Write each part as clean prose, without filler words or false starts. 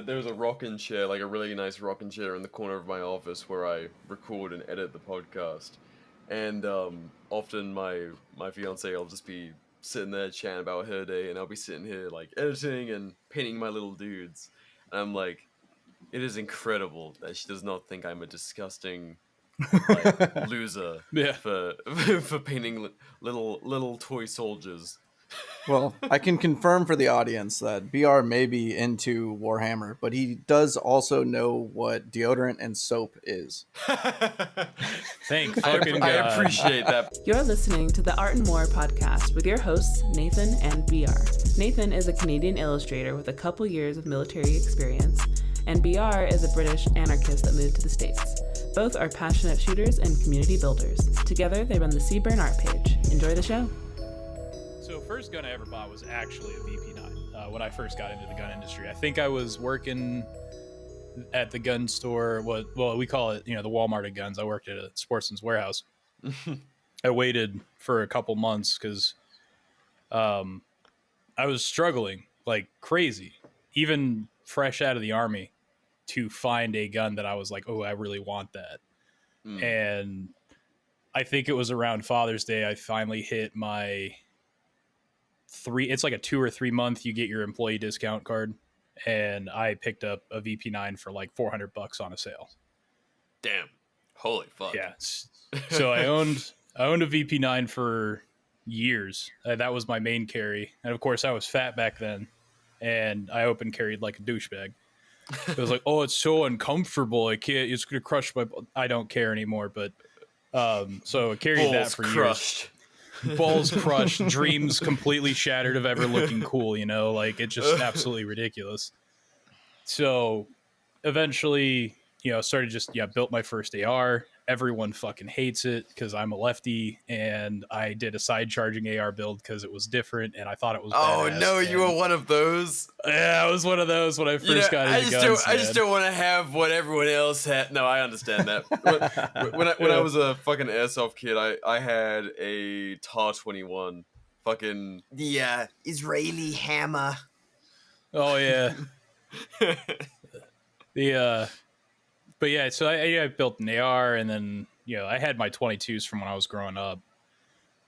there's a rocking chair, like a really nice rocking chair in the corner of my office where I record and edit the podcast. And often my fiance will just be sitting there chatting about her day, and I'll be sitting here like editing and painting my little dudes. And I'm like, it is incredible that she does not think I'm a disgusting like loser for for painting little toy soldiers. Well, I can confirm for the audience that BR may be into Warhammer, but he does also know what deodorant and soap is. Thank fucking God. I appreciate that. You're listening to the Art and More podcast with your hosts, Nathan and BR. Nathan is a Canadian illustrator with a couple years of military experience, and BR is a British anarchist that moved to the States. Both are passionate shooters and community builders. Together, they run the Seaburn art page. Enjoy the show. So first gun I ever bought was actually a VP9 when I first got into the gun industry. I think I was working at the gun store, well, we call it, the Walmart of guns. I worked at a Sportsman's Warehouse. I waited for a couple months because I was struggling like crazy, even fresh out of the Army, to find a gun that I was like, oh, I really want that. And I think it was around Father's Day I finally hit my it's like a 2 or 3 month you get your employee discount card, and I picked up a VP9 for like $400 on a sale. Damn, holy fuck. Yeah. So I owned a VP9 for years. That was my main carry, and of course I was fat back then, and I open carried like a douchebag. It was like, oh, it's so uncomfortable, I can't, it's gonna crush my, I don't care anymore. But so I carried that for years. Balls crushed, dreams completely shattered of ever looking cool, like it's just absolutely ridiculous. So eventually, started just, built my first AR. Everyone fucking hates it because I'm a lefty, and I did a side charging AR build because it was different and I thought it was badass. Oh no, you were one of those? Yeah, I was one of those when I first got into guns. I just don't want to have what everyone else had. No, I understand that. when I was a fucking airsoft kid, I had a TAR 21, fucking the Israeli hammer. Oh yeah. But yeah, so I built an AR, and then, I had my 22s from when I was growing up.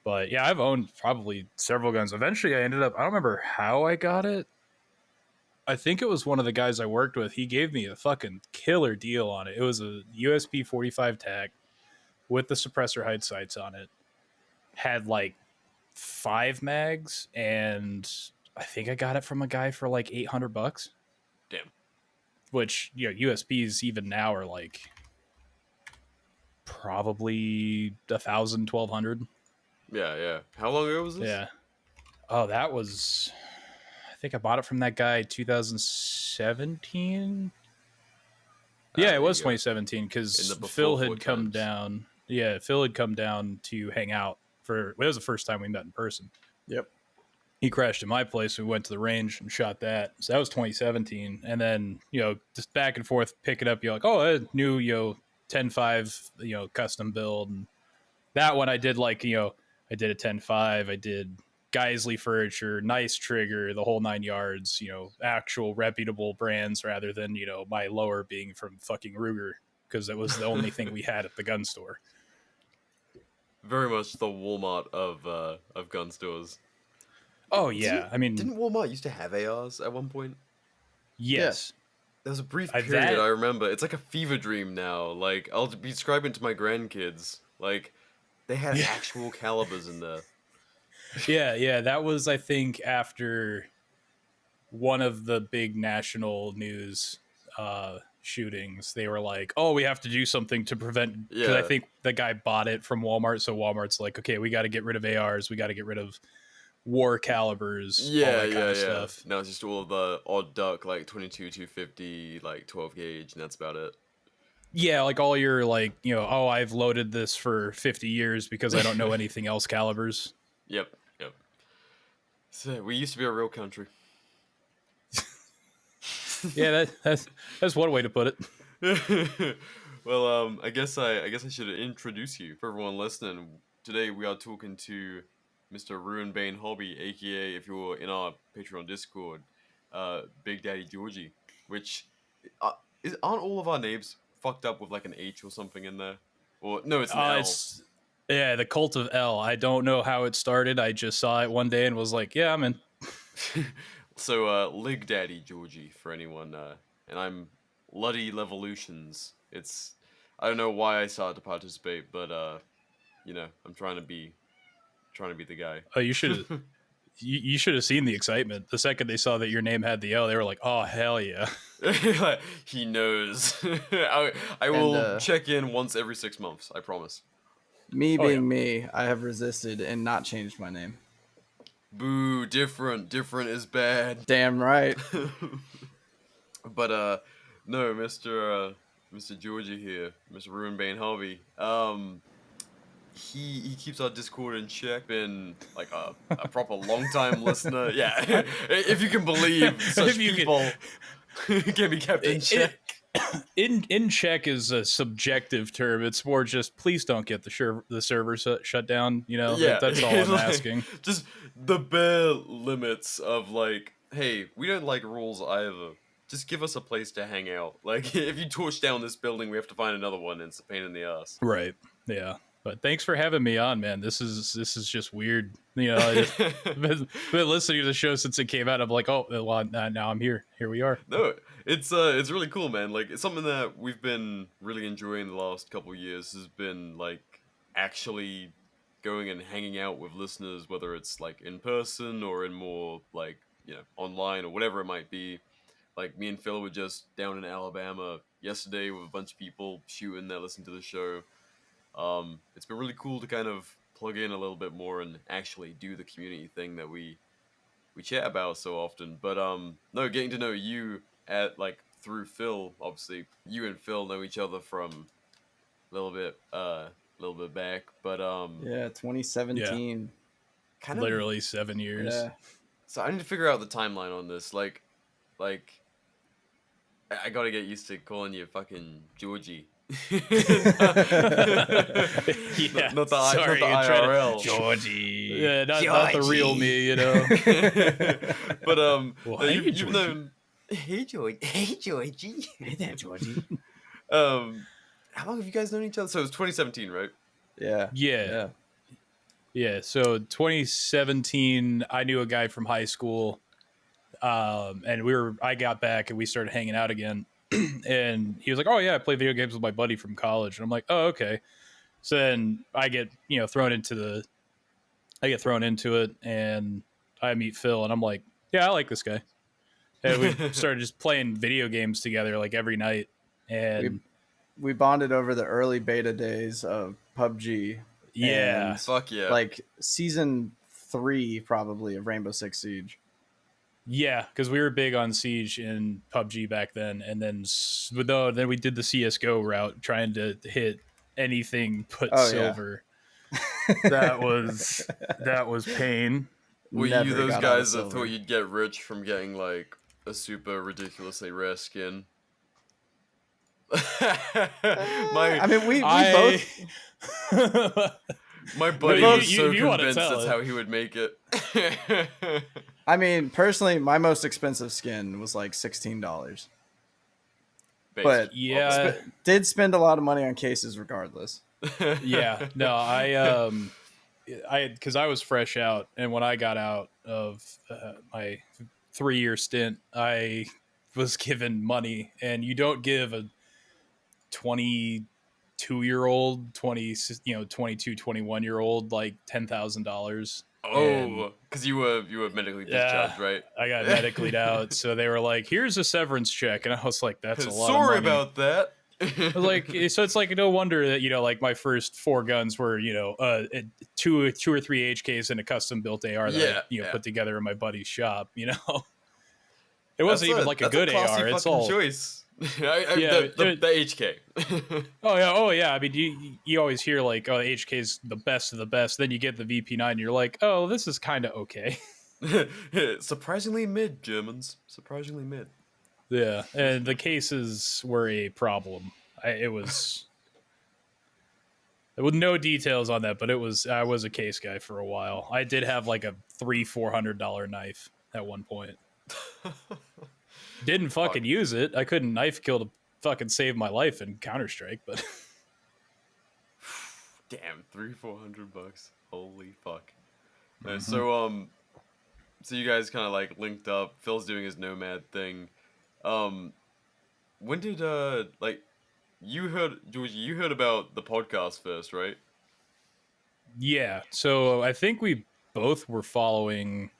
But yeah, I've owned probably several guns. Eventually I ended up, I don't remember how I got it. I think it was one of the guys I worked with. He gave me a fucking killer deal on it. It was a USB 45 tag with the suppressor height sights on it. Had like 5 mags, and I think I got it from a guy for like $800. Damn. Which, USBs even now are like probably 1,000, 1,200. Yeah. How long ago was this? Yeah. Oh, that was, I think I bought it from that guy 2017. Yeah, it was 2017 because Phil had come down. Yeah, Phil had come down to hang out it was the first time we met in person. Yep. He crashed at my place. We went to the range and shot that. So that was 2017. And then, just back and forth, pick it up. You're like, oh, a new, 10.5, custom build. And that one I did like, I did a 10.5. I did Geisley furniture, nice trigger, the whole 9 yards, actual reputable brands rather than, my lower being from fucking Ruger, because it was the only thing we had at the gun store. Very much the Walmart of gun stores. Oh, yeah. Didn't Walmart used to have ARs at one point? Yes. There was a brief period, I remember. It's like a fever dream now. Like, I'll be describing to my grandkids. Like, they had actual calibers in there. Yeah. That was, I think, after one of the big national news shootings. They were like, oh, we have to do something to prevent... Because I think the guy bought it from Walmart, so Walmart's like, okay, we got to get rid of ARs. We got to get rid of war calibers, all that kind of stuff. No, it's just all of the odd duck, like 22, 250, like 12 gauge, and that's about it. Yeah, like all your, like, oh, I've loaded this for 50 years because I don't know anything else calibers. Yep. So we used to be a real country. Yeah, that's one way to put it. Well, I guess I should introduce you for everyone listening. Today we are talking to Mr. Ruinbane Hobby, aka, if you're in our Patreon Discord, Big Daddy Georgie. which aren't all of our names fucked up with like an H or something in there? Or no, it's an L. Yeah, the Cult of L. I don't know how it started. I just saw it one day and was like, yeah, I'm in. So, Lig Daddy Georgie for anyone, and I'm Luddy Levolutions. I don't know why I started to participate, but you know, I'm trying to be the guy. Oh, you should have. You should have seen the excitement the second they saw that your name had the L. They were like, "Oh hell yeah!" He knows. I will check in once every 6 months. I promise. Me being me, I have resisted and not changed my name. Boo! Different is bad. Damn right. But no, Mr. Georgie here, Mr. Ruinbane Hobby. He keeps our Discord in check. Been like a proper long time listener. Yeah, if you can believe such people can be kept in check. In check is a subjective term. It's more just please don't get the server shut down. You know, that's all I'm asking. Just the bare limits of like, hey, we don't like rules either. Just give us a place to hang out. Like, if you torch down this building, we have to find another one, and it's a pain in the ass. Right. Yeah. But thanks for having me on, man. This is just weird. You know, I've been listening to the show since it came out. I'm like, oh, well, now I'm here. Here we are. No, it's really cool, man. Like, it's something that we've been really enjoying the last couple of years. Has been like actually going and hanging out with listeners, whether it's like in person or in more like, you know, online or whatever it might be. Like, me and Phil were just down in Alabama yesterday with a bunch of people shooting that listen to the show. It's been really cool to kind of plug in a little bit more and actually do the community thing that we chat about so often. But no, getting to know you through Phil. Obviously, you and Phil know each other from a little bit back. But 2017. Yeah. Kind of literally 7 years. Yeah. So I need to figure out the timeline on this. Like, I gotta get used to calling you fucking Georgie. Yeah, not the IRL. Georgie. Yeah, not the real me, you know. But well, you've known. Hey Georgie. Hey there, Georgie. How long have you guys known each other? So it was 2017, right? Yeah. So 2017, I knew a guy from high school, and I got back and we started hanging out again. And he was like, oh yeah, I play video games with my buddy from college. And I'm like, oh, okay. So then I get, thrown into it, and I meet Phil, and I'm like, yeah, I like this guy. And we started just playing video games together like every night. And we bonded over the early beta days of PUBG. Yeah. Fuck yeah. Like season 3 probably of Rainbow Six Siege. Yeah, because we were big on Siege and PUBG back then, and then we did the CS:GO route, trying to hit anything but silver. Yeah. That was pain. Were you those guys that thought you'd get rich from getting like a super ridiculously rare skin? We both. My buddy was so convinced that's how he would make it. I mean, personally, my most expensive skin was like $16. But yeah, did spend a lot of money on cases regardless. Yeah, no, because I was fresh out, and when I got out of my 3-year stint, I was given money, and you don't give a 22-year-old, 22, 21-year-old like $10,000. Oh, because you were medically discharged, right? I got medically out, so they were like, "Here's a severance check," and I was like, "That's a lot." Sorry of money. About that. Like, so it's like no wonder that like my first 4 guns were 2 or 3 HKs and a custom built AR that I put together in my buddy's shop. It wasn't even like a good AR. It's all choice. The HK. Oh yeah. I mean, you always hear like, oh, the HK's the best of the best. Then you get the VP9, and you're like, oh, this is kind of okay. Surprisingly mid, Germans. Surprisingly mid. Yeah, and the cases were a problem. With no details on that, but I was a case guy for a while. I did have like a $300-400 knife at one point. Didn't fucking use it. I couldn't knife kill to fucking save my life in Counter-Strike, but Damn, $300-400. Holy fuck. So you guys kind of like linked up. Phil's doing his nomad thing. When did like you heard, Georgie? You heard about the podcast first, right? yeah. So I think we both were following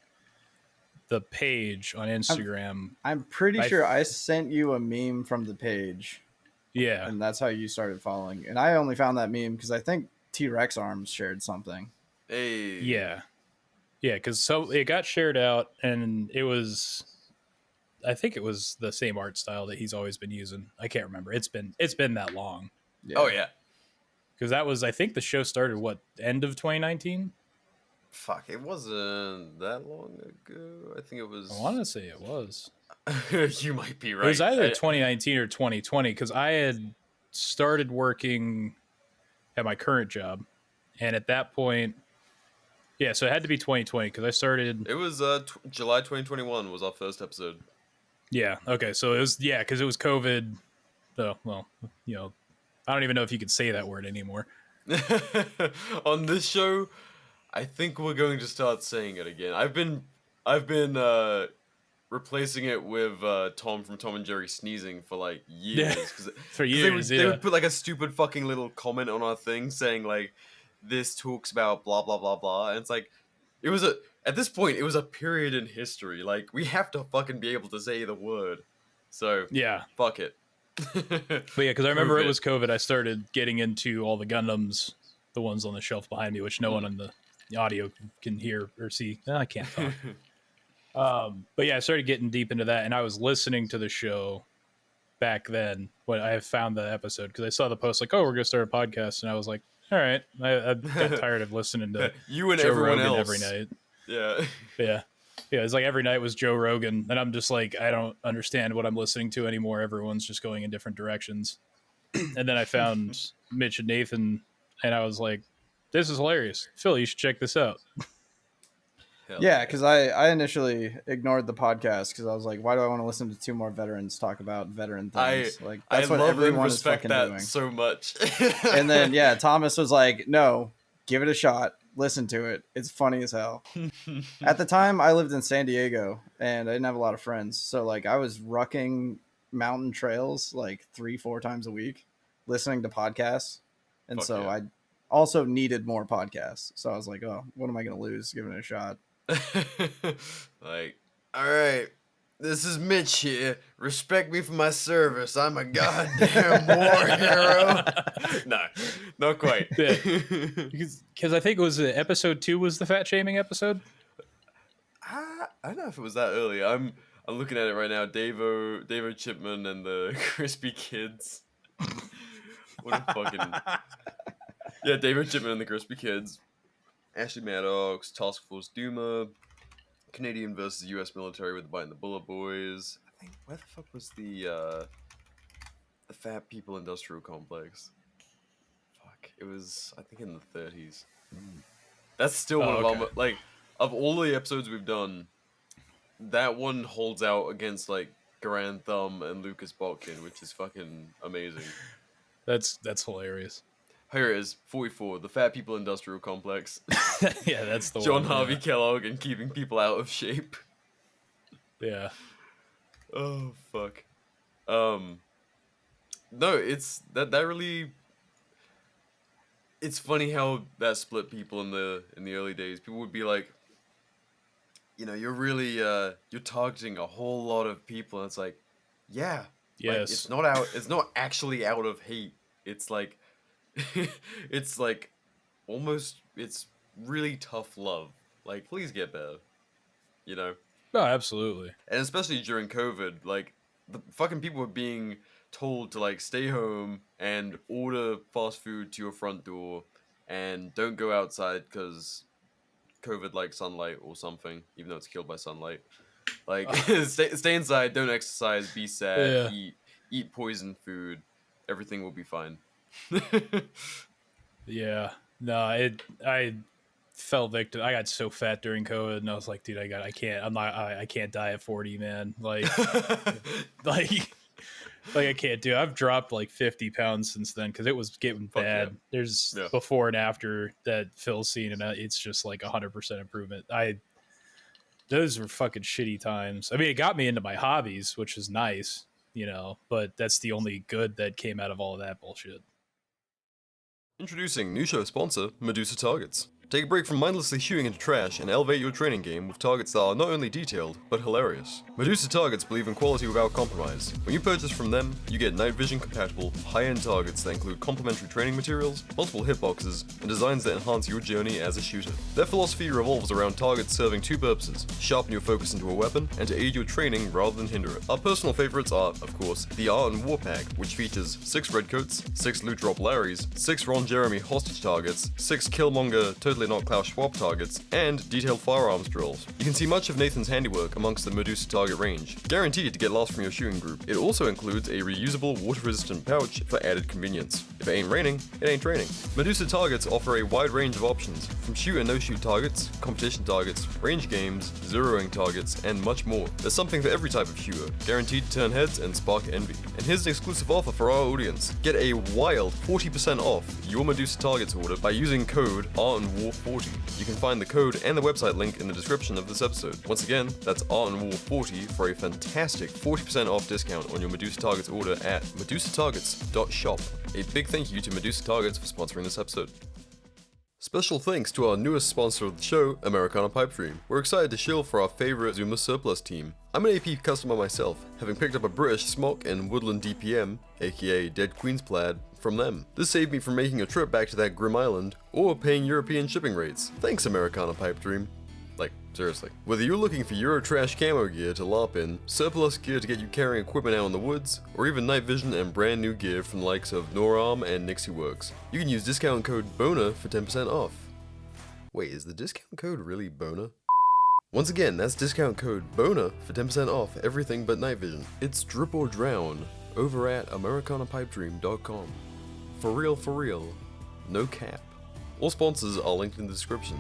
the page on Instagram. I'm pretty sure I sent you a meme from the page. Yeah. And that's how you started following. And I only found that meme because I think T-Rex Arms shared something. Hey. Yeah. Yeah, because so it got shared out, and it was, I think it was the same art style that he's always been using. I can't remember. It's been that long. Yeah. Oh yeah. Because that was, I think the show started end of 2019. Fuck, it wasn't that long ago. I think it was. I want to say it was. You might be right. It was either 2019 or 2020 because I had started working at my current job, and at that point, yeah, so it had to be 2020 because I started. It was July 2021 was our first episode. Yeah. Okay. So it was because it was COVID. So well, I don't even know if you could say that word anymore. On this show, I think we're going to start saying it again. I've been replacing it with Tom from Tom and Jerry sneezing for like years. For years, they would put like a stupid fucking little comment on our thing saying like, this talks about blah blah blah blah, and it's like, at this point it was a period in history. Like we have to fucking be able to say the word. So yeah, fuck it. But yeah, because I remember it was COVID. I started getting into all the Gundams, the ones on the shelf behind me, which no one on the audio can hear or see. I can't talk. But yeah, I started getting deep into that, and I was listening to the show back then when I found the episode because I saw the post like, "Oh, we're gonna start a podcast," and I was like, "All right." I got tired of listening to you and Joe everyone Rogan else every night. Yeah, yeah. It's like every night was Joe Rogan, and I'm just like, I don't understand what I'm listening to anymore. Everyone's just going in different directions. And then I found Mitch and Nathan, and I was like, this is hilarious. Phil, you should check this out. Yeah, because I initially ignored the podcast because I was like, why do I want to listen to two more veterans talk about veteran things? That's what everyone is fucking doing so much. And then Thomas was like, no, give it a shot. Listen to it. It's funny as hell. At the time, I lived in San Diego, and I didn't have a lot of friends. So like I was rucking mountain trails like 3-4 times a week, listening to podcasts. And I also needed more podcasts. So I was like, oh, what am I going to lose giving it a shot? Like, all right, this is Mitch here. Respect me for my service. I'm a goddamn war hero. No, not quite. Because I think it was episode 2 was the fat shaming episode. I don't know if it was that early. I'm looking at it right now. Davo Chipman and the Crispy Kids. What a fucking Davo Chipman and the Crispy Kids. Ashley Maddox, Task Force Duma, Canadian versus U.S. military with the Bite and the Bullet Boys. I think where the fuck was the Fat People Industrial Complex? Fuck, it was I think in the 30s. That's still one of our like of all the episodes we've done. That one holds out against like Garand Thumb and Lucas Botkin, which is fucking amazing. That's hilarious. Here it is, 44, the Fat People Industrial Complex. Yeah, that's the John one. Harvey Kellogg and keeping people out of shape. Yeah. Oh, fuck. No, it's that really... It's funny how that split people in the early days. People would be like, you're really, you're targeting a whole lot of people. And it's like, yeah. Yes. Like, it's not actually out of hate. It's like, it's like almost it's really tough love. Like, please get better. No, absolutely. And especially during COVID, like the fucking people were being told to like stay home and order fast food to your front door and don't go outside because COVID like sunlight or something, even though it's killed by sunlight. Like stay inside, don't exercise, be sad, eat poison food, everything will be fine. Yeah, no, I fell victim. I got so fat during COVID, and I was like, dude, I can't die at 40, man. Like, like I can't do it. I've dropped like 50 pounds since then because it was getting bad. Yeah. There's before and after that Phil's seen, and it's just like 100% improvement. Those were fucking shitty times. I mean, it got me into my hobbies, which is nice, you know, but that's the only good that came out of all of that bullshit. Introducing new show sponsor, Medusa Targets. Take a break from mindlessly shooting into trash and elevate your training game with targets that are not only detailed, but hilarious. Medusa Targets believe in quality without compromise. When you purchase from them, you get night vision compatible, high-end targets that include complementary training materials, multiple hitboxes, and designs that enhance your journey as a shooter. Their philosophy revolves around targets serving two purposes: sharpen your focus into a weapon, and to aid your training rather than hinder it. Our personal favorites are, of course, the Art and War Pack, which features 6 Redcoats, 6 Loot Drop Larrys, 6 Ron Jeremy hostage targets, 6 Killmonger Totally Not Klaus Schwab targets, and detailed firearms drills. You can see much of Nathan's handiwork amongst the Medusa target range, guaranteed to get lost from your shooting group. It also includes a reusable water-resistant pouch for added convenience. If it ain't raining, it ain't training. Medusa targets offer a wide range of options, from shoot and no-shoot targets, competition targets, range games, zeroing targets, and much more. There's something for every type of shooter, guaranteed to turn heads and spark envy. And here's an exclusive offer for our audience. Get a wild 40% off your Medusa targets order by using code ARTandWar40. You can find the code and the website link in the description of this episode. Once again, that's ARTandWar40 for a fantastic 40% off discount on your Medusa Targets order at MedusaTargets.Shop. A big thank you to Medusa Targets for sponsoring this episode. Special thanks to our newest sponsor of the show, Americana Pipedream. We're excited to shill for our favorite Zuma Surplus team. I'm an AP customer myself, having picked up a British smock and woodland DPM, aka Dead Queen's Plaid, from them. This saved me from making a trip back to that grim island, or paying European shipping rates. Thanks, Americana Pipedream. Like, seriously. Whether you're looking for Eurotrash camo gear to LARP in, surplus gear to get you carrying equipment out in the woods, or even night vision and brand new gear from the likes of NorArm and Nixie Works, you can use discount code BONER for 10% off. Wait, is the discount code really BONER? Once again, that's discount code BONER for 10% off everything but night vision. It's drip or drown over at AmericanaPipedream.com. For real, no cap. All sponsors are linked in the description.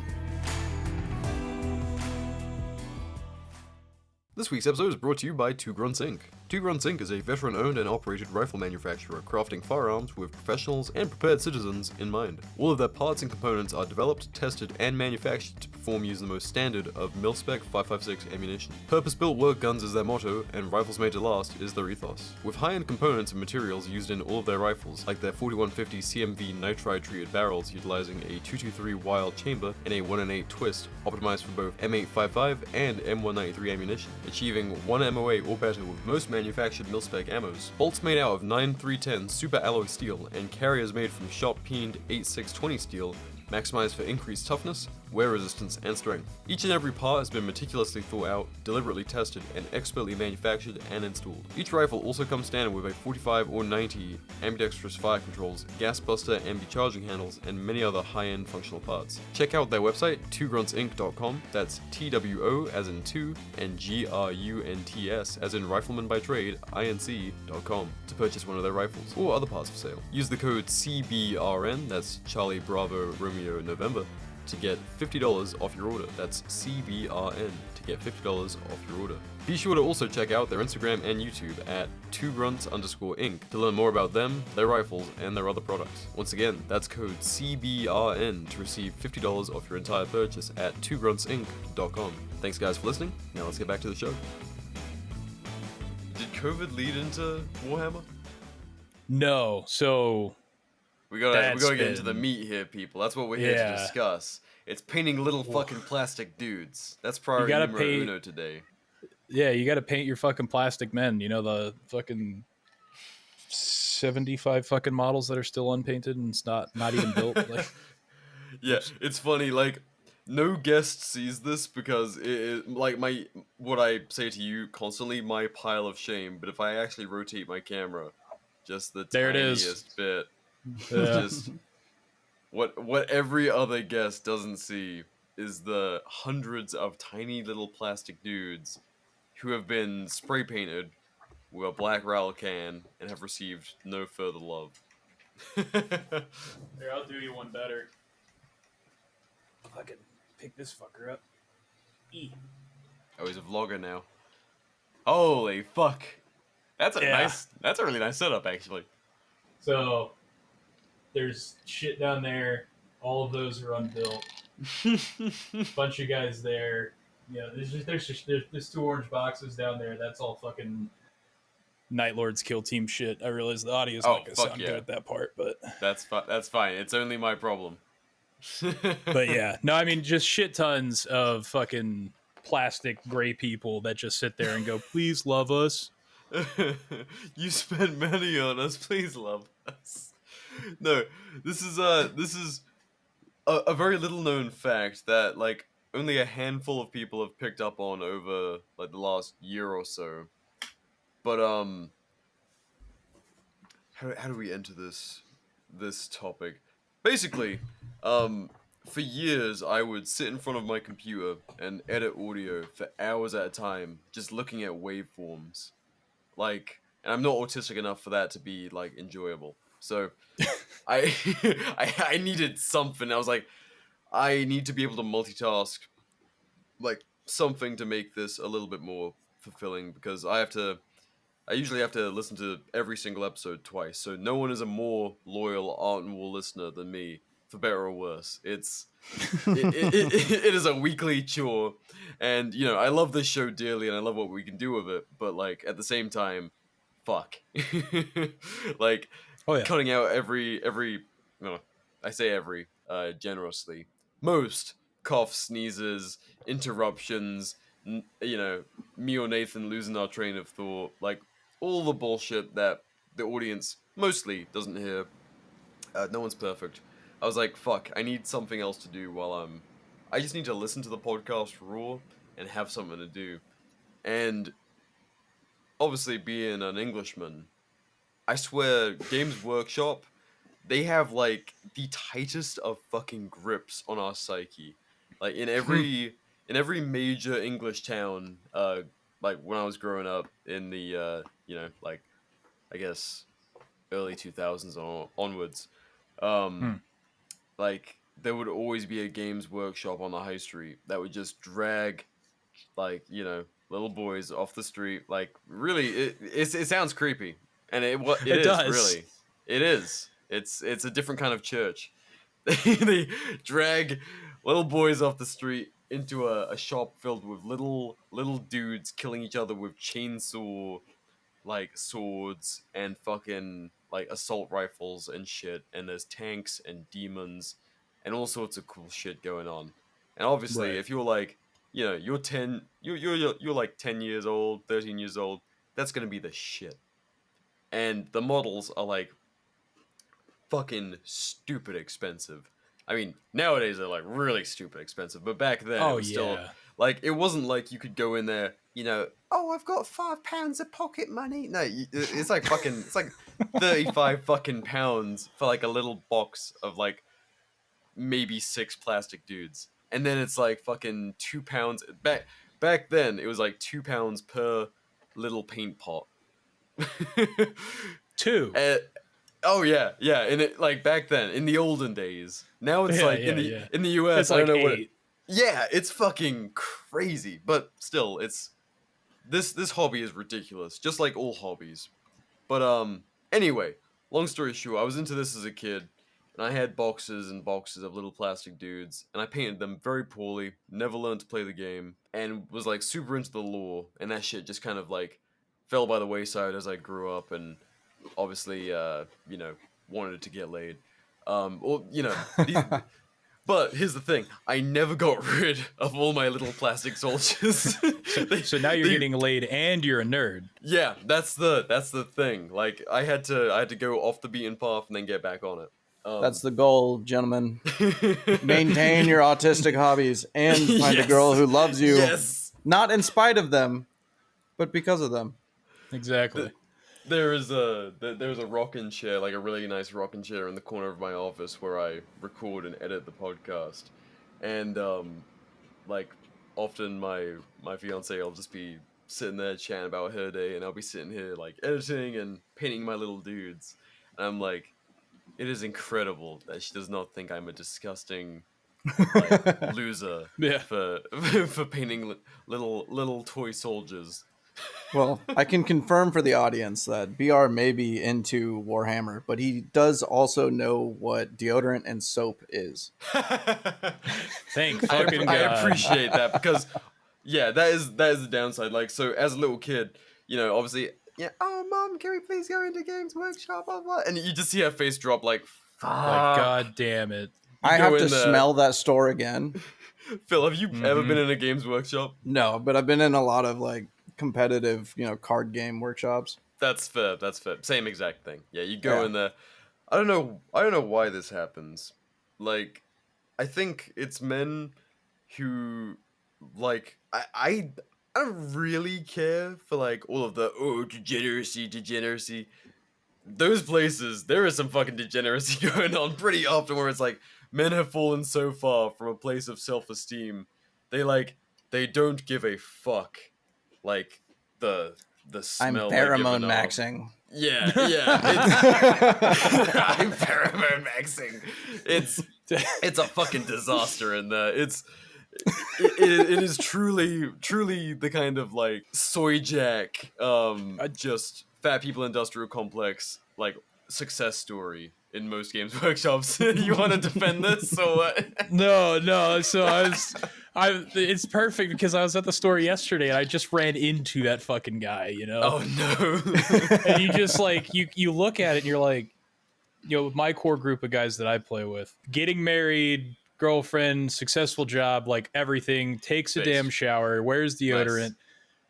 This week's episode is brought to you by Two Grunts Inc. Two Grunts Inc. is a veteran-owned and operated rifle manufacturer crafting firearms with professionals and prepared citizens in mind. All of their parts and components are developed, tested, and manufactured to perform using the most standard of mil-spec 5.56 ammunition. Purpose-built work guns is their motto, and rifles made to last is their ethos. With high-end components and materials used in all of their rifles, like their 4150 CMV nitride-treated barrels utilizing a 223 Wild chamber and a 1-in-8 twist, optimized for both M855 and M193 ammunition, achieving 1 MOA or better with most manufactured mil-spec ammos. Bolts made out of 9310 super alloy steel and carriers made from shop-peened 8620 steel, maximized for increased toughness, wear resistance, and strength. Each and every part has been meticulously thought out, deliberately tested, and expertly manufactured and installed. Each rifle also comes standard with a 45 or 90 ambidextrous fire controls, gas buster, ambi charging handles, and many other high-end functional parts. Check out their website, twogruntsinc.com, that's TWO as in 2, and GRUNTS as in rifleman by trade, INC.com, to purchase one of their rifles, or other parts for sale. Use the code CBRN, that's Charlie Bravo Romeo November, to get $50 off your order. That's CBRN to get $50 off your order. Be sure to also check out their Instagram and YouTube at twogrunts_inc to learn more about them, their rifles, and their other products. Once again, that's code CBRN to receive $50 off your entire purchase at twogruntsinc.com. Thanks guys for listening. Now let's get back to the show. Did COVID lead into Warhammer? No, so we gotta get into the meat here, people. That's what we're here to discuss. It's painting little fucking plastic dudes. That's priority numero uno today. Yeah, you gotta paint your fucking plastic men. You know, the fucking 75 fucking models that are still unpainted and it's not even built. Like, yeah, it's funny. Like, no guest sees this because what I say to you constantly, my pile of shame. But if I actually rotate my camera, just the tiniest bit. Yeah. Just what every other guest doesn't see is the hundreds of tiny little plastic dudes who have been spray painted with a black rattle can and have received no further love. Here, I'll do you one better. Fucking pick this fucker up. E. Oh, he's a vlogger now. Holy fuck! That's a Yeah. That's a really nice setup, actually. So there's shit down there. All of those are unbuilt. Bunch of guys there. Yeah, there's 2 orange boxes down there. That's all fucking Night Lord's kill team shit. I realize the audio's not gonna sound good at that part, but that's fine. It's only my problem. but yeah, no, I mean just shit tons of fucking plastic gray people that just sit there and go, "Please love us." You spent money on us. Please love us. No, this is a very little known fact that like only a handful of people have picked up on over like the last year or so. But how do we enter this topic? Basically, for years I would sit in front of my computer and edit audio for hours at a time, just looking at waveforms. Like, and I'm not autistic enough for that to be like enjoyable. So I I needed something. I was like, I need to be able to multitask, like something to make this a little bit more fulfilling, because I usually have to listen to every single episode twice, so no one is a more loyal Art and War listener than me, for better or worse. It is a weekly chore, and you know I love this show dearly, and I love what we can do with it. But like at the same time, fuck, like cutting out every no, I say every generously, most coughs, sneezes, interruptions. You know, me or Nathan losing our train of thought, like all the bullshit that the audience mostly doesn't hear. No one's perfect. I was like, fuck, I need something else to do while I just need to listen to the podcast raw and have something to do. And obviously, being an Englishman, I swear, Games Workshop, they have like the tightest of fucking grips on our psyche. Like in every major English town, like when I was growing up in the you know, like I guess early 2000s onwards, like there would always be a Games Workshop on the high street that would just drag like, you know, little boys off the street. Like really, it sounds creepy, and it is does. really, it is. It's a different kind of church. They drag little boys off the street into a shop filled with little dudes killing each other with chainsaw like swords and fucking like assault rifles and shit, and there's tanks and demons and all sorts of cool shit going on. And obviously, if you're like, you know, you're like 10 years old, 13 years old, that's gonna be the shit. And the models are like fucking stupid expensive. I mean, nowadays they're like really stupid expensive, but back then it was still like, it wasn't like you could go in there, you know, oh, I've got £5 of pocket money. No, it's like fucking, it's like 35 fucking pounds for like a little box of like maybe 6 plastic dudes. And then it's like fucking £2. Back then it was like £2 per little paint pot. 2. Oh yeah, and it like back then in the olden days. Now it's like in the US, it's I don't like know 8. Yeah, it's fucking crazy, but still, it's this hobby is ridiculous, just like all hobbies. But anyway, long story short, I was into this as a kid, and I had boxes and boxes of little plastic dudes, and I painted them very poorly. Never learned to play the game, and was like super into the lore, and that shit just kind of like fell by the wayside as I grew up, and obviously, you know, wanted to get laid. Well, you know, but here's the thing: I never got rid of all my little plastic soldiers. So now you're getting laid, and you're a nerd. Yeah, that's the thing. Like, I had to go off the beaten path and then get back on it. That's the goal, gentlemen. Maintain your autistic hobbies and find a girl who loves you. Yes. Not in spite of them, but because of them. Exactly. There's a rocking chair, like a really nice rocking chair in the corner of my office where I record and edit the podcast. And like often my fiance will just be sitting there chatting about her day, and I'll be sitting here like editing and painting my little dudes. And I'm like, it is incredible that she does not think I'm a disgusting like loser Yeah. for for painting little toy soldiers. Well, I can confirm for the audience that BR may be into Warhammer, but he does also know what deodorant and soap is. Thank fucking I God. appreciate that because yeah, that is the downside. Like, so as a little kid, you know, obviously, yeah, oh mom, can we please go into Games Workshop, blah blah, and you just see her face drop like, fuck. Like, God damn it. I go have to in there- smell that store again. Phil, have you ever been in a Games Workshop? No, but I've been in a lot of like competitive, card game workshops. That's fair. That's fair. Same exact thing. Yeah, you go Yeah. in there. I don't know why this happens. Like, I think it's men who like I don't really care for like all of the degeneracy. Those places, there is some fucking degeneracy going on pretty often where it's like men have fallen so far from a place of self-esteem. They don't give a fuck like the I'm smell they're pheromone giving off. maxing. Yeah. I'm pheromone maxing. It's a fucking disaster in there. It is truly the kind of like soy jack, just fat people industrial complex like success story in most Games Workshops. You want to defend this or what? No. So it's perfect because I was at the store yesterday and I just ran into that fucking guy, you know? Oh no. And you just like, you look at it and you're like, my core group of guys that I play with, getting married, girlfriend, successful job, like everything, takes a Nice. damn shower, wears deodorant. Nice.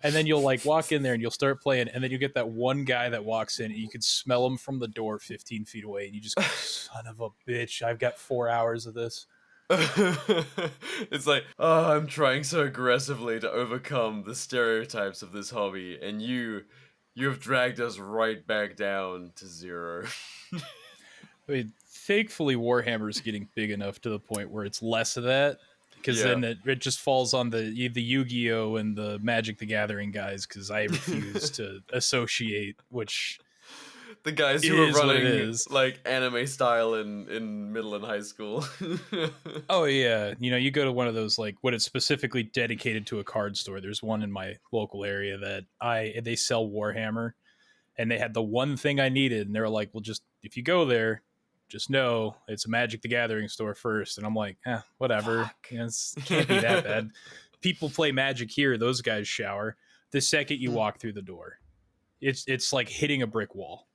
And then you'll like walk in there and you'll start playing, and then you get that one guy that walks in and you can smell him from the door 15 feet away, and you just go, son of a bitch, I've got 4 hours of this. It's like, oh, I'm trying so aggressively to overcome the stereotypes of this hobby, and you have dragged us right back down to zero. I mean, thankfully Warhammer's getting big enough to the point where it's less of that. Because then it just falls on the Yu-Gi-Oh! And the Magic the Gathering guys, because I refuse to associate, which the guys who are is what it running is. like anime style in middle and high school. Oh yeah, you go to one of those like what it's specifically dedicated to a card store. There's one in my local area that they sell Warhammer, and they had the one thing I needed, and they were like, well, just if you go there, just know it's a Magic the Gathering store first. And I'm like, whatever. It can't be that bad. People play Magic here. Those guys shower. The second you walk through the door, it's like hitting a brick wall.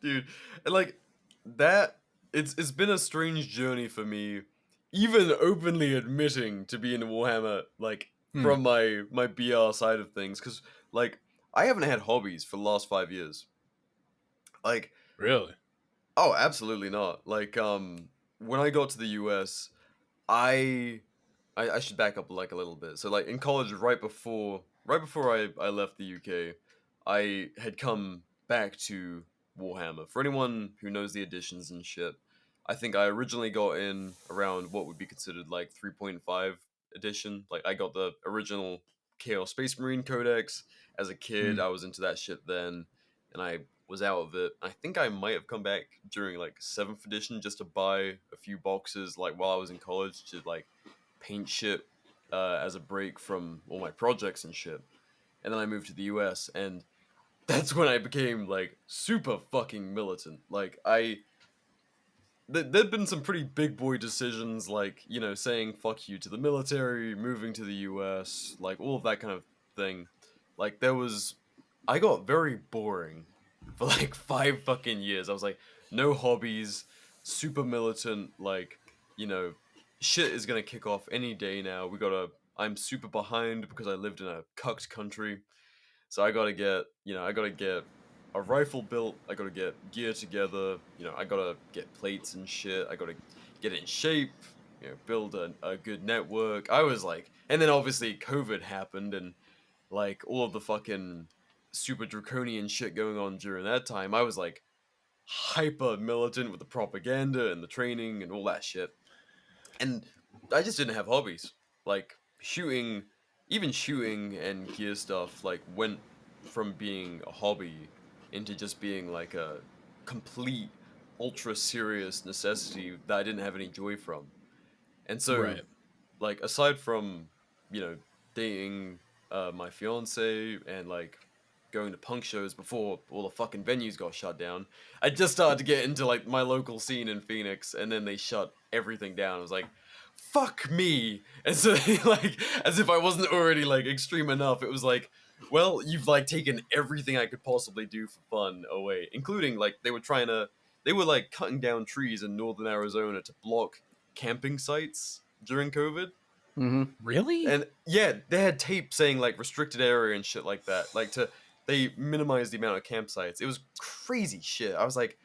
Dude, and like that, it's been a strange journey for me, even openly admitting to being a Warhammer, like from my BR side of things, because like I haven't had hobbies for the last 5 years. Like, really? Oh, absolutely not. Like, when I got to the US, I should back up like a little bit. So like in college, right before I left the UK, I had come back to Warhammer. For anyone who knows the editions and shit, I think I originally got in around what would be considered like 3.5 edition. Like I got the original Chaos Space Marine Codex. As a kid, I was into that shit then, and I was out of it. I think I might have come back during like 7th edition just to buy a few boxes like while I was in college to like paint shit as a break from all my projects and shit. And then I moved to the US, and that's when I became like super fucking militant. Like there'd been some pretty big boy decisions, like, saying fuck you to the military, moving to the US, like all of that kind of thing. Like I got very boring for like 5 fucking years. I was like, no hobbies, super militant, like, shit is gonna kick off any day now. I'm super behind because I lived in a cucked country. So I gotta get a rifle built, I gotta get gear together, I gotta get plates and shit, I gotta get in shape, build a good network. I was like, and then obviously COVID happened, and like all of the fucking super draconian shit going on during that time, I was like hyper militant with the propaganda and the training and all that shit. And I just didn't have hobbies. Like shooting and gear stuff like went from being a hobby into just being like a complete ultra serious necessity that I didn't have any joy from. And so, Right. like, aside from, dating my fiance and, like, going to punk shows before all the fucking venues got shut down, I just started to get into, like, my local scene in Phoenix, and then they shut everything down. I was like, fuck me. And so, like, as if I wasn't already, like, extreme enough, it was like, well, you've, like, taken everything I could possibly do for fun away, including, like, they were, like, cutting down trees in northern Arizona to block camping sites during COVID. Mm-hmm. Really? And yeah, they had tape saying, like, restricted area and shit like that. Like, they minimized the amount of campsites. It was crazy shit. I was like,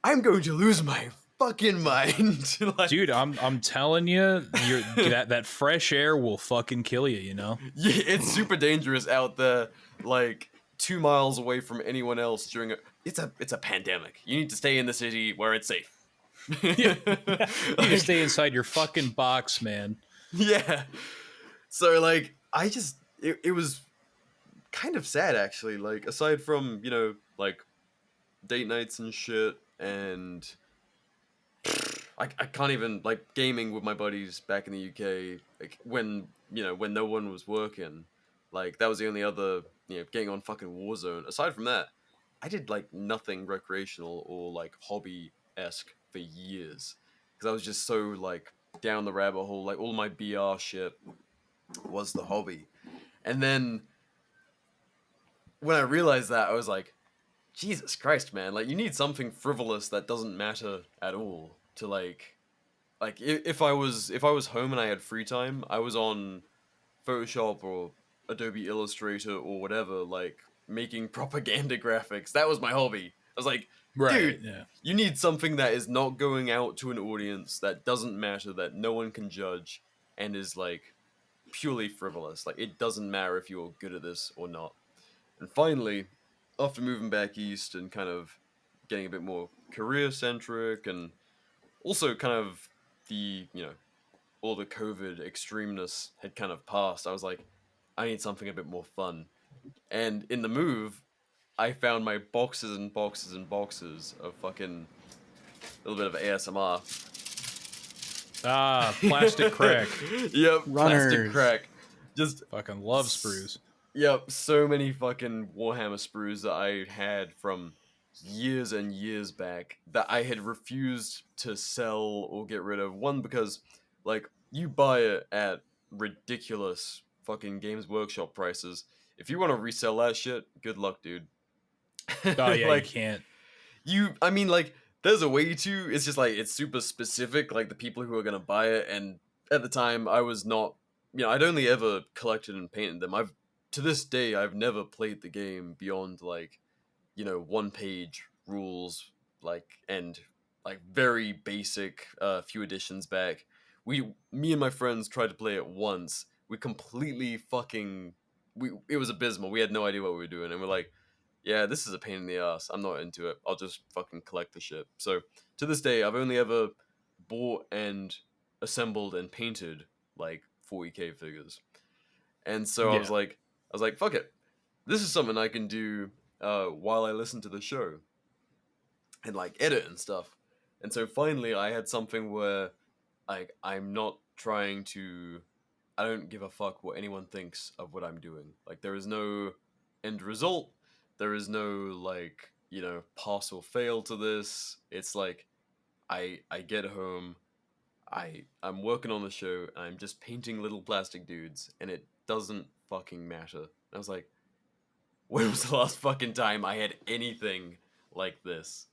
I'm going to lose my fucking mind. Like, Dude, I'm telling you, that fresh air will fucking kill you, you know? yeah, it's super dangerous out there, like 2 miles away from anyone else during it's a pandemic. You need to stay in the city where it's safe. You need to stay inside your fucking box, man. Yeah. So, like, it was kind of sad, actually. Like, aside from, like, date nights and shit, and I can't even, like, gaming with my buddies back in the UK, like, when no one was working, like, that was the only other, getting on fucking Warzone. Aside from that, I did, like, nothing recreational or, like, hobby-esque for years. Because I was just so, like, down the rabbit hole. Like, all my BR shit was the hobby. And then when I realized that, I was like, Jesus Christ, man. Like, you need something frivolous that doesn't matter at all to, like if I was home and I had free time, I was on Photoshop or Adobe Illustrator or whatever, like, making propaganda graphics. That was my hobby. I was like, dude, Yeah. you need something that is not going out to an audience, that doesn't matter, that no one can judge, and is, like, purely frivolous. Like, it doesn't matter if you're good at this or not. And finally, after moving back east and kind of getting a bit more career-centric, and also kind of the, all the COVID extremeness had kind of passed, I was like, I need something a bit more fun. And in the move, I found my boxes and boxes and boxes of fucking a little bit of ASMR. Ah, plastic crack. Yep, Runners. plastic crack. Just Fucking love sprues. Yep, so many fucking Warhammer sprues that I had from years and years back that I had refused to sell or get rid of. One, because, like, you buy it at ridiculous fucking Games Workshop prices. If you want to resell that shit, good luck, dude. Oh yeah, Like, you can't. I mean, like, there's a way to. It's just, like, it's super specific, like, the people who are gonna buy it. And at the time, I was not, I'd only ever collected and painted them. To this day, I've never played the game beyond, like, 1-page rules, like, and, like, very basic, few editions back. Me and my friends tried to play it once. We completely fucking, it was abysmal. We had no idea what we were doing, and we're like, yeah, this is a pain in the ass. I'm not into it. I'll just fucking collect the shit. So, to this day, I've only ever bought and assembled and painted, like, 40k figures. And so I was like, fuck it. This is something I can do while I listen to the show and, like, edit and stuff. And so finally I had something where, like, I'm not trying to, I don't give a fuck what anyone thinks of what I'm doing. Like, there is no end result. There is no, like, pass or fail to this. It's like, I get home, I'm working on the show, and I'm just painting little plastic dudes, and it doesn't fucking matter. And I was like, when was the last fucking time I had anything like this?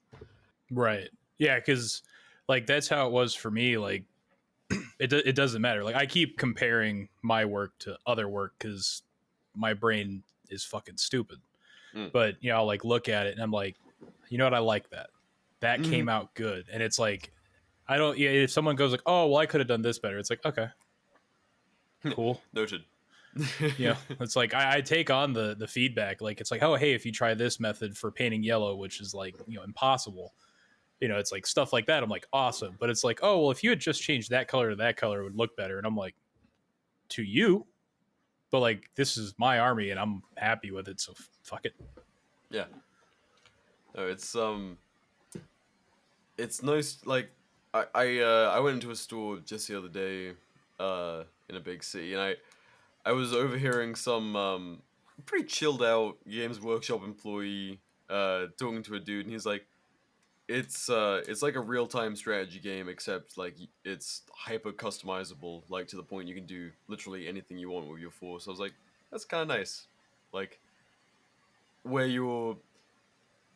Right. Yeah, because, like, that's how it was for me. Like, it doesn't matter. Like, I keep comparing my work to other work because my brain is fucking stupid. But, I'll, like, look at it and I'm like, you know what? I like that. That came out good. And it's like, I don't, if someone goes like, oh, well, I could have done this better. It's like, okay, cool. Noted. It's like, I take on the feedback. Like, it's like, oh, hey, if you try this method for painting yellow, which is, like, impossible, it's like stuff like that. I'm like, awesome. But it's like, oh, well, if you had just changed that color to that color, it would look better. And I'm like, to you, but, like, this is my army and I'm happy with it. So fuck it. Yeah. No, it's, it's nice. Like I went into a store just the other day, in a big city, and I was overhearing some pretty chilled out Games Workshop employee talking to a dude, and he's like, it's like a real time strategy game, except like it's hyper customizable, like to the point you can do literally anything you want with your force. I was like, that's kind of nice, like where you're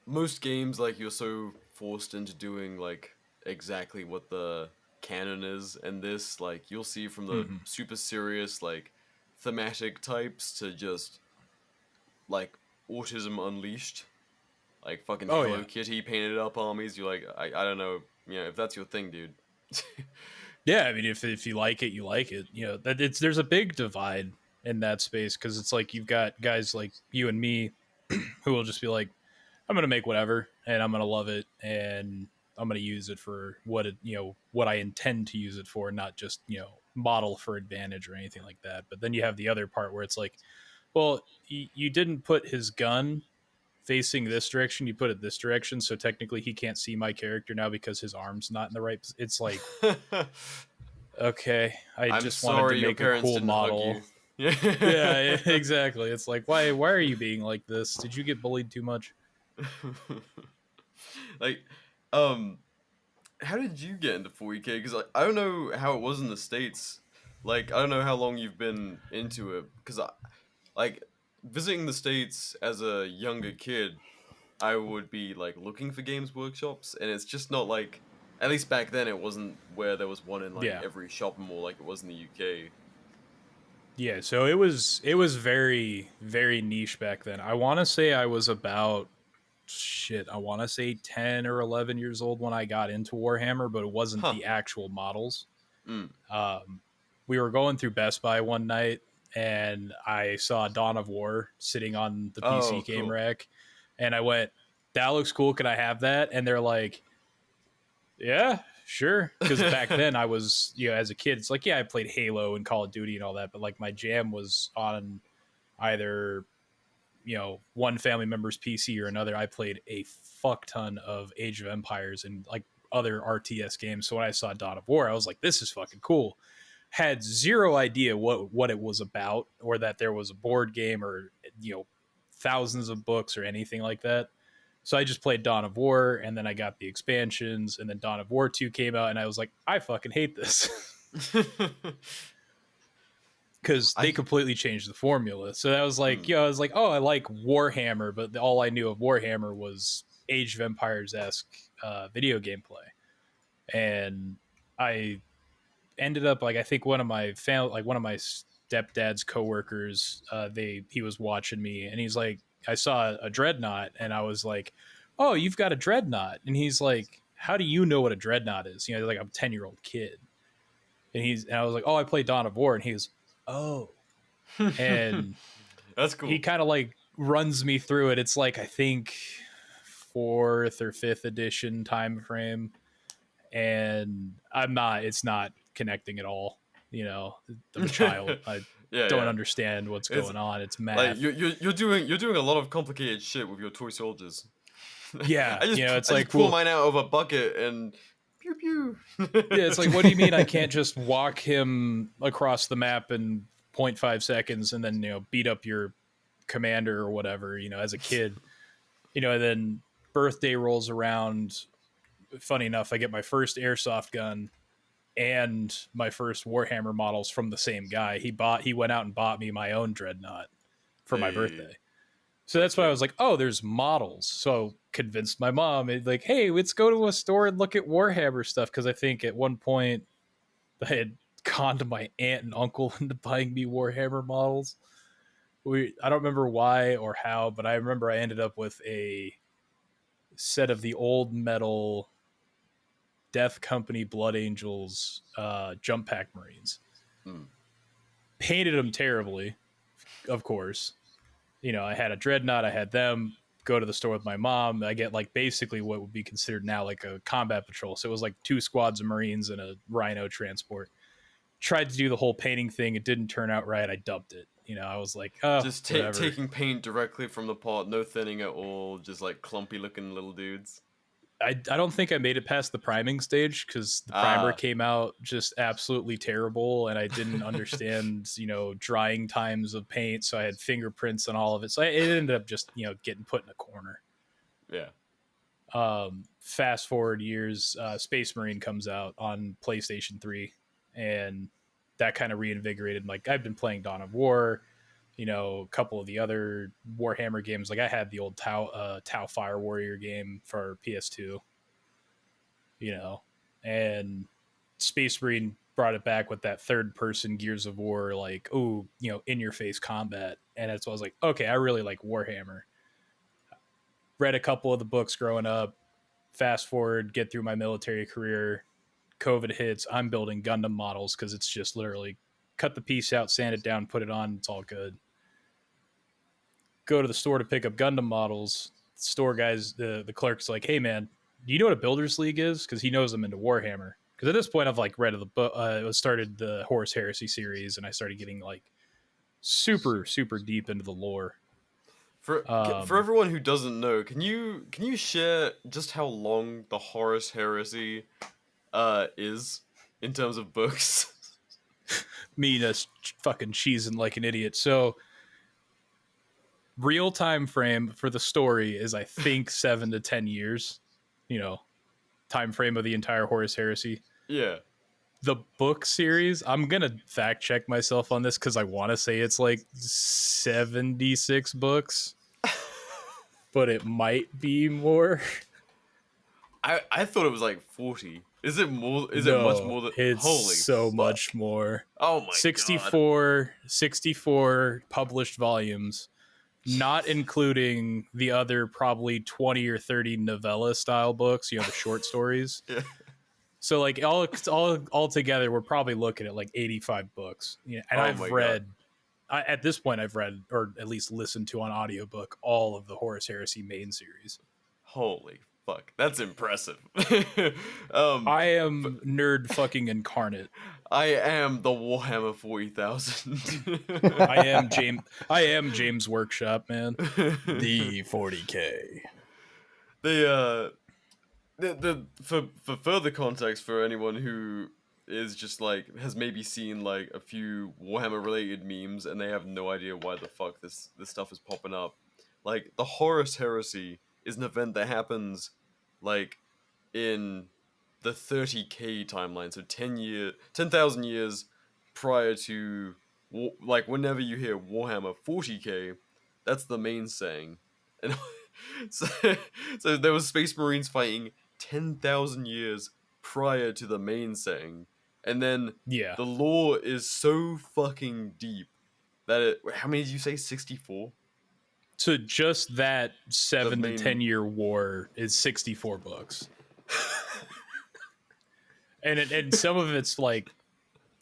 most games like you're so forced into doing like exactly what the canon is, and this like you'll see from the Hmm. super serious like thematic types to just like autism unleashed, like fucking Oh Hello yeah. Kitty painted up armies. You're like, I don't know, if that's your thing, dude. Yeah, I mean, if you like it, you like it. You know, that it's there's a big divide in that space because it's like you've got guys like you and me who will just be like, I'm gonna make whatever and I'm gonna love it and I'm gonna use it for what it what I intend to use it for, not just model for advantage or anything like that. But then you have the other part where it's like, well, you didn't put his gun facing this direction, you put it this direction, so technically he can't see my character now because his arm's not in the right. It's like, okay, I I'm just wanted to sorry your make a parents cool didn't hug model. you. Yeah, exactly. It's like, why are you being like this? Did you get bullied too much? Like, how did you get into 40k? Because like, I don't know how it was in the States. Like, I don't know how long you've been into it. Because like visiting the States as a younger kid, I would be like looking for games workshops, and it's just not like, at least back then, it wasn't where there was one in like Yeah. every shopping mall like it was in the UK. Yeah, so it was very very niche back then. I want to say I was about I want to say 10 or 11 years old when I got into Warhammer, but it wasn't Huh. the actual models. Mm. We were going through Best Buy one night and I saw Dawn of War sitting on the PC Oh, game cool. rack and I went, "That looks cool. Can I have that?" And they're like, "Yeah, sure." Because back then I was, as a kid, it's like, yeah, I played Halo and Call of Duty and all that, but like my jam was on either, one family member's PC or another. I played a fuck ton of Age of Empires and like other RTS games. So when I saw Dawn of War, I was like, this is fucking cool. Had zero idea what it was about or that there was a board game or, thousands of books or anything like that. So I just played Dawn of War and then I got the expansions and then Dawn of War 2 came out and I was like, I fucking hate this. Because they completely changed the formula. So that was like, I was like, oh, I like Warhammer, but all I knew of Warhammer was Age of Empires-esque video gameplay. And I ended up like, I think one of my stepdad's coworkers, he was watching me and he's like, I saw a dreadnought and I was like, oh, you've got a dreadnought. And he's like, how do you know what a dreadnought is? Like I'm a 10-year-old kid. And I was like, oh, I play Dawn of War. And he was, oh. And That's cool. he kind of like runs me through it. It's like, I think 4th or 5th edition time frame. And it's not connecting at all. I'm a child. I don't understand what's going on. It's math. Like you're doing a lot of complicated shit with your toy soldiers. Yeah, I just pull mine out of a bucket and pew pew. Yeah, it's like, what do you mean I can't just walk him across the map in 0.5 seconds and then beat up your commander or whatever? As a kid, and then birthday rolls around. Funny enough, I get my first airsoft gun and my first Warhammer models from the same guy. He went out and bought me my own dreadnought for my birthday. So that's why I was like, oh, there's models. So convinced my mom, like, hey, let's go to a store and look at Warhammer stuff. Because I think at one point I had conned my aunt and uncle into buying me Warhammer models. I don't remember why or how, but I remember I ended up with a set of the old metal Death Company Blood Angels jump pack Marines. Painted them terribly, of course. I had a dreadnought, I had them. Go to the store with my mom, I get like basically what would be considered now like a combat patrol. So it was like 2 squads of Marines and a Rhino transport. Tried to do the whole painting thing, it didn't turn out right. I dumped it. I was like, oh, just taking paint directly from the pot, no thinning at all, just like clumpy looking little dudes. I don't think I made it past the priming stage because the primer came out just absolutely terrible, and I didn't understand, drying times of paint, so I had fingerprints on all of it. So it ended up just, getting put in a corner. Yeah. Fast forward years, Space Marine comes out on PlayStation 3, and that kind of reinvigorated. Like, I've been playing Dawn of War, a couple of the other Warhammer games. Like, I had the old Tau Fire Warrior game for PS2, and Space Marine brought it back with that third person Gears of War, like, in your face combat. And that's why I was like, okay, I really like Warhammer. Read a couple of the books growing up. Fast forward, get through my military career. COVID hits. I'm building Gundam models because it's just literally cut the piece out, sand it down, put it on. It's all good. Go to the store to pick up Gundam models. Store guys, the clerk's like, hey man, do you know what a Builders League is? Because he knows I'm into Warhammer. Because at this point I've like read the book, started the Horus Heresy series, and I started getting like super, super deep into the lore. For everyone who doesn't know, can you share just how long the Horus Heresy is in terms of books? Me just fucking cheesing like an idiot. So real time frame for the story is, I think, 7 to 10 years, time frame of the entire Horus Heresy. Yeah. The book series, I'm gonna fact check myself on this because I want to say it's like 76 books, but it might be more. I thought it was like 40. Is it more? Is No, it much more than? It's Holy so fuck. much more. Oh my 64 published volumes, not including the other probably 20 or 30 novella style books, the short stories. Yeah. So like all together, we're probably looking at like 85 books. And I've read, at this point, I've read, or at least listened to on audiobook, all of the Horus Heresy main series. Holy fuck, that's impressive. I am nerd fucking incarnate. I am the Warhammer 40,000. I am James Workshop, man. The 40k. For further context, for anyone who is just like has maybe seen like a few Warhammer related memes and they have no idea why the fuck this stuff is popping up, like the Horus Heresy is an event that happens like in the 30k timeline, so 10,000 years prior to like whenever you hear Warhammer 40k, that's the main saying. And so there was Space Marines fighting 10,000 years prior to the main saying, and then Yeah, the lore is so fucking deep that how many did you say? 64? so just that 7 to 10 year war is 64 books. and some of it's like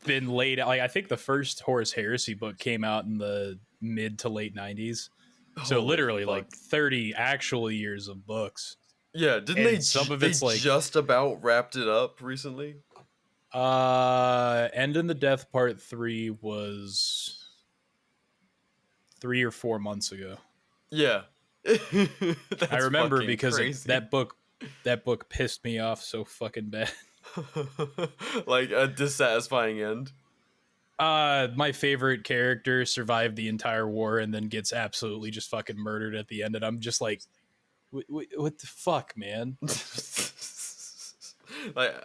been laid out. Like, I think the first Horus Heresy book came out in the mid to late 90s. So Holy literally fuck. like 30 actual years of books. Yeah, didn't And they? some of they it's like just about wrapped it up recently. End in the Death Part 3 was 3 or 4 months ago. Yeah, I remember fucking because crazy. that book pissed me off so fucking bad. Like a dissatisfying end. My favorite character survived the entire war and then gets absolutely just fucking murdered at the end, and I'm just like, what the fuck, man? Like,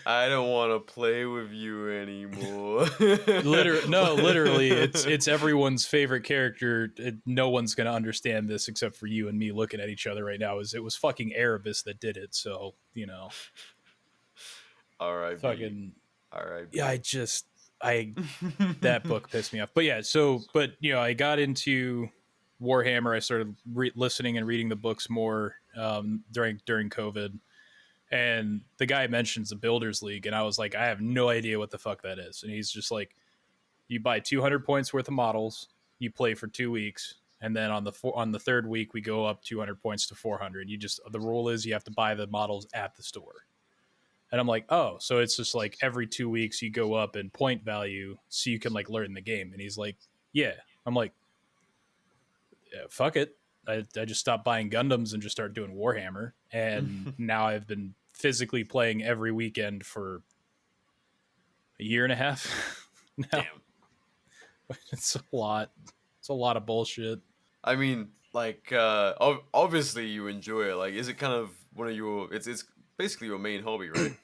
I don't want to play with you anymore. Literally, it's everyone's favorite character. No one's gonna understand this except for you and me looking at each other right now. It was fucking Erebus that did it, so R.I.P. fucking R.I.P. yeah. That book pissed me off. But yeah, I got into Warhammer. I started listening and reading the books more during COVID. And the guy mentions the Builders League, and I was like, I have no idea what the fuck that is. And he's just like, you buy 200 points worth of models, you play for 2 weeks, and then on the third week we go up 200 points to 400. The rule is you have to buy the models at the store. And I'm like, oh, so it's just like every 2 weeks you go up in point value so you can like learn the game. And he's like, yeah. I'm like, yeah, fuck it. I just stopped buying Gundams and just started doing Warhammer. And now I've been physically playing every weekend for a year and a half now. Damn. It's a lot. It's a lot of bullshit. I mean, like, obviously you enjoy it. Like, is it kind of one of your? It's basically your main hobby, right?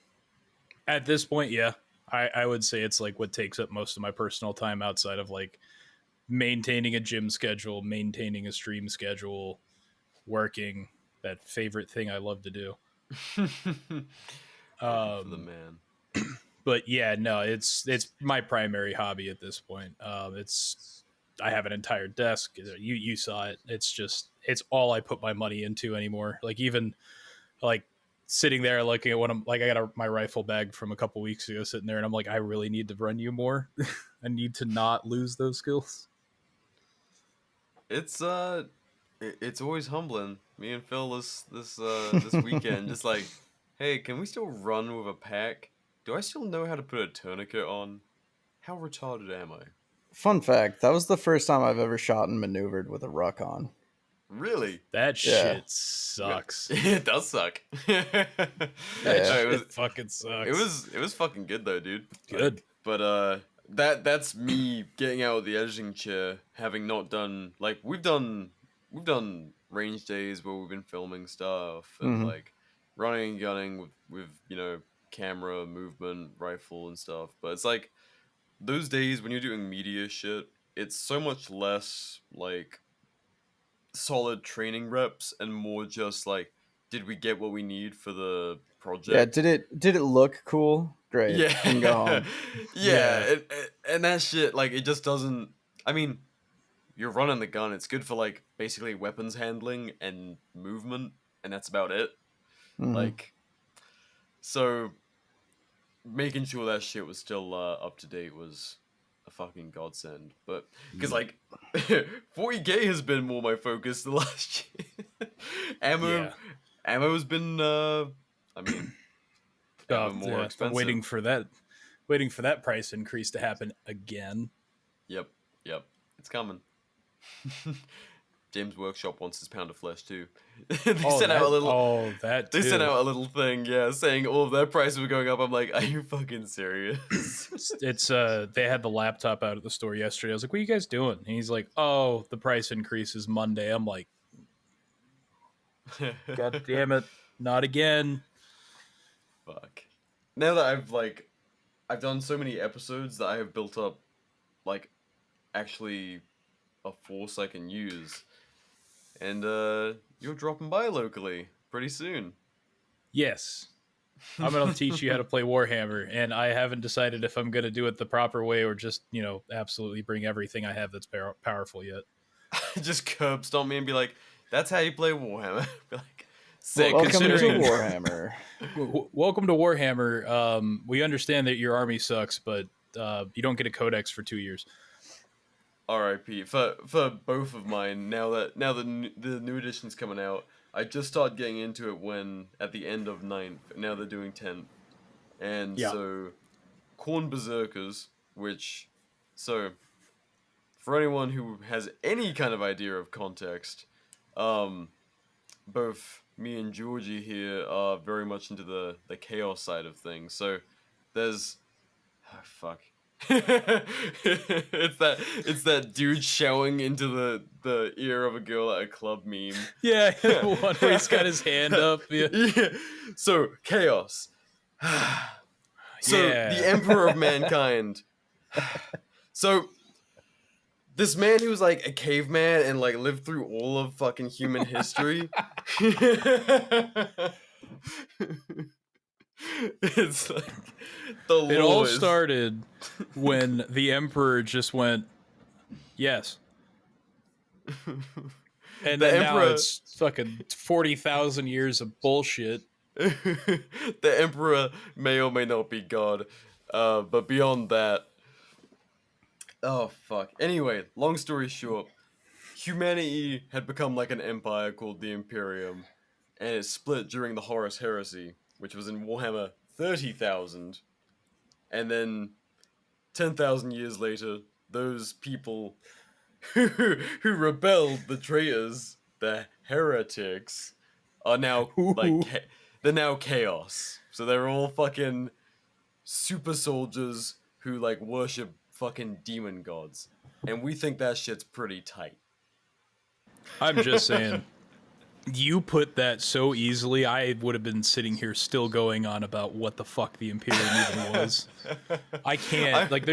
At this point, yeah, I would say it's like what takes up most of my personal time outside of like maintaining a gym schedule, maintaining a stream schedule, working. That favorite thing I love to do. For the man. But yeah, no, it's my primary hobby at this point. I have an entire desk. You saw it. It's all I put my money into anymore. Like even like sitting there looking at what I'm like, I got my rifle bag from a couple weeks ago sitting there, and I'm like, I really need to run you more. I need to not lose those skills. It's always humbling. Me and Phil this weekend just like, hey, can we still run with a pack? Do I still know how to put a tourniquet on? How retarded am I? Fun fact: that was the first time I've ever shot and maneuvered with a ruck on. Really? That shit sucks. It does suck. It fucking sucks. It was fucking good though, dude. Good. But that's me getting out of the editing chair, having not done like we've done range days where we've been filming stuff and like running and gunning with camera movement, rifle and stuff. But it's like those days when you're doing media shit, it's so much less like solid training reps and more just like, did we get what we need for the project? Yeah, did it look cool? Great. Yeah. Can go home. Yeah. And that shit, like, it just doesn't. I mean, you're running the gun. It's good for like basically weapons handling and movement, and that's about it. Like, so making sure that shit was still up to date was a fucking godsend. But because like 40k has been more my focus the last year. Ammo has been I mean more expensive. Waiting for that price increase to happen again. Yep, it's coming. James Workshop wants his pound of flesh too. They sent out a little thing, saying all of their prices were going up. I'm like, are you fucking serious? It's they had the laptop out at the store yesterday. I was like, what are you guys doing? And he's like, oh, the price increase is Monday. I'm like, God damn it, not again. Fuck. Now that I've done so many episodes that I have built up like actually a force I can use. And you're dropping by locally pretty soon. Yes. I'm going to teach you how to play Warhammer, and I haven't decided if I'm going to do it the proper way or just, absolutely bring everything I have that's powerful yet. Just curb stomp me and be like, that's how you play Warhammer. Be like, sick. Welcome to Warhammer. Welcome to Warhammer. We understand that your army sucks, but you don't get a codex for 2 years. R.I.P. for both of mine. Now the new edition's coming out, I just started getting into it when at the end of 9th. Now they're doing 10th, and so Khorne Berserkers. So for anyone who has any kind of idea of context, both me and Georgie here are very much into the chaos side of things. So there's it's that dude showing into the ear of a girl at a club meme. Yeah, one where he's got his hand up. Yeah. So chaos. The Emperor of Mankind. So this man who was like a caveman and like lived through all of fucking human history. It's like it all started when the Emperor just went, yes. And then now it's fucking 40,000 years of bullshit. The Emperor may or may not be God, but beyond that, oh fuck. Anyway, long story short, humanity had become like an empire called the Imperium, and it split during the Horus Heresy, which was in Warhammer 30,000. And then 10,000 years later, those people who rebelled, the traitors, the heretics are now like they're now chaos. So they're all fucking super soldiers who like worship fucking demon gods, and we think that shit's pretty tight. I'm just saying, you put that so easily. I would have been sitting here still going on about what the fuck the Imperium even was. I can't. Like,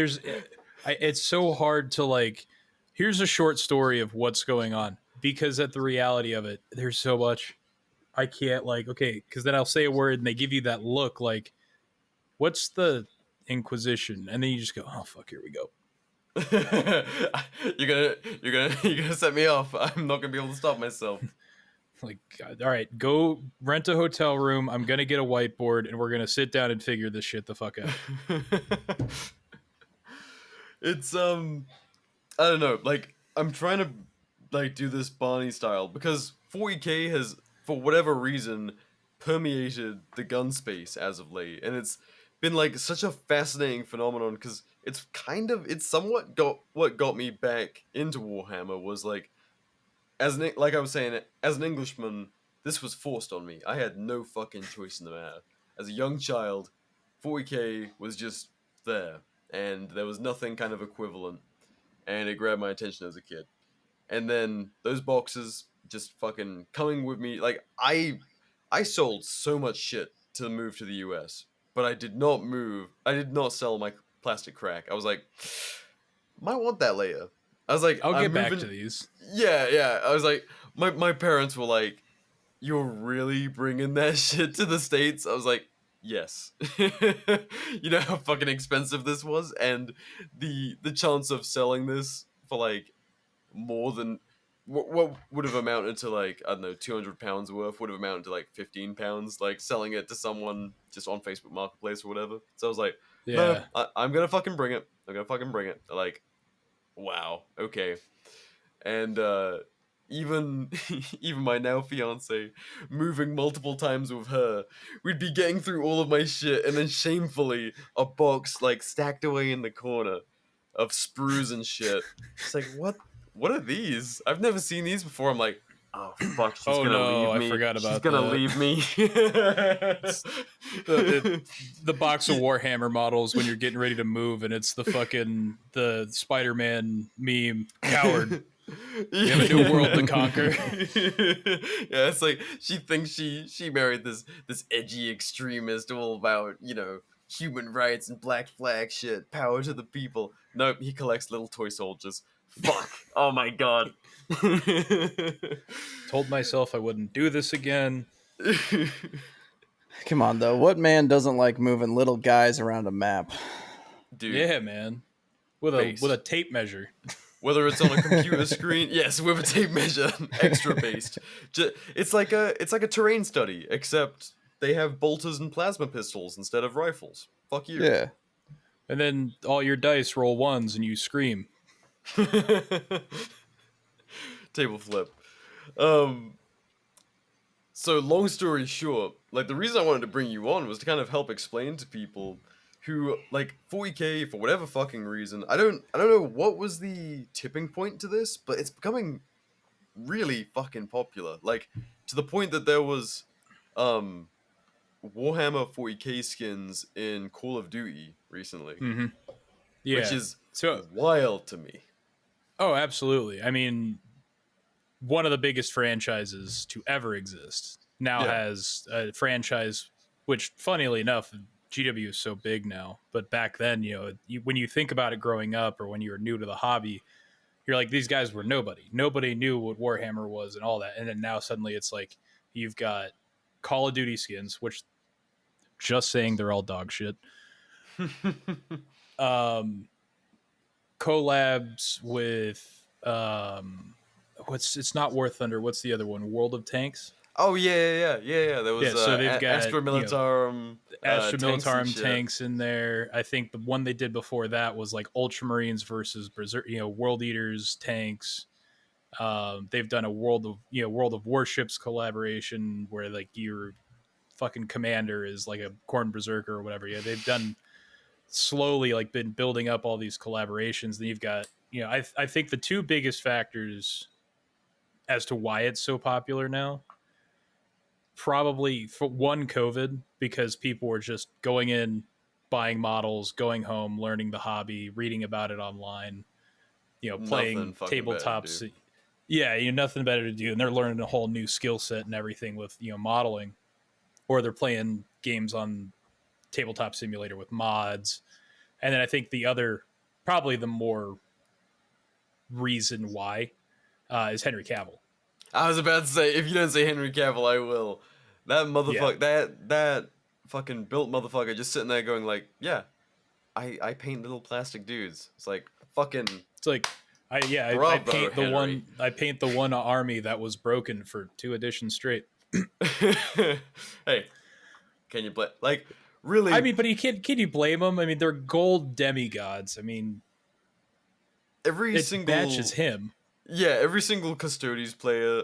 it's so hard to like. Here's a short story of what's going on, because at the reality of it, there's so much. I can't like, okay, because then I'll say a word and they give you that look like, what's the Inquisition? And then you just go, oh fuck, here we go. you're gonna set me off. I'm not gonna be able to stop myself. Like, God, all right, go rent a hotel room. I'm gonna get a whiteboard and we're gonna sit down and figure this shit the fuck out. It's I don't know, like I'm trying to like do this Barney style because 40k has for whatever reason permeated the gun space as of late, and it's been like such a fascinating phenomenon because it's somewhat what got me back into Warhammer was like like I was saying, as an Englishman, this was forced on me. I had no fucking choice in the matter. As a young child, 40k was just there, and there was nothing kind of equivalent, and it grabbed my attention as a kid. And then those boxes just fucking coming with me. Like I sold so much shit to move to the US, but I did not sell my plastic crack. I was like, might want that later. I was like, I'll get back to these. Yeah. I was like, my parents were like, you're really bringing that shit to the States? I was like, yes. You know how fucking expensive this was, and the chance of selling this for like more than what would have amounted to like, I don't know, £200 worth would have amounted to like £15, like selling it to someone just on Facebook Marketplace or whatever. So I was like, yeah, no, I'm gonna fucking bring it. Like, wow, okay. And even even my now fiance, moving multiple times with her, we'd be getting through all of my shit, and then shamefully a box like stacked away in the corner of sprues and shit. It's like, what are these? I've never seen these before. I'm like, oh fuck, she's gonna leave me. I forgot about she's gonna that. leave me. the box of Warhammer models when you're getting ready to move, and it's the Spider-Man meme, coward. You have a new world to conquer. Yeah, it's like she thinks she married this edgy extremist all about, you know, human rights and black flag shit, power to the people. Nope, he collects little toy soldiers. Fuck. Oh my god. Told myself I wouldn't do this again. Come on, though. What man doesn't like moving little guys around a map? Dude. Yeah, man. With a tape measure. Whether it's on a computer screen, yes, with a tape measure, extra based. It's like a terrain study, except they have bolters and plasma pistols instead of rifles. Fuck you. Yeah. And then all your dice roll ones and you scream. Table flip. So long story short, like the reason I wanted to bring you on was to kind of help explain to people who like 40k for whatever fucking reason. I don't know what was the tipping point to this, but it's becoming really fucking popular. Like to the point that there was Warhammer 40k skins in Call of Duty recently. Mm-hmm. Yeah. Which is wild to me. Oh, absolutely. I mean, one of the biggest franchises to ever exist now has a franchise, which funnily enough, GW is so big now, but back then, you know, when you think about it growing up or when you were new to the hobby, you're like, these guys were nobody knew what Warhammer was and all that. And then now suddenly it's like, you've got Call of Duty skins, which just saying they're all dog shit. Collabs with it's not War Thunder, what's the other one, World of Tanks? Oh yeah. There was so they've got Astra Militarum, Astra Militarum tanks in there. I think the one they did before that was like Ultramarines versus Berserk, World Eaters tanks. They've done a World of Warships collaboration where like your fucking commander is like a Khorne Berserker or whatever. Yeah, they've done slowly like been building up all these collaborations. Then you've got, I think the two biggest factors as to why it's so popular now. Probably for one, COVID, because people were just going in, buying models, going home, learning the hobby, reading about it online, playing tabletops. Yeah, nothing better to do, and they're learning a whole new skill set and everything with modeling, or they're playing games on Tabletop Simulator with mods. And then I think the other, probably the more reason why, is Henry Cavill. I was about to say, if you don't say Henry Cavill, I will. That motherfucker, that fucking built motherfucker, just sitting there going like, yeah, I paint little plastic dudes. It's like fucking. It's like, I paint the one. I paint the one army that was broken for 2 editions straight. Hey, can you play like really? I mean, but can you blame them? I mean, they're gold demigods. I mean, every single matches him. Yeah, every single Custodes player.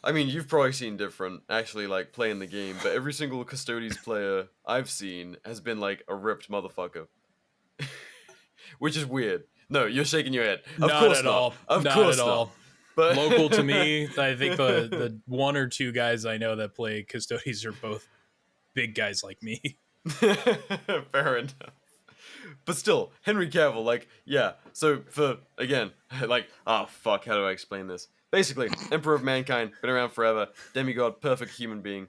I mean, you've probably seen different, actually, like, playing the game, but every single Custodes player I've seen has been, like, a ripped motherfucker. Which is weird. No, you're shaking your head. Of course not. Of course not. But local to me, I think the 1 or 2 guys I know that play Custodes are both big guys like me. Fair enough. But still, Henry Cavill, like, yeah. So, again, like, oh, fuck, how do I explain this? Basically, Emperor of Mankind, been around forever, demigod, perfect human being.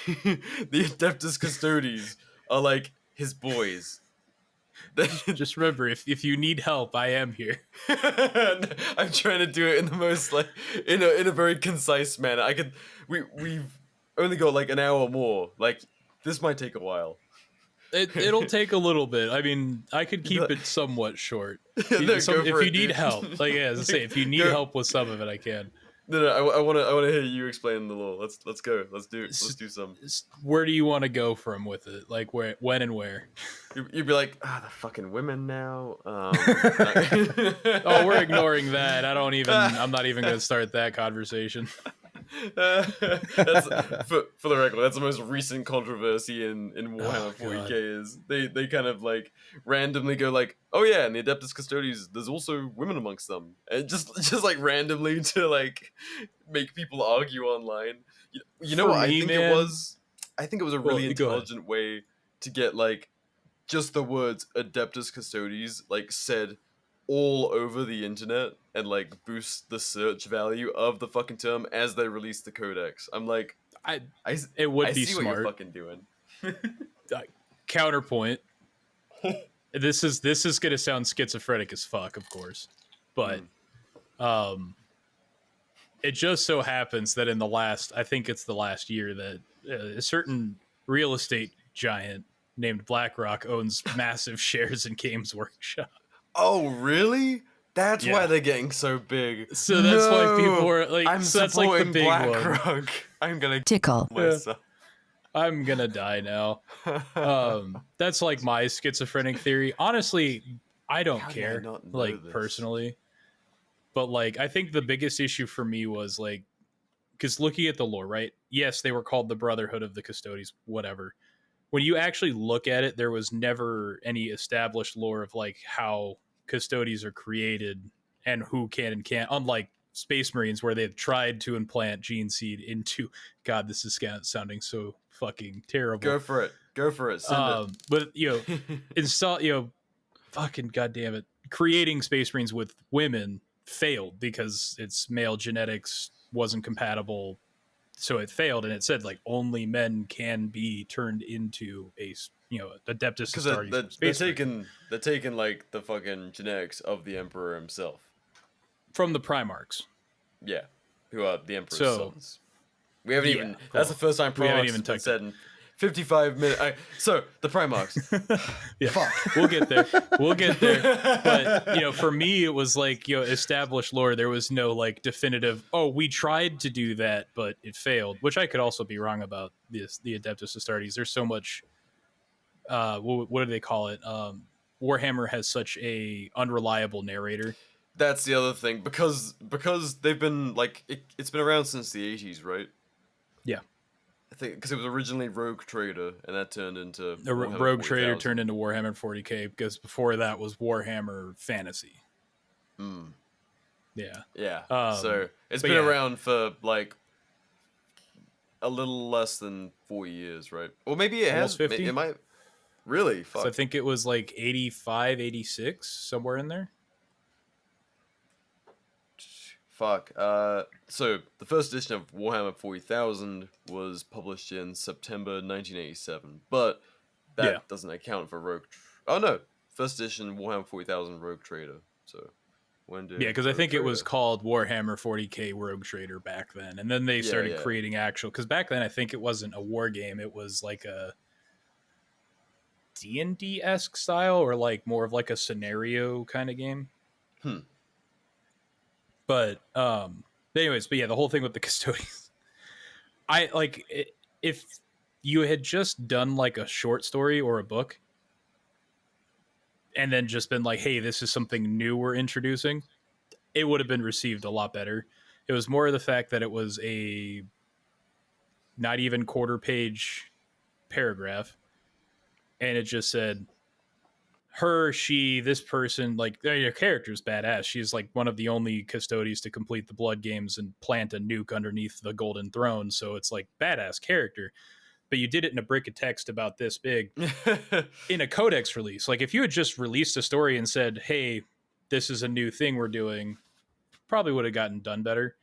The Adeptus Custodes are, like, his boys. Just remember, if you need help, I am here. I'm trying to do it in the most, like, in a very concise manner. We've only got, like, an hour more. Like, this might take a while. It'll take a little bit. I mean, I could keep it somewhat short. If you need help, like as I say, if you need help with some of it, I can. No, I want to hear you explain the lore. Let's go. Let's do some. Where do you want to go from with it? Like where, when, and where? You'd be like, the fucking women now. Oh, we're ignoring that. I'm not even going to start that conversation. That's, for the record, that's the most recent controversy in Warhammer 40k is they kind of like randomly go like, oh yeah, and the Adeptus Custodes, there's also women amongst them, and just like randomly to like make people argue online. You know what I think it was? I think it was a really intelligent way to get like just the words Adeptus Custodes like said all over the internet and like boost the search value of the fucking term as they release the codex. I'm like, it would be see smart. What you're fucking doing. Counterpoint. This is gonna sound schizophrenic as fuck, of course, but it just so happens that in I think it's the last year that a certain real estate giant named BlackRock owns massive shares in Games Workshop. Oh, really? That's why they're getting so big. So that's why people are like, I'm so that's like the big BlackRock. one. I'm gonna tickle myself. I'm gonna die now. That's like my schizophrenic theory. Honestly, I don't care, like this? Personally. But like, I think the biggest issue for me was like, because looking at the lore, right? Yes, they were called the Brotherhood of the Custodes, whatever. When you actually look at it, there was never any established lore of like how Custodes are created and who can and can't, unlike Space Marines where they've tried to implant gene seed into, God, this is sounding so fucking terrible. Go for it. Send it. But install, fucking goddamn it, creating Space Marines with women failed because its male genetics wasn't compatible. So it failed, and it said like only men can be turned into a Adeptus Astartes. Because they're taking like the fucking genetics of the Emperor himself from the Primarchs. Yeah, who are the Emperor's sons. We haven't even. That's the first time Primarchs have been said in 55 minutes. So the Primarchs. Yeah, fuck. We'll get there. But for me, it was like established lore. There was no like definitive. Oh, we tried to do that, but it failed. Which I could also be wrong about. The Adeptus Astartes. There's so much. What do they call it? Warhammer has such a unreliable narrator. That's the other thing because they've been like it's been around since the 80s, right? Yeah. I think because it was originally Rogue Trader, and that turned into Rogue Trader turned into Warhammer 40k because before that was Warhammer Fantasy. Yeah. Yeah. Um, So it's but been yeah. around for like a little less than 4 years, right? Or maybe it Almost has. 50? It might. Really? So I Fuck. think it was like 85, 86, somewhere in there. Fuck. So the first edition of Warhammer 40,000 was published in September 1987, but that Yeah. doesn't account for Rogue. Oh no, first edition Warhammer 40,000 Rogue Trader. So when did? Yeah, because I Rogue think it was Trader- called Warhammer 40k Rogue Trader back then, and then they Yeah, started yeah. creating actual. Because back then I think it wasn't a war game; it was like a D&D esque style, or like more of like a scenario kind of game. Hmm. But anyways, but yeah, the whole thing with the custodians, I like if you had just done like a short story or a book, and then just been like, "Hey, this is something new we're introducing," it would have been received a lot better. It was more of the fact that it was a not even quarter page paragraph, and it just said her, she, this person, like your character's badass. She's like one of the only custodians to complete the blood games and plant a nuke underneath the golden throne, so it's like badass character. But you did it in a brick of text about this big in a codex release. Like if you had just released a story and said, hey, this is a new thing we're doing, probably would have gotten done better,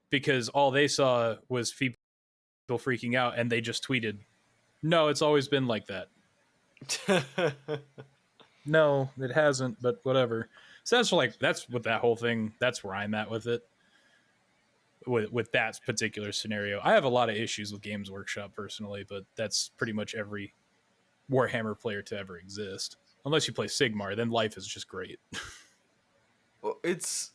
because all they saw was people freaking out, and they just tweeted, no, it's always been like that. No, it hasn't, but whatever. So that's what that whole thing, that's where I'm at with it, with that particular scenario. I have a lot of issues with Games Workshop personally, but that's pretty much every Warhammer player to ever exist. Unless you play Sigmar, then life is just great. Well, it's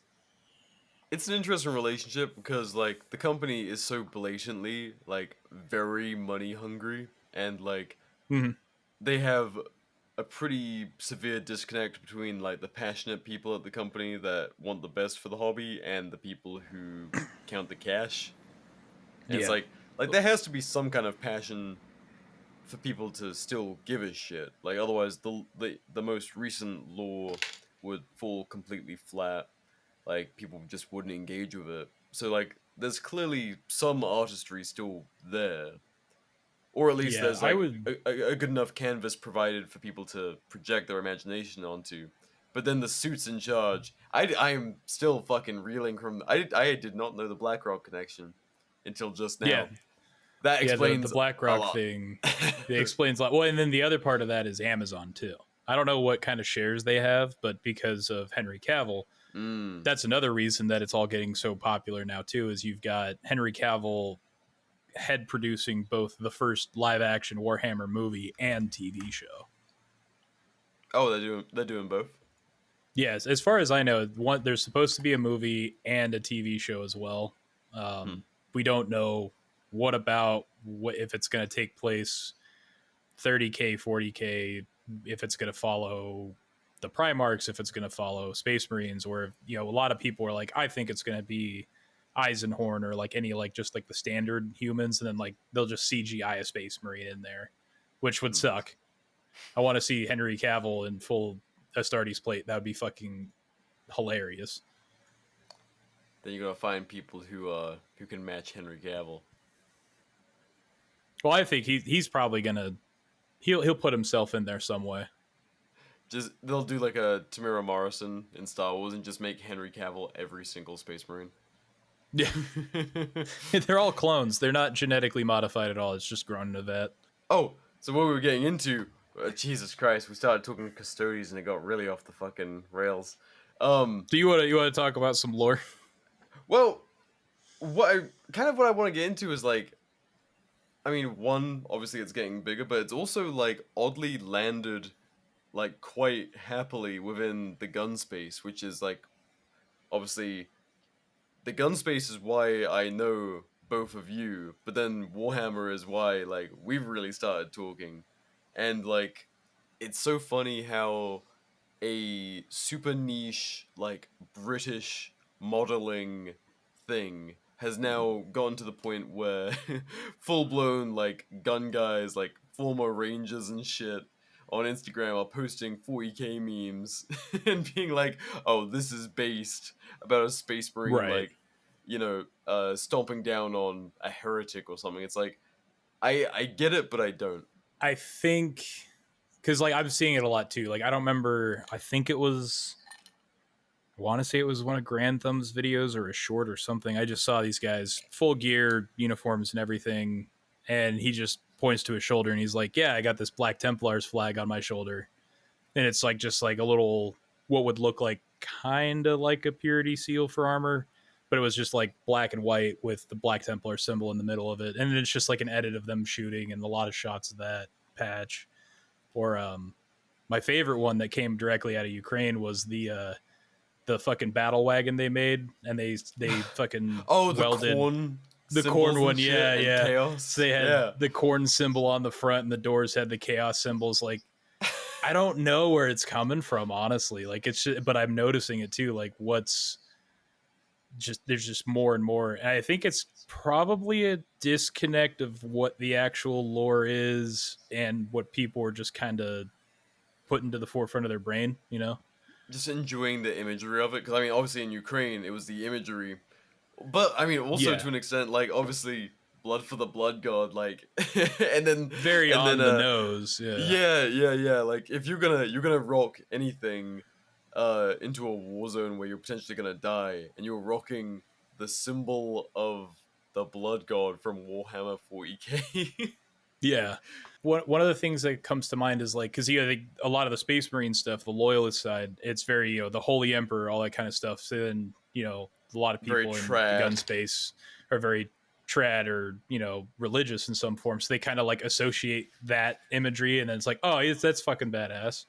an interesting relationship because like the company is so blatantly like very money hungry, and like Mhm. they have a pretty severe disconnect between like the passionate people at the company that want the best for the hobby and the people who count the cash. And it's Yeah. like there has to be some kind of passion for people to still give a shit. Like otherwise the most recent lore would fall completely flat. Like people just wouldn't engage with it. So like there's clearly some artistry still there. Or at least Yeah, there's I like would. a good enough canvas provided for people to project their imagination onto. But then the suits in charge, I am still fucking reeling from. I did not know the BlackRock connection until just now. Yeah. That Yeah, explains the a BlackRock lot. thing, it explains a lot. Well, and then the other part of that is Amazon too. I don't know what kind of shares they have, but because of Henry Cavill, Mm. that's another reason that it's all getting so popular now too. Is you've got Henry Cavill head producing both the first live action Warhammer movie and TV show. Oh, they're doing both. Yes, as far as I know, there's supposed to be a movie and a TV show as well. We don't know what if it's going to take place 30K, 40K, if it's going to follow the Primarchs, if it's going to follow Space Marines, or a lot of people are like, I think it's going to be Eisenhorn or like any like just like the standard humans, and then like they'll just CGI a Space Marine in there, which would suck. I want to see Henry Cavill in full Astartes plate. That would be fucking hilarious. Then you're gonna find people who can match Henry Cavill. Well, I think he's probably gonna he'll put himself in there some way. Just they'll do like a Tamara Morrison in Star Wars and just make Henry Cavill every single Space Marine. Yeah, they're all clones. They're not genetically modified at all. It's just grown into that. Oh, so what we were getting into? Jesus Christ, we started talking custodians and it got really off the fucking rails. Do you want to talk about some lore? Well, what I want to get into is like, I mean, one, obviously it's getting bigger, but it's also like oddly landed, like quite happily within the gun space, which is like, obviously, the gun space is why I know both of you, but then Warhammer is why like we've really started talking, and like, it's so funny how a super niche like British modeling thing has now gotten to the point where full blown like gun guys, like former rangers and shit, on Instagram are posting 40k memes and being like, "Oh, this is based about a space marine Right. like, stomping down on a heretic or something." It's like, I get it, but I don't. I think because like I'm seeing it a lot too. Like I don't remember. I think it was. I want to say it was one of Grand Thumb's videos or a short or something. I just saw these guys full gear, uniforms, and everything, and he just points to his shoulder and he's like, "Yeah, I got this Black Templar's flag on my shoulder," and it's like just like a little what would look like kind of like a purity seal for armor, but it was just like black and white with the Black Templar symbol in the middle of it, and it's just like an edit of them shooting and a lot of shots of that patch. Or my favorite one that came directly out of Ukraine was the fucking battle wagon they made, and they fucking Oh, welded the symbols corn and one, shit yeah, and yeah. chaos. So they had the corn symbol on the front, and the doors had the chaos symbols. Like, I don't know where it's coming from, honestly. Like, it's just, but I'm noticing it too. Like, what's just there's just more and more. And I think it's probably a disconnect of what the actual lore is and what people are just kind of putting to the forefront of their brain, you know? Just enjoying the imagery of it, because I mean, obviously in Ukraine it was the imagery, but I mean also to an extent, like obviously blood for the blood god, like, and then Very and on then, the nose, yeah. Like if you're gonna rock anything, into a war zone where you're potentially gonna die, and you're rocking the symbol of the blood god from Warhammer 40k. Yeah. One of the things that comes to mind is like, because a lot of the Space Marine stuff, the loyalist side, it's very the Holy Emperor, all that kind of stuff. So then a lot of people Very in the trad. gun space are very trad or religious in some form. So they kind of like associate that imagery, and then it's like, oh, that's fucking badass.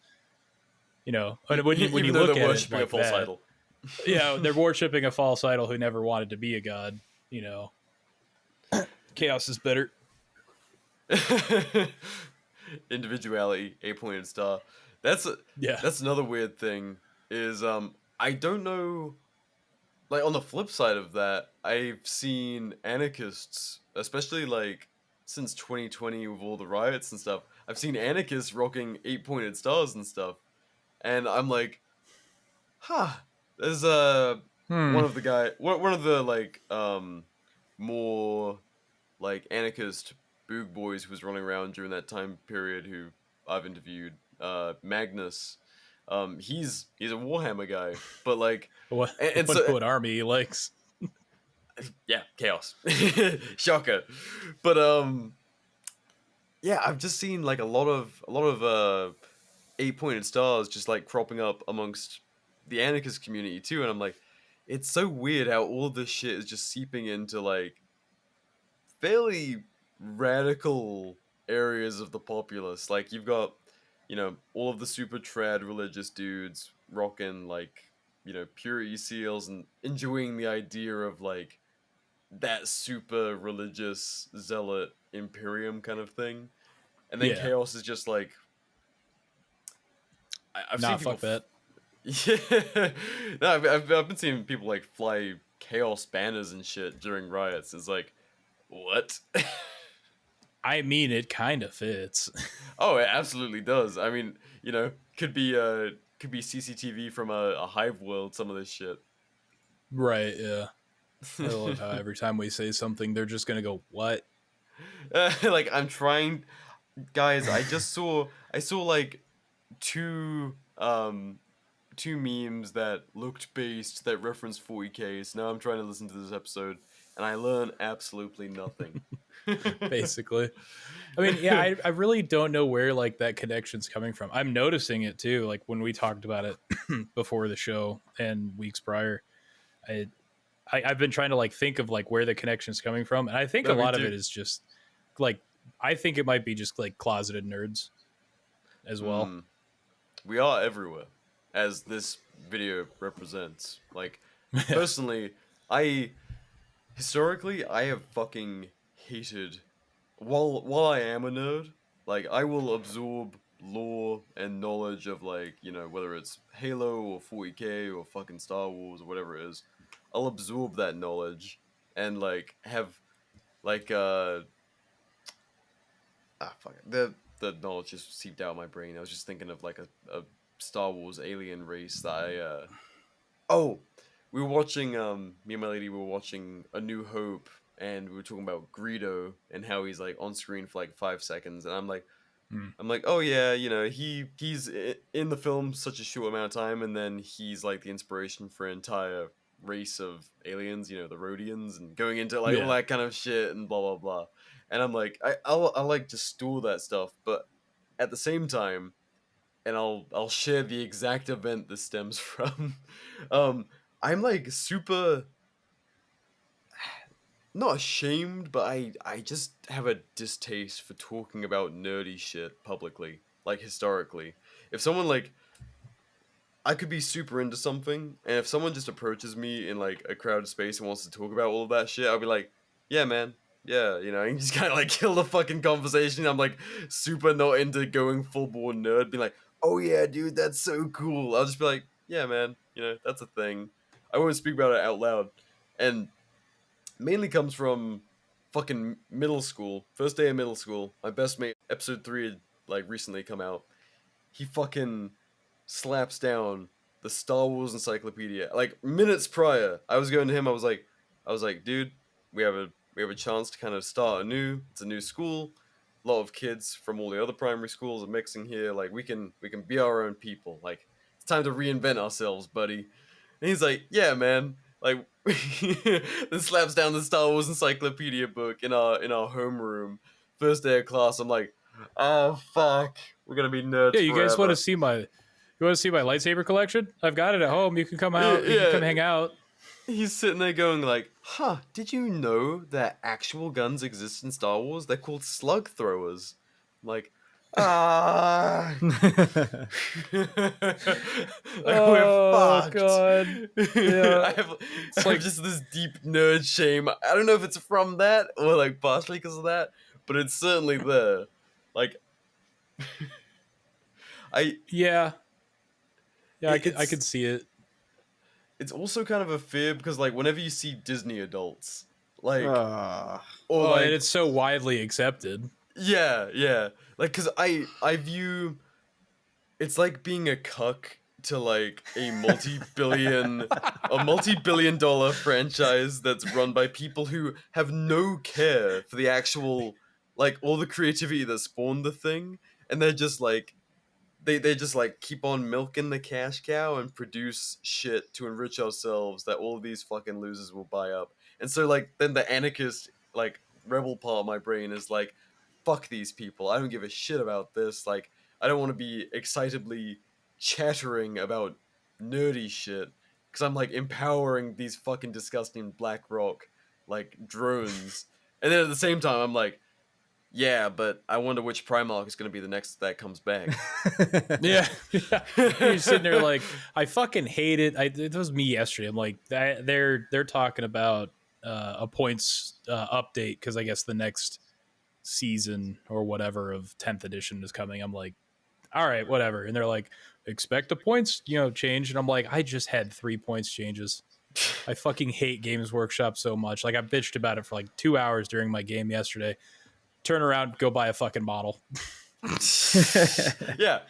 And when you Even look though they're at worshipping it like a false that, idol. yeah, they're worshiping a false idol who never wanted to be a god. Chaos is better. Individuality, 8-pointed star. That's another weird thing. Is I don't know. Like on the flip side of that, I've seen anarchists, especially like since 2020 with all the riots and stuff. I've seen anarchists rocking 8-pointed stars and stuff, and I'm like, huh. There's one of the like more like anarchist boog boys who was running around during that time period who I've interviewed, Magnus. He's a Warhammer guy, but like What army he likes. Yeah, chaos. Shocker. But yeah, I've just seen like a lot of 8-pointed stars just like cropping up amongst the anarchist community too, and I'm like, it's so weird how all this shit is just seeping into like fairly radical areas of the populace. Like you've got, all of the super trad religious dudes rocking like, purity seals and enjoying the idea of like that super religious zealot imperium kind of thing. And then chaos is just like, I've seen people fuck that. Yeah, no, I've been seeing people like fly chaos banners and shit during riots. It's like, what? I mean, it kind of fits. Oh, it absolutely does. I mean, could be CCTV from a hive world. Some of this shit. Right. Yeah. I love how every time we say something, they're just gonna go, "What?" Like I'm trying, guys. I saw like two memes that looked based that referenced 40k. So now I'm trying to listen to this episode, and I learn absolutely nothing. Basically, I mean, yeah, I really don't know where like that connection's coming from. I'm noticing it too. Like when we talked about it before the show and weeks prior, I've been trying to like think of like where the connection's coming from, and I think a lot of it is just like I think it might be just like closeted nerds as well. We are everywhere, as this video represents. Like personally, historically I have fucking hated. While I am a nerd, like I will absorb lore and knowledge of like whether it's Halo or 40k or fucking Star Wars or whatever it is. I'll absorb that knowledge and like have like fuck it. The the knowledge just seeped out of my brain. I was just thinking of like a Star Wars alien race that I oh, we were watching me and my lady were watching A New Hope, and we were talking about Greedo and how he's like on screen for like 5 seconds, and I'm like, oh yeah, you know, he's in the film such a short amount of time, and then he's like the inspiration for an entire race of aliens, you know, the Rhodians, and going into like all that kind of shit and blah blah blah. And I'm like, I like to store that stuff, but at the same time, and I'll share the exact event this stems from. I'm like super not ashamed, but I just have a distaste for talking about nerdy shit publicly, like historically. If someone like I could be super into something, and if someone just approaches me in like a crowded space and wants to talk about all of that shit, I'll be like, yeah, man. Yeah, you know, and just kind of like kill the fucking conversation. I'm like super not into going full blown nerd, being like, oh yeah, dude, that's so cool. I'll just be like, yeah, man, you know, that's a thing. I won't speak about it out loud. And mainly comes from fucking middle school. First day of middle school. My best mate, episode 3 had like recently come out. He fucking slaps down the Star Wars encyclopedia. Like minutes prior, I was going to him. I was like, dude, we have a chance to kind of start anew. It's a new school. A lot of kids from all the other primary schools are mixing here. Like we can be our own people. Like it's time to reinvent ourselves, buddy. And he's like, yeah, man. Like then slaps down the Star Wars encyclopedia book in our homeroom. First day of class, I'm like, oh fuck, we're gonna be nerds. Yeah, you forever. guys want to see my lightsaber collection? I've got it at home. You can come out. You can come hang out. He's sitting there going like, huh, did you know that actual guns exist in Star Wars? They're called slug throwers. I'm like, like, we're fucked. God. Yeah. I have just this deep nerd shame. I don't know if it's from that or like partially because of that, but it's certainly there. Like, I could see it. It's also kind of a fear because like whenever you see Disney adults, like, and it's so widely accepted. Yeah. Like, because I view it's like being a cuck to like a multi-billion dollar franchise that's run by people who have no care for the actual, like, all the creativity that spawned the thing, and they're just like they just like keep on milking the cash cow and produce shit to enrich ourselves that all of these fucking losers will buy up. And so like then the anarchist like rebel part of my brain is like, fuck these people. I don't give a shit about this. Like I don't want to be excitably chattering about nerdy shit because I'm like empowering these fucking disgusting BlackRock like drones. And then at the same time I'm like, yeah, but I wonder which Primarch is going to be the next that comes back. Yeah. You're sitting there like, I fucking hate it. It was me yesterday. I'm like, they're talking about a points update because I guess the next season or whatever of 10th edition is coming. I'm like, all right, whatever. And they're like, expect the points, change. And I'm like, I just had 3 points changes. I fucking hate Games Workshop so much. Like I bitched about it for like 2 hours during my game yesterday. Turn around, go buy a fucking model. Yeah.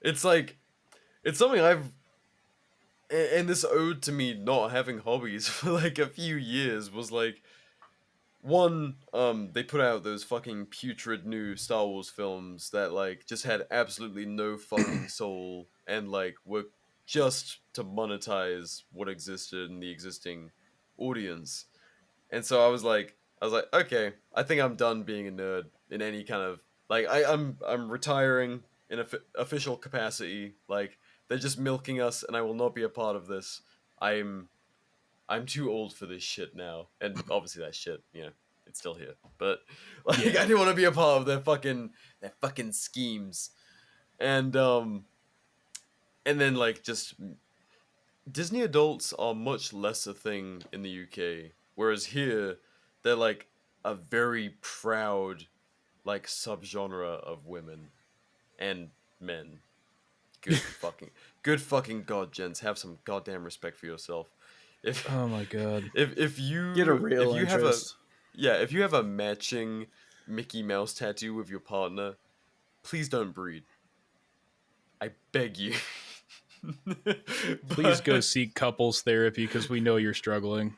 It's like, it's something and this owed to me not having hobbies for like a few years was like, one, they put out those fucking putrid new Star Wars films that like just had absolutely no fucking soul and like were just to monetize what existed in the existing audience. And so I was like, okay, I think I'm done being a nerd in any kind of like I'm retiring in official capacity. Like they're just milking us, and I will not be a part of this. I'm too old for this shit now, and obviously that shit, it's still here. But like I didn't want to be a part of their fucking schemes, and then like just Disney adults are much less a thing in the UK, whereas here they're like a very proud like subgenre of women and men. Good fucking god, gents, have some goddamn respect for yourself. Oh my god. If you get a real interest. If you have a matching Mickey Mouse tattoo with your partner, please don't breed. I beg you. Please go seek couples therapy because we know you're struggling.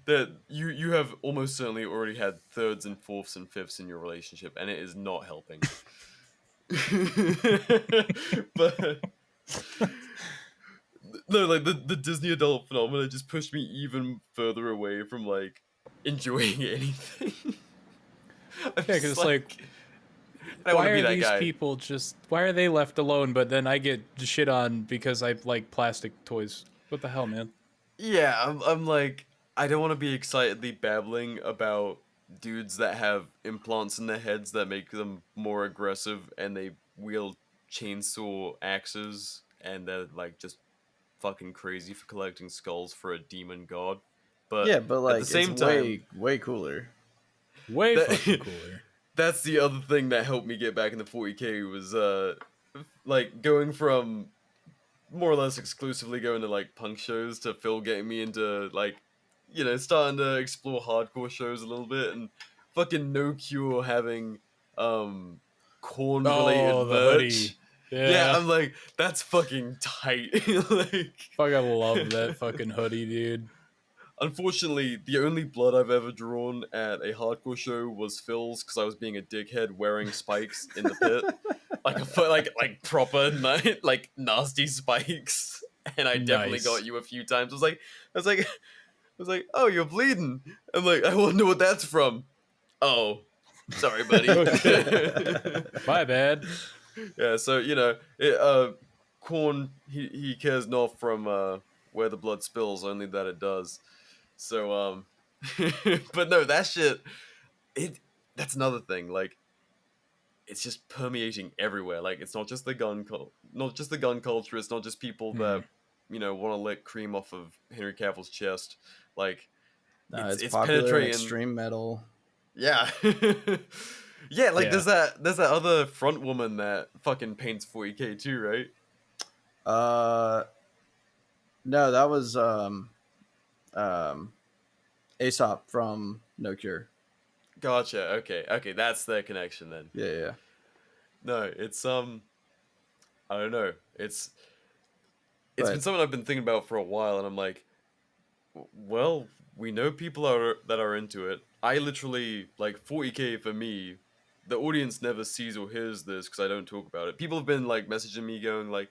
That you have almost certainly already had thirds and fourths and fifths in your relationship, and it is not helping. But no, like the Disney adult phenomena just pushed me even further away from like enjoying anything. Yeah, because it's like I why wanna be are that these guy. people just? Why are they left alone? But then I get shit on because I like plastic toys. What the hell, man? Yeah, I'm like, I don't want to be excitedly babbling about dudes that have implants in their heads that make them more aggressive, and they wield chainsaw axes, and they're like just fucking crazy for collecting skulls for a demon god. But Yeah, but at like the it's same time, way cooler. Way That- fucking cooler. that's the other thing that helped me get back into 40k was like going from more or less exclusively going to like punk shows to Phil getting me into like, you know, starting to explore hardcore shows a little bit, and fucking No Cure having corn related Oh, the merch. hoodie. Yeah. Yeah. I'm like, that's fucking tight. Like, Fuck, I love that fucking hoodie, dude. unfortunately, the only blood I've ever drawn at a hardcore show was Phil's because I was being a dickhead wearing spikes in the pit, like like proper like nasty spikes, and I definitely Nice. got you a few times. I was like, oh, you're bleeding. I'm like, I wonder what that's from. Oh, sorry, buddy. Oh, shit. My bad. Yeah, so you know, Korn he cares not from where the blood spills, only that it does. So but no, that shit, that's another thing. Like, it's just permeating everywhere. Like, it's not just the not just the gun culture. It's not just people that you know want to lick cream off of Henry Cavill's chest. Like, No, it's it's popular in penetrating. extreme metal. Yeah. Yeah, like Yeah. there's that other front woman that fucking paints 40k too, right? No, that was Aesop from No Cure. Gotcha. Okay, that's their connection then. Yeah. No, it's I don't know. It's But- been something I've been thinking about for a while, and I'm like, well, we know people that are into it. I literally, like, 40k for me, the audience never sees or hears this because I don't talk about it. People have been like messaging me going like,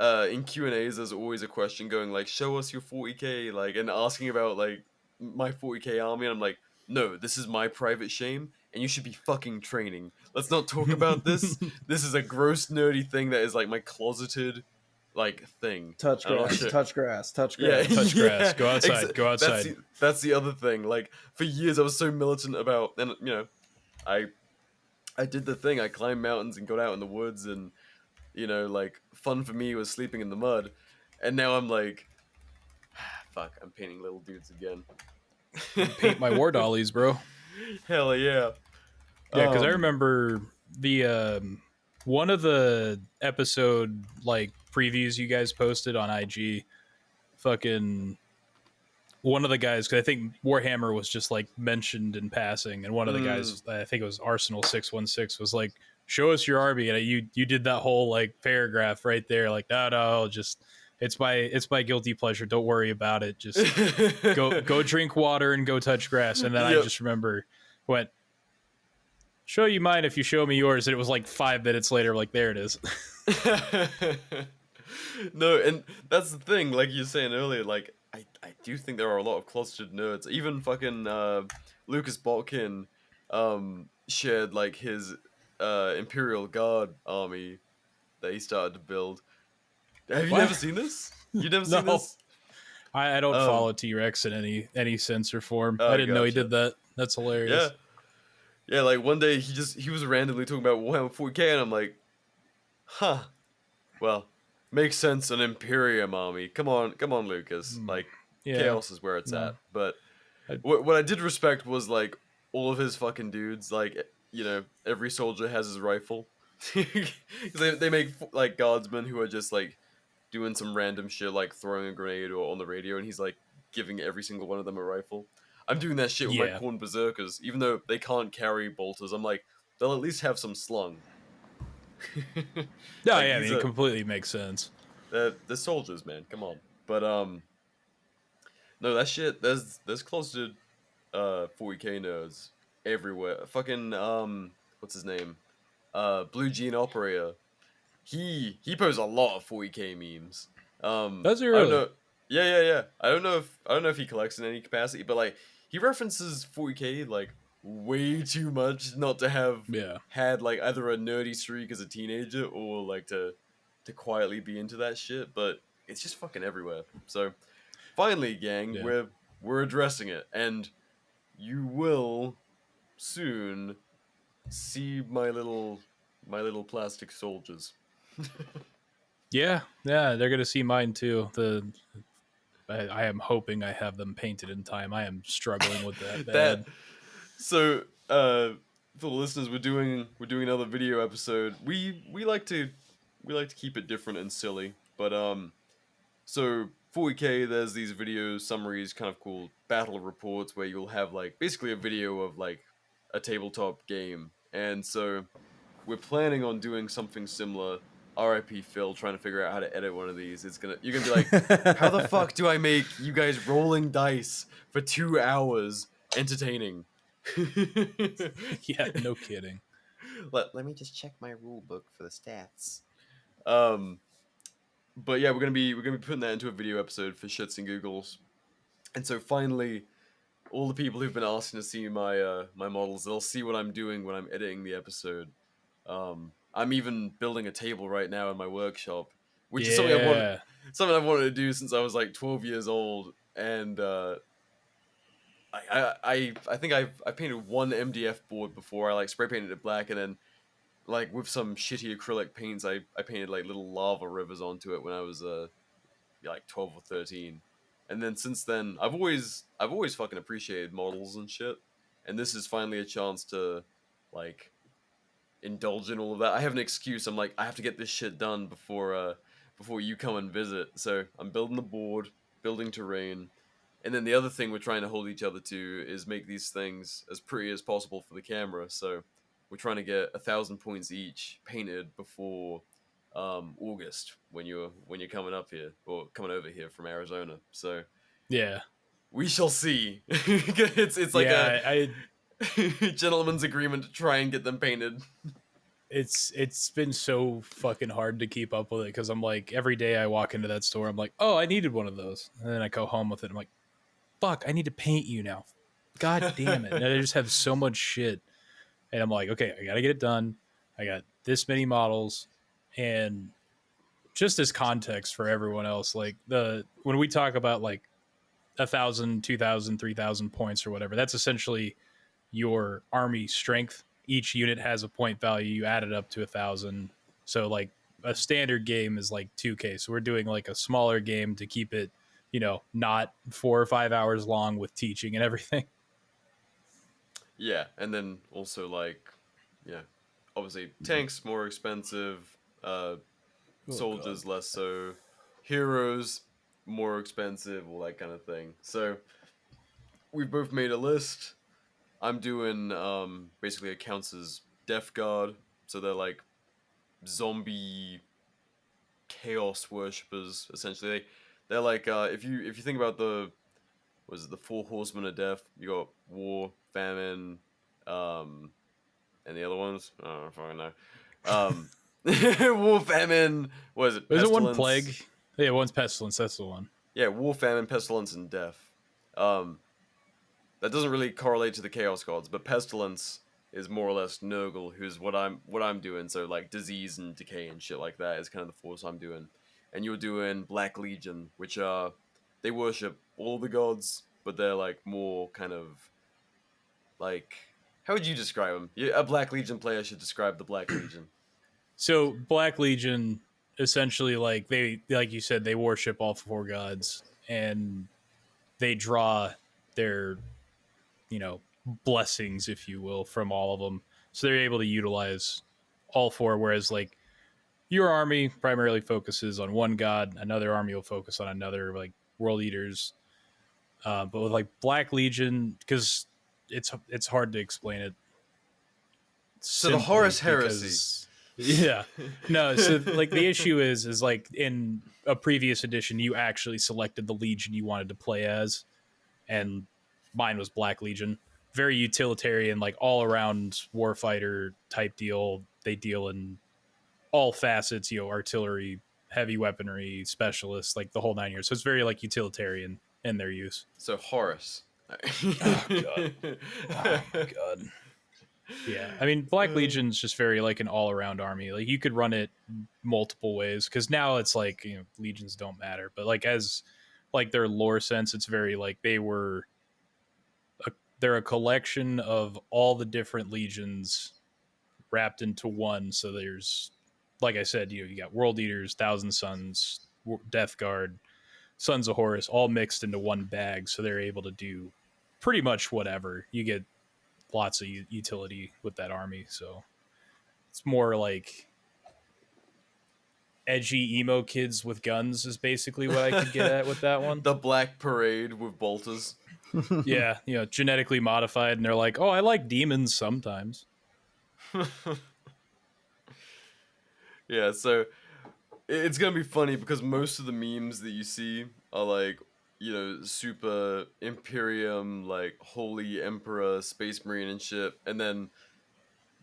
in Q&As there's always a question going like, show us your 40k, like, and asking about like my 40k army, and I'm like, no, this is my private shame, and you should be fucking training. Let's not talk about this. This is a gross nerdy thing that is like my closeted like thing. Touch And I'll grass, share- touch grass, touch Yeah, grass. Touch grass. Go outside. Go outside. That's the other thing. Like, for years I was so militant about, and you know, I did the thing. I climbed mountains and got out in the woods, and you know, like, fun for me was sleeping in the mud. And now I'm like, fuck, I'm painting little dudes again. Paint my war dollies, bro. Hell yeah. Yeah, because I Um, remember the one of the episode like previews you guys posted on IG. Fucking one of the guys, because I think Warhammer was just like mentioned in passing, and one of the guys, I think it was Arsenal 616, was like, "Show us your army," and you did that whole like paragraph right there, like, no, just it's my guilty pleasure. Don't worry about it. Just go drink water and go touch grass. And then I Yep. just remember went, show you mine if you show me yours, and it was like 5 minutes later, like, there it is. No, and that's the thing, like you were saying earlier, like, I do think there are a lot of closeted nerds. Even fucking Lucas Botkin shared like his Imperial Guard army that he started to build. Have you What? never seen this? You never seen No. this? I don't Oh. follow T-Rex in any sense or form. Oh, I didn't know he gotcha. did that. That's hilarious. Yeah, like one day he was randomly talking about Warhammer 40k, and I'm like, huh, well, makes sense, an Imperium army. Come on, Lucas. Like, Yeah. chaos is where it's No. at. But I- what I did respect was like all of his fucking dudes. Like, you know, every soldier has his rifle. 'Cause they make like guardsmen who are just like doing some random shit, like throwing a grenade or on the radio, and he's like giving every single one of them a rifle. I'm doing that shit with my Yeah. Khorne berserkers, even though they can't carry bolters. I'm like, they'll at least have some slung. No, Like, yeah, I mean, it completely makes sense. The soldiers, man, come on. But no, that shit. There's closeted 40k nerds everywhere. Fucking what's his name? Blue Jean Operator. He posts a lot of 40k memes. Does he I don't really? know. Yeah. I don't know if he collects in any capacity, but like he references 40k like way too much not to have Yeah. had like either a nerdy streak as a teenager or like to quietly be into that shit, but it's just fucking everywhere. So finally, gang, Yeah. we're addressing it, and you will soon see my little plastic soldiers. Yeah, they're gonna see mine too. I am hoping I have them painted in time. I am struggling with that bad. So for the listeners, we're doing another video episode. We like to keep it different and silly, but so 40k, there's these video summaries, kind of called battle reports, where you'll have like basically a video of like a tabletop game, and so we're planning on doing something similar. R.I.P. Phil, trying to figure out how to edit one of these. You're gonna be like, how the fuck do I make you guys rolling dice for 2 hours entertaining? Yeah, no kidding. Let me just check my rule book for the stats. But yeah, we're gonna be putting that into a video episode for shits and giggles. And so finally, all the people who've been asking to see my my models, they'll see what I'm doing when I'm editing the episode. I'm even building a table right now in my workshop, which is something I've wanted to do since I was like 12 years old. And I think I painted one MDF board before. I like spray painted it black, and then like with some shitty acrylic paints, I painted like little lava rivers onto it when I was like 12 or 13. And then since then, I've always fucking appreciated models and shit. And this is finally a chance to like indulge in all of that. I have an excuse. I'm like, I have to get this shit done before you come and visit. So I'm building the board, building terrain, and then the other thing we're trying to hold each other to is make these things as pretty as possible for the camera. So we're trying to get 1,000 points each painted before August when you're coming up here or coming over here from Arizona. So Yeah, we shall see. It's like I gentleman's agreement to try and get them painted. it's been so fucking hard to keep up with it because I'm like every day I walk into that store, I'm like, oh, I needed one of those, and then I go home with it. I'm like, fuck, I need to paint you now. God damn it! And I just have so much shit, and I'm like, okay, I gotta get it done. I got this many models, and just as context for everyone else, like when we talk about like 1,000, 2,000, 3,000 points or whatever, that's essentially your army strength. Each unit has a point value. You add it up to 1,000. So like a standard game is like 2K. So we're doing like a smaller game to keep it, not 4 or 5 hours long with teaching and everything. Yeah, and then also like, yeah, obviously tanks more expensive, soldiers less so, heroes more expensive, all that kind of thing. So we've both made a list. I'm doing basically it counts as Death Guard, so they're like zombie chaos worshippers essentially. They're like if you think about the four horsemen of death, you got war, famine, and the other ones I don't fucking know. War, famine, what is it? Is it one Pestilence? plague? Yeah, one's pestilence. That's the one. Yeah, war, famine, pestilence, and death. That doesn't really correlate to the chaos gods, but pestilence is more or less Nurgle, who's what I'm doing. So like disease and decay and shit like that is kind of the force I'm doing. And you're doing Black Legion, which they worship all the gods, but they're like more kind of like, how would you describe them? A Black Legion player should describe the Black Legion. So Black Legion, essentially, like you said, they worship all four gods, and they draw their, blessings, if you will, from all of them. So they're able to utilize all four. Whereas, like, your army primarily focuses on one god, another army will focus on another, like World Eaters. But with like Black Legion, because it's hard to explain it. So the Horus Heresy. Yeah. No, so like the issue is like in a previous edition you actually selected the legion you wanted to play as, and mine was Black Legion. Very utilitarian, like all around warfighter type deal. They deal in all facets, artillery, heavy weaponry, specialists, like the whole 9 years. So it's very like utilitarian in their use. So Horus. Oh god. Oh my god. Yeah, I mean, Black Legion's just very like an all-around army. Like you could run it multiple ways because now it's like legions don't matter, but like as like their lore sense, it's very like they're a collection of all the different legions wrapped into one. So there's, like I said, you got World Eaters, Thousand Sons, Death Guard, Sons of Horus, all mixed into one bag. So they're able to do pretty much whatever. You get lots of utility with that army, so it's more like edgy emo kids with guns is basically what I could get at with that one. The Black Parade with bolters. Yeah, genetically modified, and they're like, oh, I like demons sometimes. Yeah, so it's gonna be funny because most of the memes that you see are like, super Imperium, like Holy Emperor, Space Marine and shit, and then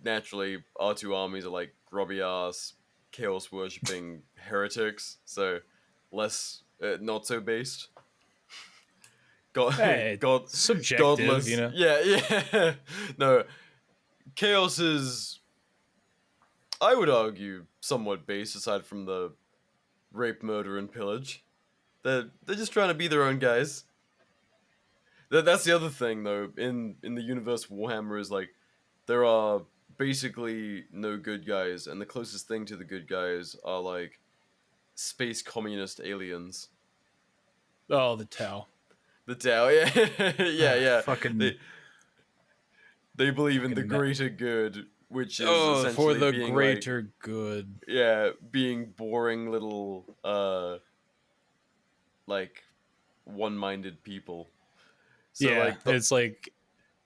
naturally our two armies are like grubby ass, chaos worshipping heretics, so less not so based. God, subjective, godless. Yeah. No, chaos is, I would argue, somewhat based aside from the rape, murder, and pillage. They're just trying to be their own guys. That's the other thing, though. In the universe of Warhammer is like there are basically no good guys, and the closest thing to the good guys are like space communist aliens. Oh, the Tau. The Tau, yeah, yeah. Fucking. They believe in the greater good, which is essentially for the being greater like, good. Yeah, being boring little like one-minded people. So, yeah, like it's like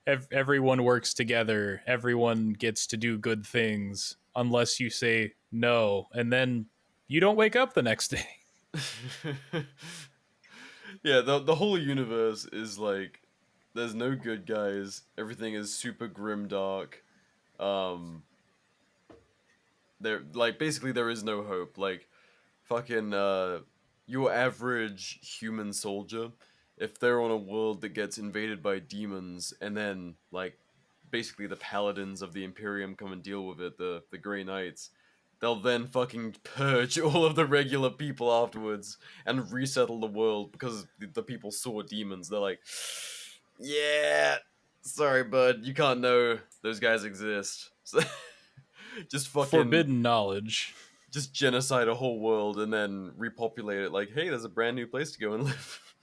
everyone works together. Everyone gets to do good things unless you say no, and then you don't wake up the next day. Yeah, the whole universe is like there's no good guys. Everything is super grim dark. There like basically there is no hope. Like fucking your average human soldier, if they're on a world that gets invaded by demons and then like basically the paladins of the Imperium come and deal with it, the Grey Knights, they'll then fucking purge all of the regular people afterwards and resettle the world because the people saw demons. They're like, yeah, sorry bud, you can't know those guys exist. So just fucking forbidden knowledge. Just genocide a whole world and then repopulate it like, hey, there's a brand new place to go and live.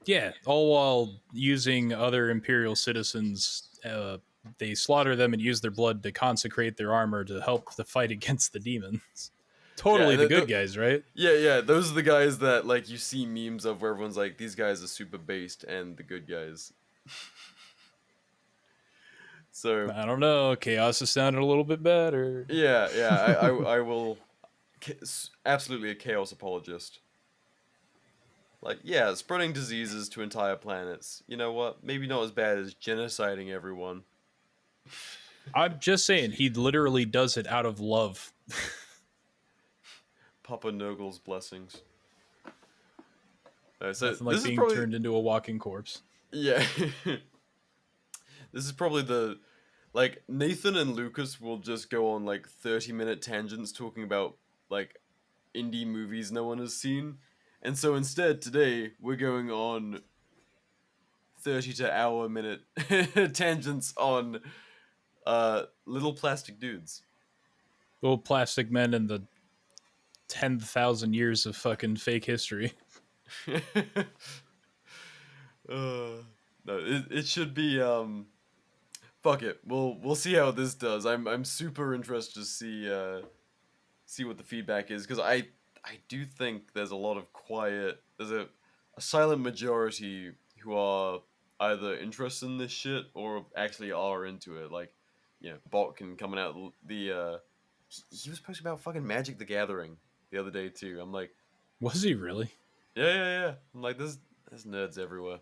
Yeah, all while using other Imperial citizens. They slaughter them and use their blood to consecrate their armor to help the fight against the demons. Totally the good guys, right? Yeah. Those are the guys that like you see memes of where everyone's like, these guys are super based and the good guys. So I don't know. Chaos has sounded a little bit better. Yeah. I will. Absolutely a chaos apologist. Like, yeah, spreading diseases to entire planets. You know what? Maybe not as bad as genociding everyone. I'm just saying, he literally does it out of love. Papa Nurgle's blessings. So nothing like being turned into a walking corpse. Yeah. This is probably the... Like, Nathan and Lucas will just go on, like, 30-minute tangents talking about, like, indie movies no one has seen. And so instead, today, we're going on 30-hour-minute tangents on little plastic dudes. Little plastic men in the 10,000 years of fucking fake history. No, it should be, fuck it. We'll see how this does. I'm super interested to see what the feedback is, because I do think there's a lot of there's a silent majority who are either interested in this shit or actually are into it. Like, Botkin coming out the he was posting about fucking Magic the Gathering the other day too. I'm like, Was he really? yeah. I'm like, there's nerds everywhere.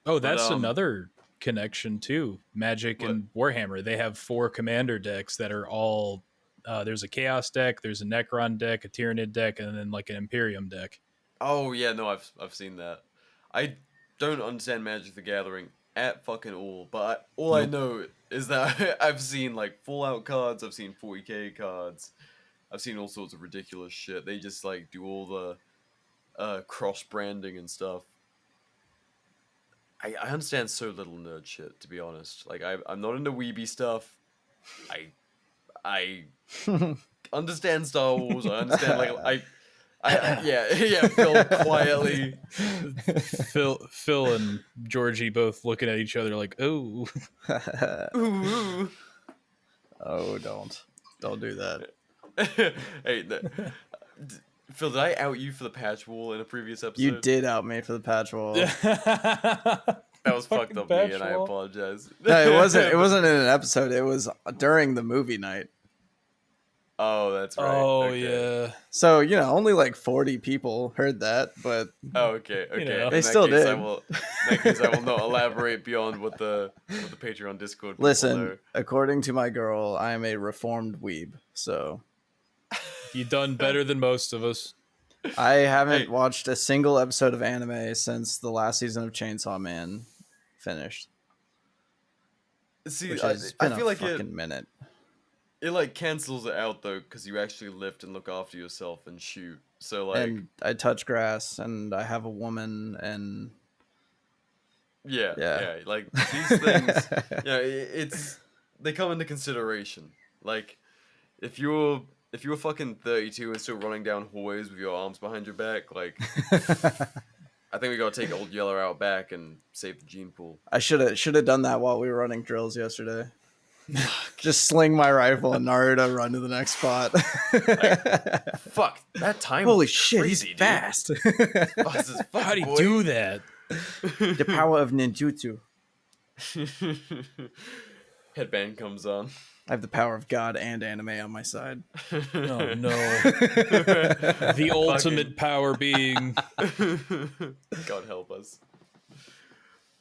Oh, But that's another connection too. Magic What? and Warhammer. They have 4 commander decks that are all. There's a Chaos deck, there's a Necron deck, a Tyranid deck, and then like an Imperium deck. Oh yeah, no, I've seen that. I don't understand Magic the Gathering at fucking all, but all I Nope. know is that I've seen like Fallout cards, I've seen 40k cards, I've seen all sorts of ridiculous shit. They just like do all the cross branding and stuff. I understand so little nerd shit, to be honest. Like I'm not into weeby stuff. I understand Star Wars. I understand yeah. Phil quietly. Phil and Georgie both looking at each other like, oh. Ooh. Oh, don't do that. Hey, Phil, did I out you for the patch wall in a previous episode? You did out me for the patch wall. That was fucked up me, and I wall. apologize. No, it wasn't. It wasn't in an episode. It was during the movie night. Oh, that's right. Oh okay. yeah. So only like 40 people heard that, but Oh, okay. You know. In They that still case, did. in that case, I will not elaborate beyond what the Patreon Discord people listen, know. according to my girl, I am a reformed weeb. So You done better than most of us. I haven't Hey. watched a single episode of anime since the last season of Chainsaw Man finished. See, Which I has been feel a like fucking minute. it like cancels it out though, because you actually lift and look after yourself and shoot. So like, And I touch grass, and I have a woman, and yeah, like these things, it's they come into consideration. Like, if you're fucking 32 and still running down hallways with your arms behind your back, like, I think we gotta take Old Yeller out back and save the gene pool. I should have done that while we were running drills yesterday. Just sling my rifle and Naruto run to the next spot. Fuck, that time. Holy was shit, crazy, he's dude. fast. Fast as fuck, How do you boy. do that? The power of ninjutsu. Headband comes on. I have the power of God and anime on my side. Oh no. The ultimate power being. God help us.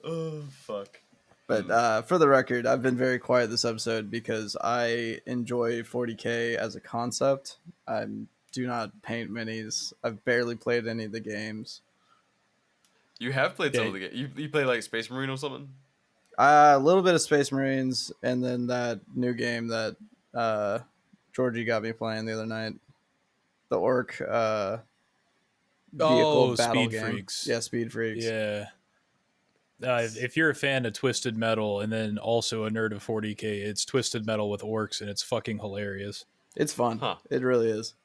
Oh, fuck. But for the record, I've been very quiet this episode because I enjoy 40k as a concept. I do not paint minis. I've barely played any of the games. You have played some Yeah. of the game. You play like Space Marine or something? A little bit of Space Marines, and then that new game that Georgie got me playing the other night. The Orc vehicle battle Speed game. Freaks. Yeah, Speed Freaks. Yeah. If you're a fan of Twisted Metal and then also a nerd of 40k, it's Twisted Metal with orcs, and it's fucking hilarious. It's fun. Huh. It really is.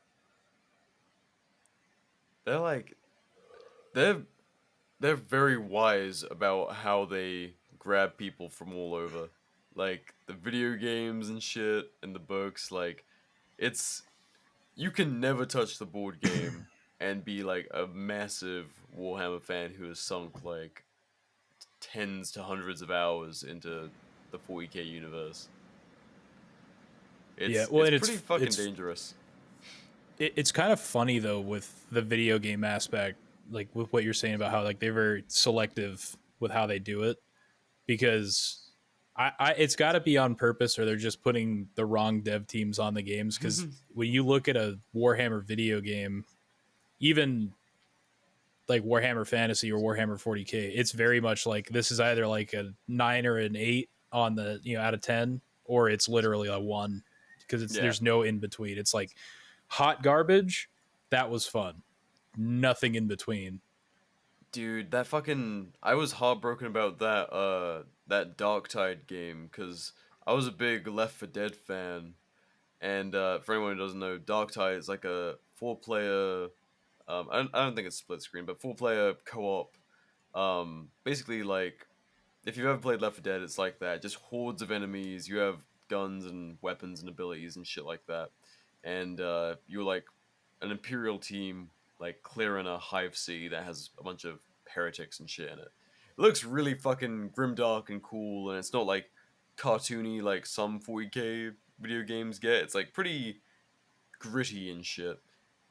They're like, they're very wise about how they grab people from all over, like the video games and shit and the books. Like, you can never touch the board game and be like a massive Warhammer fan who has sunk like tens to hundreds of hours into the 40k universe. It's pretty fucking dangerous. It's kind of funny though with the video game aspect, like with what you're saying about how like they're very selective with how they do it, because I it's got to be on purpose, or they're just putting the wrong dev teams on the games. Because when you look at a Warhammer video game, even like Warhammer Fantasy or Warhammer 40k, it's very much like this is either like a 9 or an 8 on the out of 10, or it's literally a 1, because there's no in between. It's like hot garbage. That was fun. Nothing in between. Dude, that fucking... I was heartbroken about that Darktide game, because I was a big Left 4 Dead fan, and for anyone who doesn't know, Darktide is like a 4-player... I don't think it's split screen, but 4-player co-op. Basically, like, if you've ever played Left 4 Dead, it's like that. Just hordes of enemies, you have guns and weapons and abilities and shit like that. And you're like an Imperial team, like clearing a hive city that has a bunch of heretics and shit in it. It looks really fucking grimdark and cool, and it's not like cartoony like some 40k video games get. It's like pretty gritty and shit.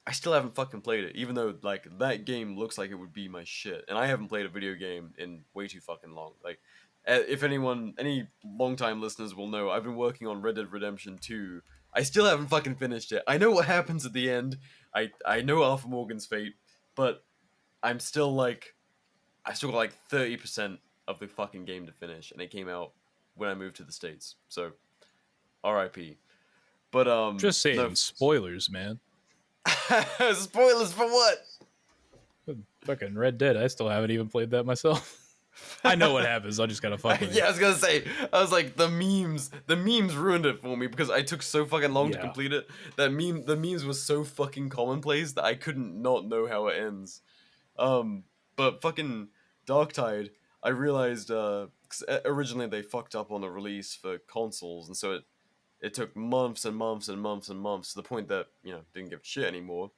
I still haven't fucking played it, even though like that game looks like it would be my shit, and I haven't played a video game in way too fucking long. Like, if any long-time listeners will know, I've been working on Red Dead Redemption 2. I still haven't fucking finished it. I know what happens at the end. I know Arthur Morgan's fate, but I'm still like, I still got like 30% of the fucking game to finish, and it came out when I moved to the States. So, R.I.P. But Just saying, no, spoilers, man. spoilers for what? Fucking Red Dead. I still haven't even played that myself. I know what happens. I just gotta fuck with Yeah, I was gonna say. I was like, the memes ruined it for me because I took so fucking long to complete it. The memes was so fucking commonplace that I couldn't not know how it ends. But fucking Darktide, I realized 'cause originally they fucked up on the release for consoles, and so it took months and months and months and months to the point that, you know, didn't give a shit anymore.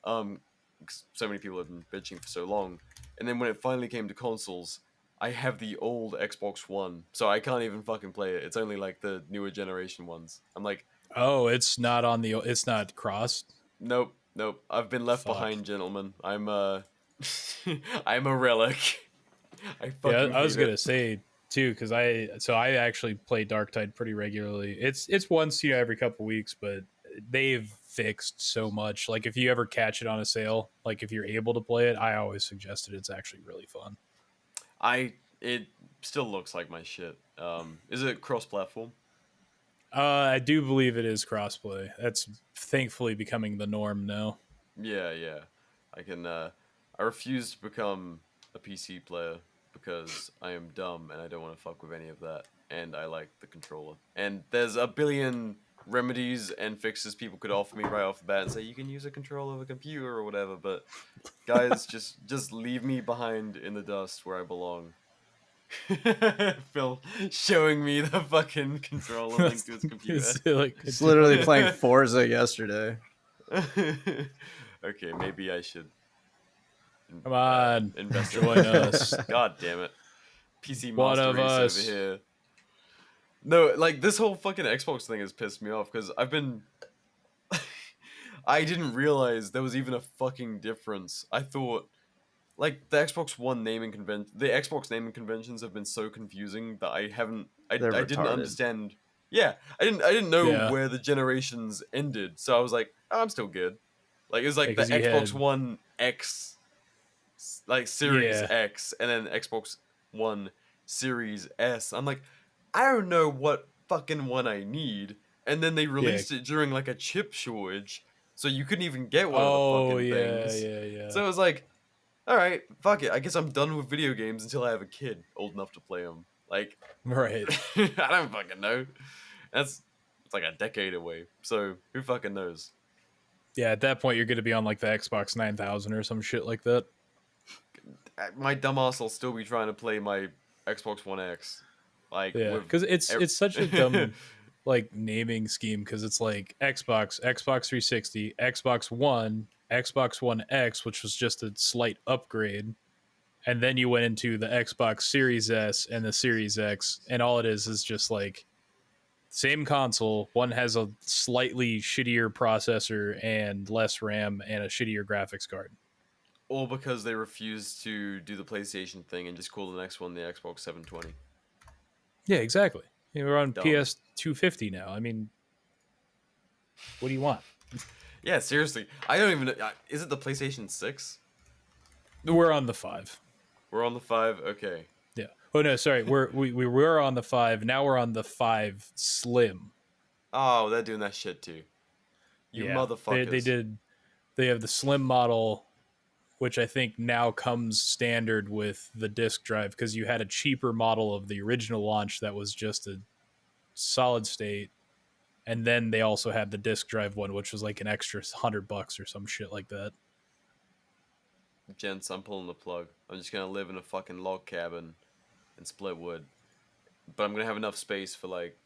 'Cause so many people have been bitching for so long. And then when it finally came to consoles, I have the old Xbox One, so I can't even fucking play it. It's only like the newer generation ones. I'm like, oh, it's not crossed. nope. I've been left behind, gentlemen. I'm I'm a relic. I was gonna say too, because I actually play Darktide pretty regularly. It's once every couple weeks, but they've fixed so much. Like if you ever catch it on a sale, like if you're able to play it, I always suggest it. It's actually really fun. It still looks like my shit. Is it cross-platform? I do believe it is crossplay. That's thankfully becoming the norm now. Yeah. I refuse to become a PC player because I am dumb and I don't want to fuck with any of that. And I like the controller. And there's a billion remedies and fixes people could offer me right off the bat and say you can use a controller of a computer or whatever. But guys, just leave me behind in the dust where I belong. Phil showing me the fucking controller linked to his computer. It's literally playing Forza yesterday. Okay, maybe I should. Come on, join us. God damn it, PC Master Race over here. No, like this whole fucking Xbox thing has pissed me off because I've been. I didn't realize there was even a fucking difference. I thought. Like the Xbox One naming the Xbox naming conventions have been so confusing that I didn't understand. Yeah, I didn't know where the generations ended, so I was like, oh, I'm still good. Like it was like the Xbox One X, like Series X, and then Xbox One Series S. I'm like, I don't know what fucking one I need, and then they released it during like a chip shortage, so you couldn't even get one of the fucking things. Yeah. So it was like, all right, fuck it. I guess I'm done with video games until I have a kid old enough to play them. Like, right? I don't fucking know. It's like a decade away. So who fucking knows? Yeah, at that point you're going to be on like the Xbox 9000 or some shit like that. My dumbass will still be trying to play my Xbox One X. Like, yeah, because it's such a dumb like naming scheme because it's like Xbox 360, Xbox One. Xbox One X, which was just a slight upgrade, and then you went into the Xbox Series S and the Series X, and all it is just like same console. One has a slightly shittier processor and less RAM and a shittier graphics card. Or because they refuse to do the PlayStation thing and just call the next one the Xbox 720. Yeah, exactly. We're on PS 250 now. I mean, what do you want? Yeah, seriously. I don't even know. Is it the PlayStation 6? We're on the 5. We're on the 5? Okay. Yeah. Oh, no, sorry. We were on the 5. Now we're on the 5 Slim. Oh, they're doing that shit too. You motherfuckers. They have the Slim model, which I think now comes standard with the disk drive because you had a cheaper model of the original launch that was just a solid state. And then they also had the disk drive one, which was like an extra $100 or some shit like that. Gents, I'm pulling the plug. I'm just gonna live in a fucking log cabin and split wood. But I'm gonna have enough space for like,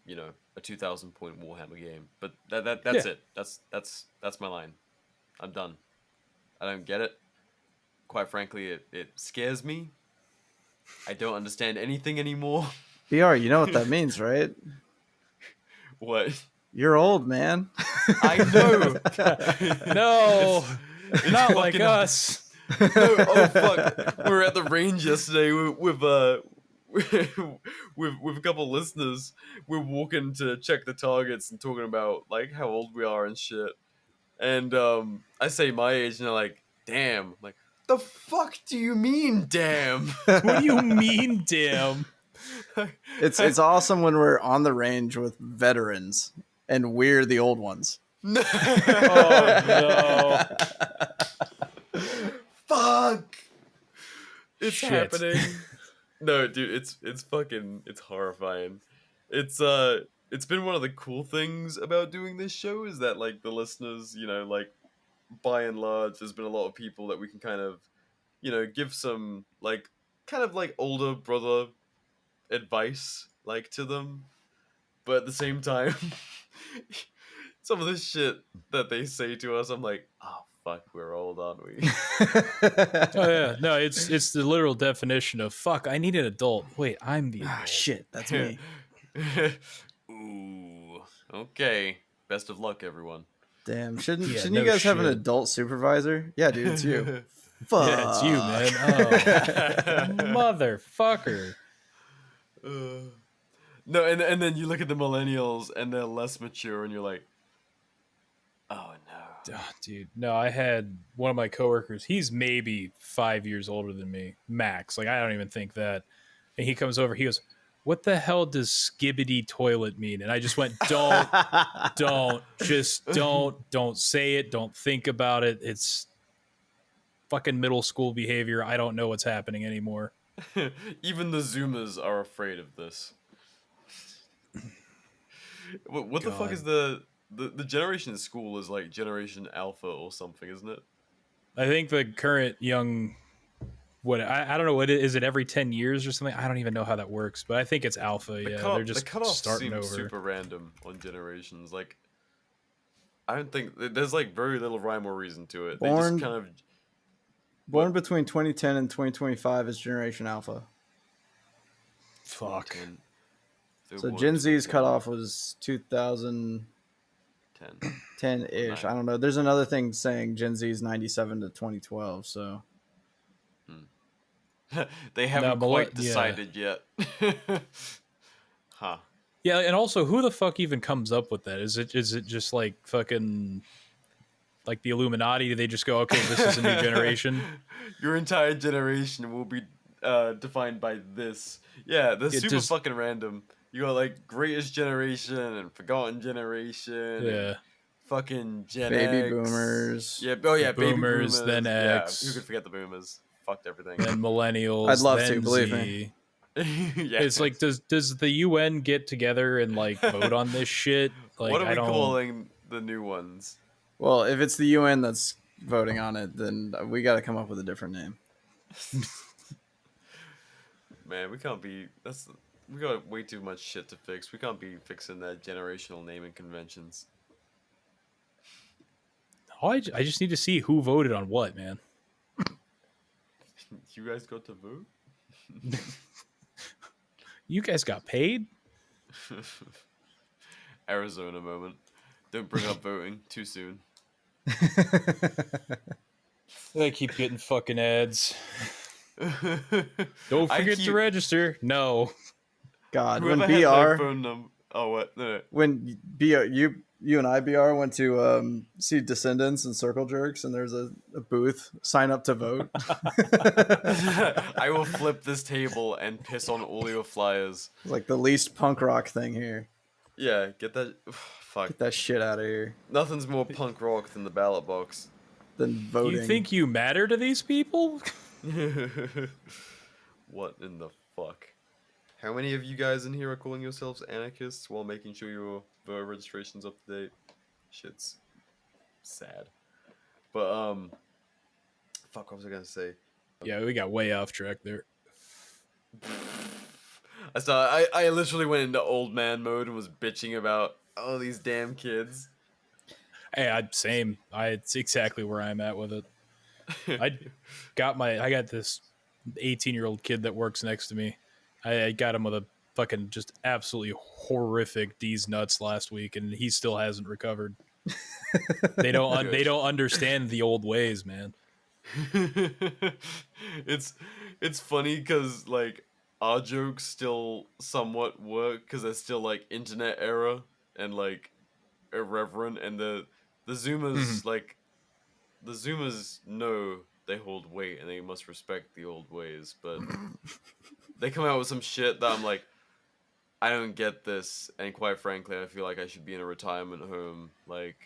you know, a 2,000 point Warhammer game. But that's it. That's my line. I'm done. I don't get it. Quite frankly, it scares me. I don't understand anything anymore. BR, you know what that means, right? What? You're old, man. I know. No, It's not like fucking- us. No, oh fuck! We were at the range yesterday with with a couple of listeners. We're walking to check the targets and talking about like how old we are and shit. And I say my age, and they're like, "Damn!" I'm like, the fuck do you mean, damn? What do you mean, damn? It's awesome when we're on the range with veterans and we're the old ones. No. Oh no! Fuck! It's Shit. happening. No, dude, it's fucking horrifying. It's been one of the cool things about doing this show is that like the listeners, you know, like by and large, there's been a lot of people that we can kind of, you know, give some like kind of like older brother advice like to them, but at the same time, some of the shit that they say to us, I'm like, oh fuck, we're old, aren't we? Oh yeah, no, it's the literal definition of fuck. I need an adult. Wait, I'm the Ah, adult. shit, that's me. Ooh, okay. Best of luck, everyone. Damn, shouldn't Yeah, you no guys have an shit. adult supervisor? Yeah, dude, it's you. Fuck. Yeah, it's you, man. Oh, motherfucker. No, and then you look at the millennials and they're less mature, and you're like, oh no. Oh, dude, no, I had one of my coworkers. He's maybe 5 years older than me, max. Like I don't even think that. And he comes over. He goes, "What the hell does skibbity toilet mean?" And I just went, "Don't, don't say it. Don't think about it. It's fucking middle school behavior. I don't know what's happening anymore." Even the Zoomers are afraid of this. What the fuck God. is the generation in school is like Generation Alpha or something, isn't it? I think the current young, I don't know what is it every 10 years or something. I don't even know how that works, but I think it's alpha. They're just the cutoff starting seems over. super random on generations. Like, I don't think there's like very little rhyme or reason to it. They just kind of Born between 2010 and 2025 is Generation Alpha. Fuck. So Gen Z's cutoff was 2010-ish. I don't know. There's another thing saying Gen Z's 97 to 2012. So they haven't No, quite yeah. decided yet. Huh. Yeah, and also, who the fuck even comes up with that? Is it just like fucking like the Illuminati? Do they just go, okay, this is a new generation? Your entire generation will be defined by this. Yeah, they're super fucking random. You got like greatest generation and forgotten generation. Yeah. And fucking Gen baby X. boomers. Yeah. Oh yeah, baby Boomers, boomers. then Yeah, X. who could forget the boomers? Fucked everything. Then millennials. I'd love then to, believe Z. me. Yeah. It's like, does the UN get together and like vote on this shit? Like, what are we I don't. calling the new ones? Well, if it's the UN that's voting on it, then we got to come up with a different name. Man, we can't be. We got way too much shit to fix. We can't be fixing that generational naming conventions. Oh, I just need to see who voted on what, man. You guys got to vote? You guys got paid? Arizona moment. Don't bring up voting too soon. I keep getting fucking ads. Don't forget to register. No. God, Whoever when had no BR, phone number. Oh what? No. when BR, you and I BR went to see Descendants and Circle Jerks, and there's a booth. Sign up to vote. I will flip this table and piss on all your flyers. It's like the least punk rock thing here. Yeah, get that. Fuck. Get that shit out of here. Nothing's more punk rock than the ballot box. Than voting. You think you matter to these people? What in the fuck? How many of you guys in here are calling yourselves anarchists while making sure your voter registration's up to date? Shit's sad. But fuck, what was I gonna say? Yeah, we got way off track there. I literally went into old man mode and was bitching about all these damn kids. Hey, same. It's exactly where I'm at with it. I got this 18-year-old kid that works next to me. I got him with a fucking just absolutely horrific D's nuts last week, and he still hasn't recovered. They don't understand the old ways, man. It's funny because like our jokes still somewhat work because they're still like internet era and like irreverent, and the Zoomers like the Zoomers know they hold weight and they must respect the old ways, but they come out with some shit that I'm like, I don't get this, and quite frankly, I feel like I should be in a retirement home, like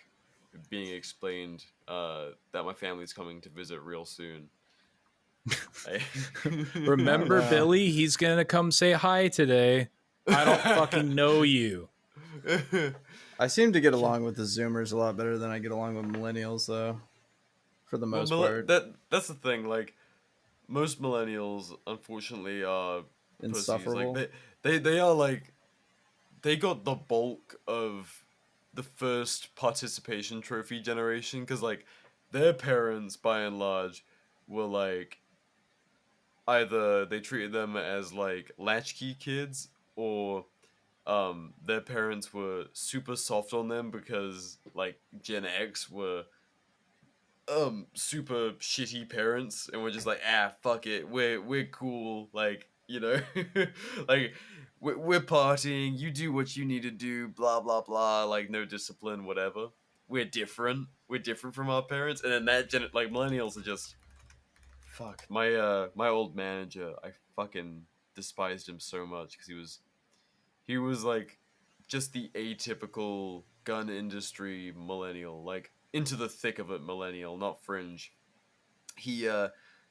being explained that my family's coming to visit real soon. Remember Billy? He's gonna come say hi today. I don't fucking know you. I seem to get along with the Zoomers a lot better than I get along with millennials, though. For the most part, that's the thing. Like most millennials, unfortunately, are insufferable. Pussies. Like they are like they got the bulk of the first participation trophy generation because like their parents, by and large, were like either they treated them as like latchkey kids or their parents were super soft on them because like Gen X were super shitty parents and we're just like fuck it, we're cool, like, you know. Like we're partying, you do what you need to do, blah blah blah, like no discipline, whatever. We're different from our parents. And then like millennials are just fuck. My old manager, I fucking despised him so much because he was like just the atypical gun industry millennial, like into the thick of it millennial, not fringe. He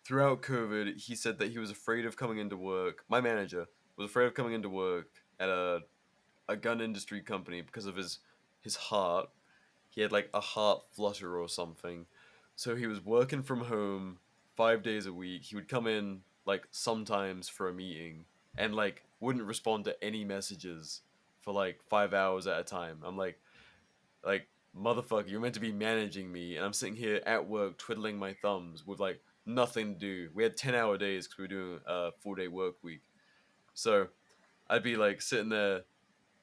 throughout COVID, he said that he was afraid of coming into work. My manager was afraid of coming into work at a gun industry company because of his heart. He had like a heart flutter or something. So he was working from home 5 days a week. He would come in like sometimes for a meeting and like wouldn't respond to any messages for like 5 hours at a time. I'm like motherfucker, you're meant to be managing me, and I'm sitting here at work twiddling my thumbs with like nothing to do. We had 10-hour days because we were doing a 4-day work week. So I'd be like sitting there.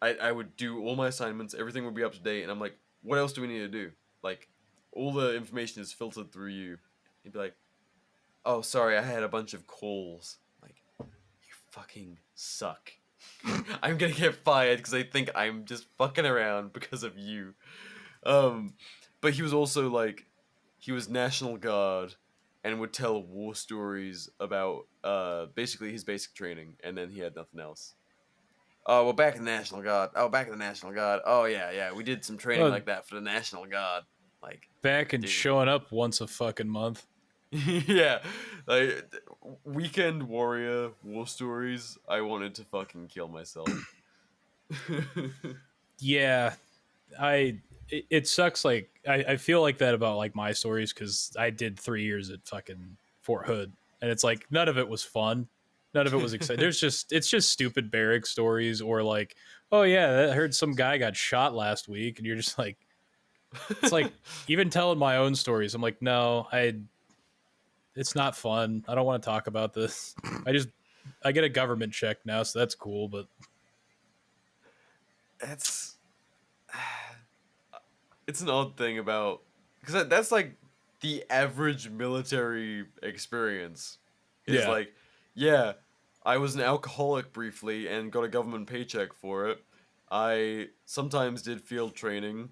I would do all my assignments. Everything would be up to date, and I'm like, what else do we need to do? Like, all the information is filtered through you. He'd be like, oh, sorry, I had a bunch of calls. Like, you fucking suck. I'm gonna get fired because they think I'm just fucking around because of you. But he was also like, he was National Guard and would tell war stories about basically his basic training, and then he had nothing else. Oh, well, back in the National Guard. Oh, back in the National Guard. Oh, yeah, we did some training like that for the National Guard. Like, back and dude. Showing up once a fucking month. Yeah, like weekend warrior war stories. I wanted to fucking kill myself. Yeah, it sucks. Like I feel like that about like my stories because I did 3 years at fucking Fort Hood, and it's like none of it was fun, none of it was exciting. It's just stupid barrack stories, or like, oh yeah, I heard some guy got shot last week, and you're just like, it's like even telling my own stories. I'm like, no, it's not fun. I don't want to talk about this. I get a government check now, so that's cool, but it's an odd thing about, because that's like the average military experience is like, yeah, I was an alcoholic briefly and got a government paycheck for it. I sometimes did field training.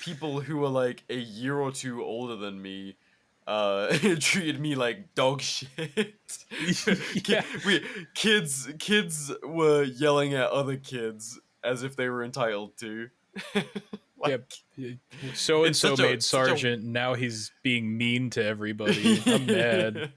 People who were like a year or two older than me treated me like dog shit. Yeah. Kids were yelling at other kids as if they were entitled to. Like, so and so made sergeant. Now he's being mean to everybody. I'm mad.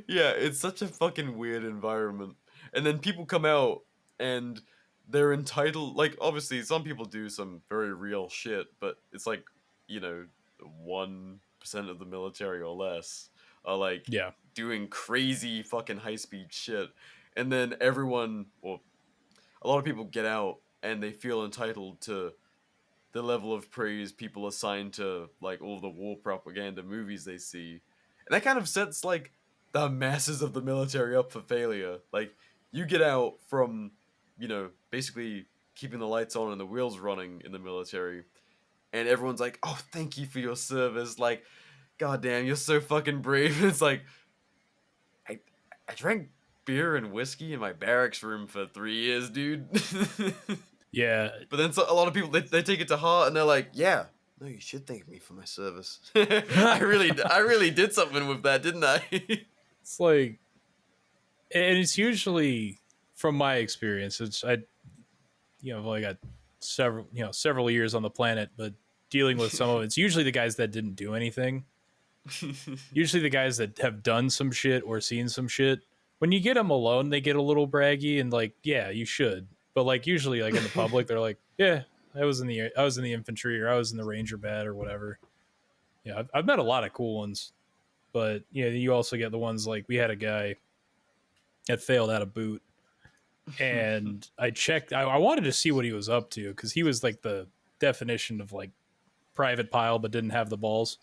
Yeah, it's such a fucking weird environment. And then people come out and they're entitled. Like, obviously, some people do some very real shit, but it's like, 1% of the military or less are like doing crazy fucking high speed shit. And then everyone, or a lot of people get out and they feel entitled to the level of praise people assign to like all the war propaganda movies they see. And that kind of sets like the masses of the military up for failure. Like, you get out from, basically keeping the lights on and the wheels running in the military, and everyone's like, "Oh, thank you for your service." Like, goddamn, you're so fucking brave. It's like, I drank beer and whiskey in my barracks room for 3 years, dude. Yeah. But then a lot of people they take it to heart and they're like, "Yeah, no, you should thank me for my service. I really did something with that, didn't I?" It's like, and it's usually, from my experience, I've only got several years on the planet, but dealing with some of it's usually the guys that didn't do anything. Usually the guys that have done some shit or seen some shit. When you get them alone, they get a little braggy and like, yeah, you should. But like usually, like in the public, they're like, yeah, I was in the infantry, or I was in the Ranger Bat or whatever. Yeah, I've met a lot of cool ones, but you also get the ones like we had a guy that failed out of boot, and I checked. I wanted to see what he was up to because he was like the definition of like private pile, but didn't have the balls.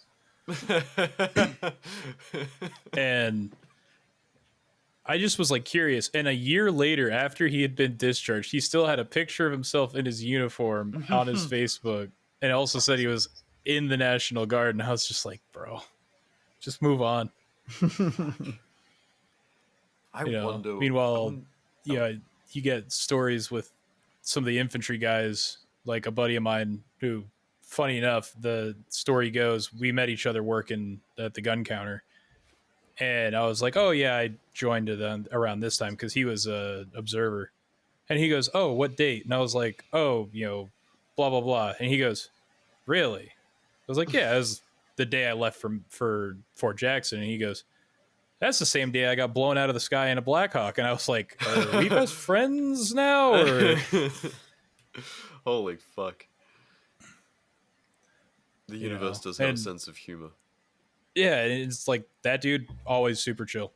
And I just was like curious. And a year later, after he had been discharged, he still had a picture of himself in his uniform on his Facebook, and also said he was in the National Guard. And I was just like, bro, just move on. I wonder. Meanwhile, you get stories with some of the infantry guys, like a buddy of mine who, funny enough, the story goes, we met each other working at the gun counter. And I was like, oh, yeah, I joined around this time because he was a observer. And he goes, oh, what date? And I was like, oh, blah, blah, blah. And he goes, really? I was like, yeah, it was the day I left for Fort Jackson. And he goes, that's the same day I got blown out of the sky in a Black Hawk. And I was like, are we best friends now? Or... Holy fuck. The universe does have a sense of humor. Yeah, it's like that dude always super chill.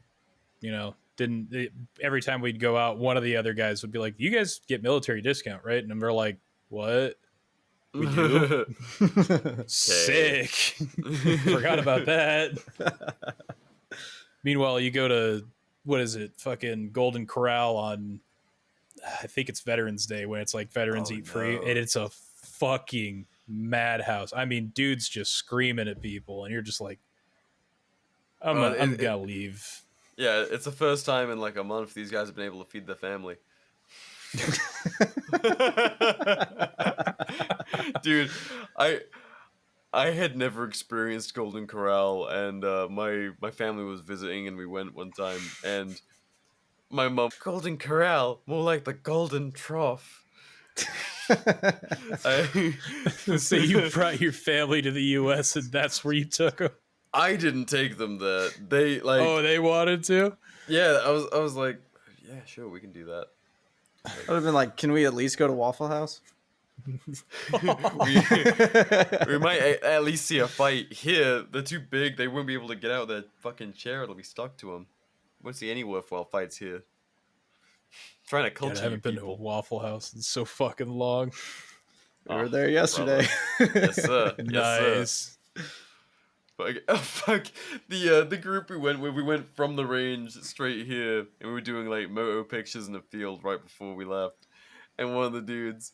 Every time we'd go out, one of the other guys would be like, "You guys get military discount, right?" And we're like, "What? We do." Sick. Forgot about that. Meanwhile, you go to what is it? Fucking Golden Corral on, I think it's Veterans Day, when it's like veterans eat free, and it's a fucking madhouse. I mean, dudes just screaming at people, and you're just like, I'm gonna leave. Yeah, it's the first time in like a month these guys have been able to feed their family. Dude, I had never experienced Golden Corral, and my family was visiting, and we went one time, and my mom, Golden Corral, more like the Golden Trough. So you brought your family to the U.S. and that's where you took them? I didn't take them there. They like. Oh, they wanted to? Yeah, I was like, yeah, sure, we can do that. I would have been like, can we at least go to Waffle House? we might at least see a fight here. They're too big. They won't be able to get out of their fucking chair. It'll be stuck to them. Won't see any worthwhile fights here. Trying to culture. I haven't been to a Waffle House in so fucking long. We were there yesterday. Yes, sir. Nice. Yes, sir. But fuck the group we went with. We went from the range straight here, and we were doing like moto pictures in the field right before we left. And one of the dudes,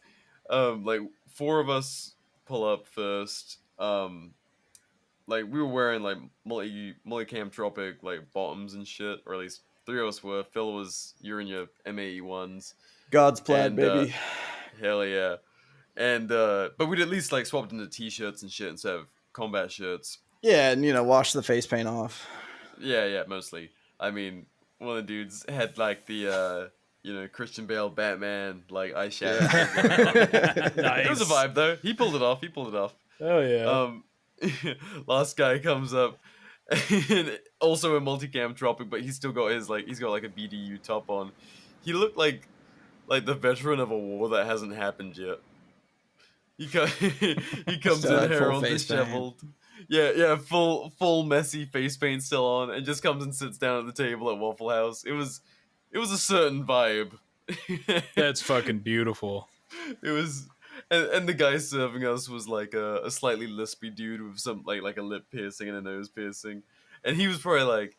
like 4 of us pull up first. Like we were wearing like multicam tropic like bottoms and shit, or at least 3 of us were. Phil you're in your MAE ones. God's plaid, baby. Hell yeah. And but we'd at least like swapped into t-shirts and shit instead of combat shirts. Yeah, and wash the face paint off. Yeah, mostly. I mean, one of the dudes had like the Christian Bale Batman like eyeshadow. Nice. It was a vibe though. He pulled it off. Oh yeah. Last guy comes up, and also a multicam tropic, but he's still got he's got like a BDU top on. He looked like the veteran of a war that hasn't happened yet. He comes in here all disheveled. Yeah, full messy face paint still on, and just comes and sits down at the table at Waffle House. It was a certain vibe. That's fucking beautiful. It was, and the guy serving us was like a slightly lispy dude with some like a lip piercing and a nose piercing, and he was probably like,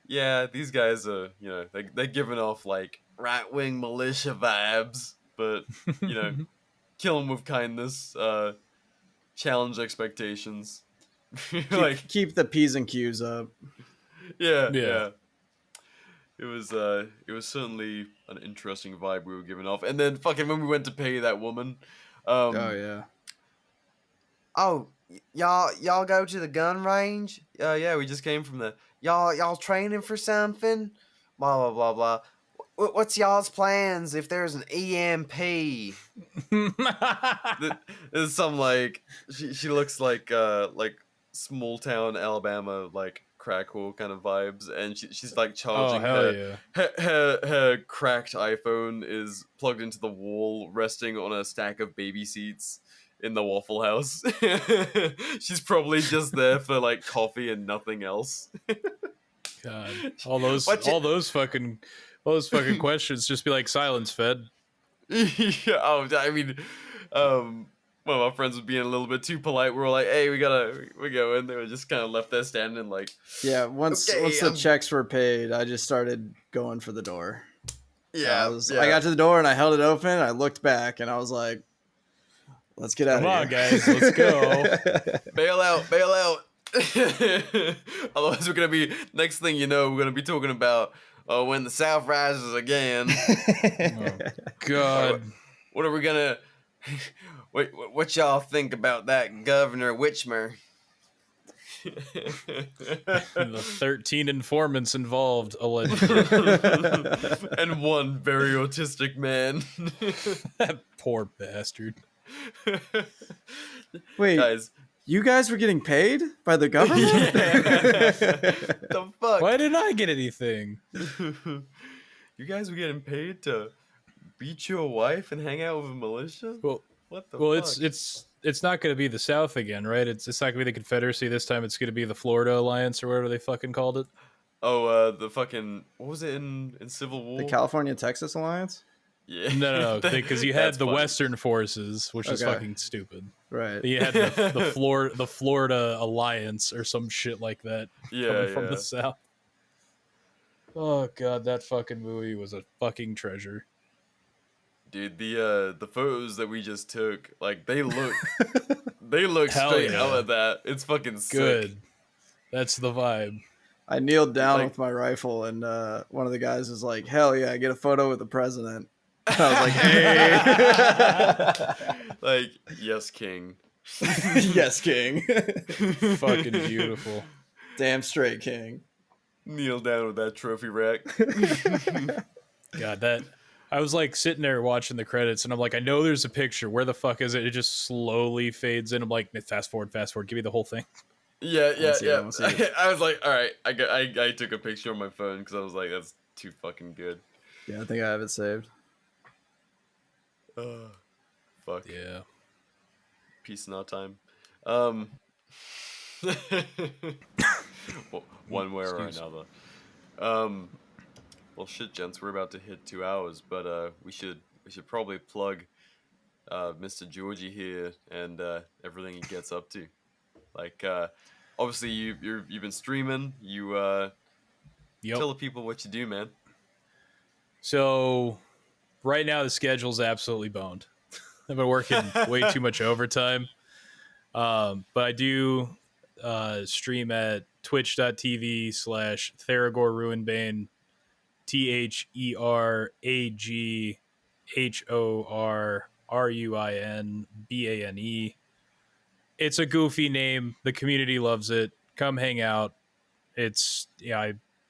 yeah, these guys are they're giving off like right-wing militia vibes, but you know, kill them with kindness, challenge expectations. Like keep the P's and Q's up. yeah. It was certainly an interesting vibe we were giving off. And then fucking when we went to pay that woman, Oh yeah. oh, y'all go to the gun range? Yeah, we just came from the y'all training for something? Blah blah blah blah. What's y'all's plans if there's an EMP? There's some like she looks like small town Alabama like crack whore kind of vibes, and she's like charging her cracked iPhone is plugged into the wall, resting on a stack of baby seats in the Waffle House. She's probably just there for like coffee and nothing else. God, all those fucking questions just be like silence fed. Yeah, I mean, one of our friends was being a little bit too polite. We were like, "Hey, we go," and they were just kind of left there standing like. Yeah, once the checks were paid, I just started going for the door. Yeah, I got to the door and I held it open. I looked back and I was like, "Let's get out of here, come on, guys, let's go, bail out." Otherwise, we're gonna be next thing you know, we're gonna be talking about when the South rises again. Oh, God, what are we gonna? What y'all think about that Governor Whitmer? The 13 informants involved, allegedly. And one very autistic man. That poor bastard. Wait, guys, you guys were getting paid by the government? The fuck? Why didn't I get anything? You guys were getting paid to beat your wife and hang out with a militia? Well, what the fuck? it's not going to be the South again, right? It's not going to be the Confederacy this time. It's going to be the Florida Alliance or whatever they fucking called it. Oh, the fucking what was it in Civil War? The California-Texas Alliance? Yeah. No, because you had the funny. Western forces, which is Okay. fucking stupid. Right. You had the Florida Alliance or some shit like that coming from the South. Oh god, that fucking movie was a fucking treasure. Dude, the photos that we just took, like they look Hell straight yeah. out of that. It's fucking sick. Good. That's the vibe. I kneeled down Like- with my rifle, and one of the guys was like, "Hell yeah, get a photo with the president." And I was like, "Hey, Like, yes, King. yes, King, Fucking beautiful. damn straight, King." Kneel down with that trophy rack. God, that I was like sitting there watching the credits, and I'm like, I know there's a picture. Where the fuck is it? It just slowly fades in. I'm like, fast forward. Give me the whole thing. Yeah. see it. I was like, all right. I took a picture on my phone because I was like, that's too fucking good. Yeah, I think I have it saved. Fuck. Yeah. Peace in our time. One way or another. Well, shit, gents, we're about to hit 2 hours, but we should probably plug Mr. Georgie here and everything he gets up to. Like, obviously you've been streaming. You Yep. tell the people what you do, man. So right now the schedule's absolutely boned. I've been working way too much overtime. But I do stream at twitch.tv/Theragor Ruinbane, TheRaghorRuinbane. It's a goofy name. The community loves it. Come hang out. It's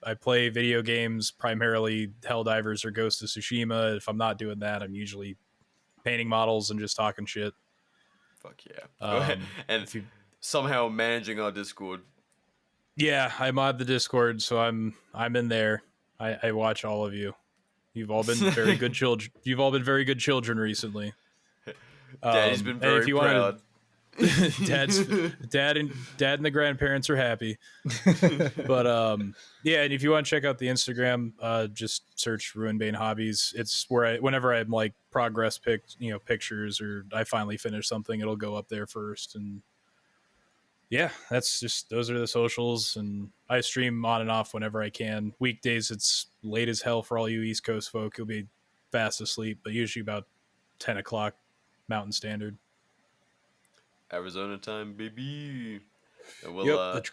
I play video games, primarily Helldivers or Ghost of Tsushima. If I'm not doing that, I'm usually painting models and just talking shit. Fuck yeah. And And somehow managing our Discord. yeah, I mod the Discord, so I'm in there. I watch all of you. You've all been very good children. You've all been very good children recently. Daddy's been and very if you proud. dad and the grandparents are happy. But yeah, and if you want to check out the Instagram, just search Ruinbane Hobbies. It's where whenever I'm like progress pictures or I finally finish something, it'll go up there first. And yeah, those are the socials, and I stream on and off whenever I can. Weekdays it's late as hell for all you East Coast folk. You'll be fast asleep, but usually about 10 o'clock Mountain Standard. Arizona time, baby. And we'll, Yep,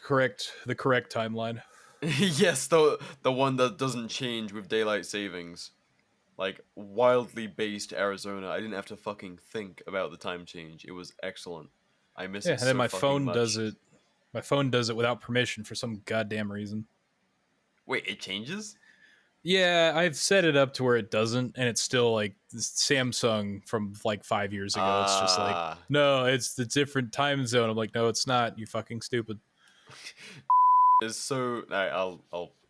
the correct timeline. yes, the one that doesn't change with daylight savings. Like, wildly based Arizona. I didn't have to fucking think about the time change. It was excellent. I miss it Yeah, and then so my fucking phone much. does it. My phone does it without permission for some goddamn reason. Wait, it changes? Yeah, I've set it up to where it doesn't, and it's still like Samsung from like 5 years ago. It's just like, no, it's the different time zone. I'm like, no, it's not. You fucking stupid. Is so. I'll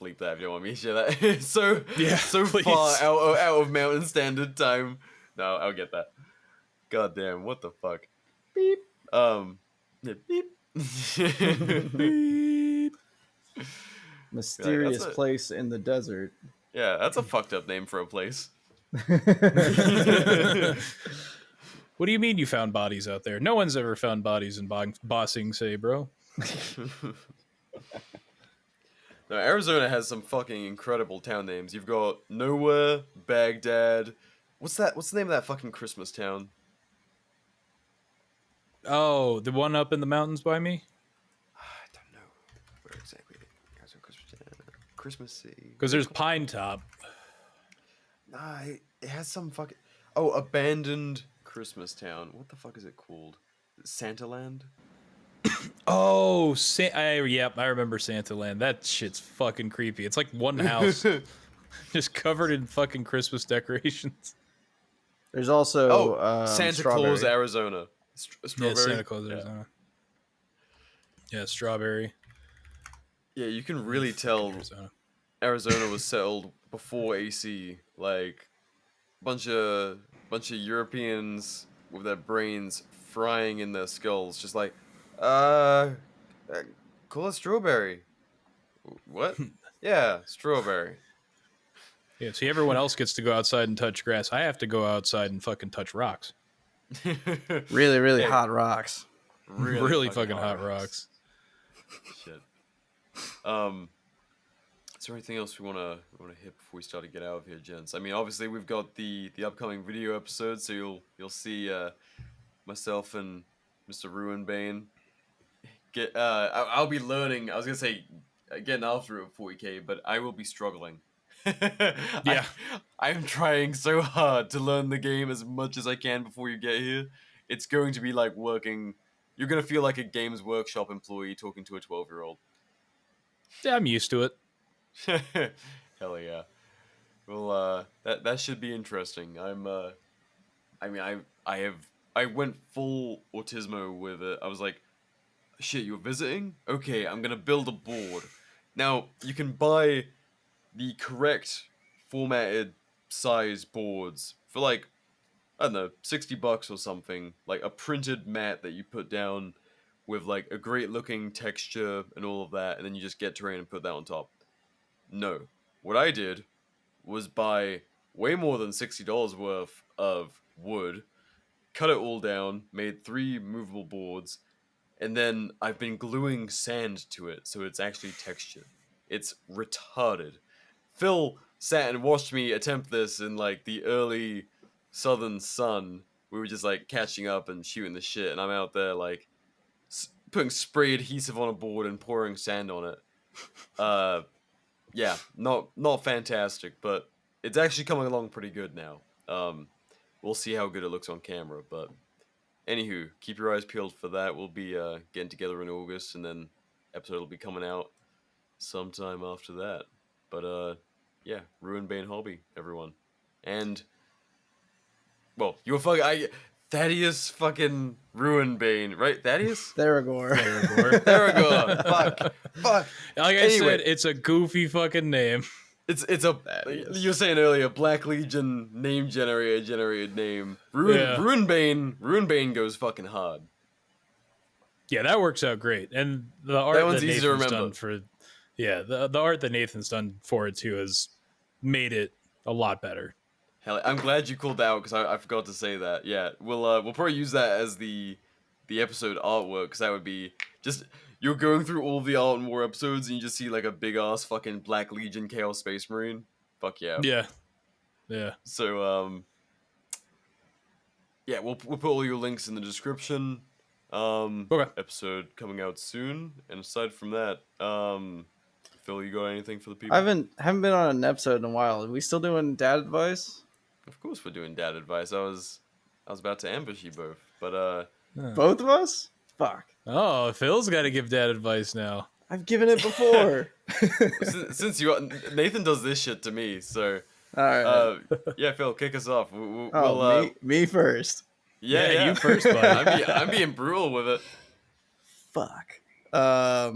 bleep that if you don't want me to share that. It's so please. far out of Mountain Standard Time. No, I'll get that. God damn, what the fuck? Beep. Yeah, beep. Beep. Mysterious place in the desert. Yeah, that's a fucked up name for a place. What do you mean you found bodies out there? No one's ever found bodies in Bossing Say, bro. No, Arizona has some fucking incredible town names. You've got Nowhere, Baghdad. What's the name of that fucking Christmas town? Oh, the one up in the mountains by me? I don't know where exactly. Christmas City. Because there's Pine Top. Nah, it has some fucking... Oh, Abandoned Christmas Town. What the fuck is it called? Santaland? Oh, yep, I remember Santaland. That shit's fucking creepy. It's like one house just covered in fucking Christmas decorations. There's also Santa Strawberry. Claus, Arizona. Strawberry? Yeah, Santa Claus, Arizona. Yeah, Strawberry. Yeah, you can really tell Arizona was settled before AC. Like, bunch of Europeans with their brains frying in their skulls, just like, call it Strawberry. What? Yeah, Strawberry. Yeah, see, everyone else gets to go outside and touch grass. I have to go outside and fucking touch rocks. Really, really hot rocks. Really fucking hot rocks. Shit. Is there anything else we wanna hit before we start to get out of here, gents? I mean, obviously we've got the upcoming video episode, so you'll see myself and Mr. Ruinbane get. I'll be learning. I was gonna say getting after it at 40k, but I will be struggling. Yeah, I'm trying so hard to learn the game as much as I can before you get here. It's going to be like working. You're gonna feel like a Games Workshop employee talking to a 12-year-old. Yeah, I'm used to it. Hell yeah. Well, that should be interesting. I went full autismo with it. I was like, shit, you're visiting? Okay, I'm gonna build a board. Now, you can buy the correct formatted size boards for like, I don't know, $60 or something. Like a printed mat that you put down with like a great looking texture and all of that, and then you just get terrain and put that on top. No. What I did was buy way more than $60 worth of wood, cut it all down, made 3 movable boards, and then I've been gluing sand to it so it's actually textured. It's retarded. Phil sat and watched me attempt this in like the early southern sun. We were just like catching up and shooting the shit, and I'm out there like putting spray adhesive on a board and pouring sand on it. Yeah, not fantastic, but it's actually coming along pretty good now. We'll see how good it looks on camera, but anywho, keep your eyes peeled for that. We'll be getting together in August, and then episode will be coming out sometime after that. But yeah, Ruinbane Hobby, everyone. And well, you were fucking Thaddeus fucking Ruinbane, right? Thaddeus? Theragor. Theragon. Fuck. Like I said, it's a goofy fucking name. It's a you were saying earlier, Black Legion name generated name. Ruinbane goes fucking hard. Yeah, that works out great. And the art that Nathan's done for the art that Nathan's done for it too has made it a lot better. Hell, I'm glad you called that out because I forgot to say that. Yeah, we'll probably use that as the the episode artwork, because that would be just you're going through all the Art and War episodes and you just see like a big ass fucking Black Legion Chaos Space Marine. Fuck yeah. Yeah. So yeah, we'll put all your links in the description. Okay. Episode coming out soon. And aside from that, Phil, you got anything for the people? I haven't been on an episode in a while. Are we still doing dad advice? Of course we're doing dad advice. I was about to ambush you both, but Both of us? Fuck. Oh, Phil's got to give dad advice now. I've given it before. since Nathan does this shit to me, so All right. yeah, Phil, kick us off. We'll, me first. Yeah, you first, buddy. I'm being brutal with it. Fuck. I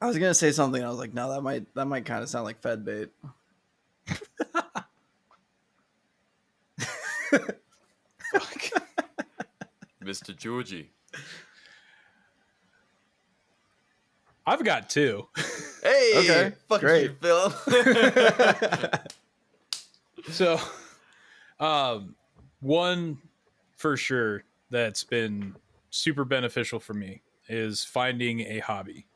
was gonna say something. I was like, no, that might kind of sound like Fed bait. Mr. Georgie. I've got two. Hey, okay, fuck great. you, Phil. So, one for sure that's been super beneficial for me is finding a hobby.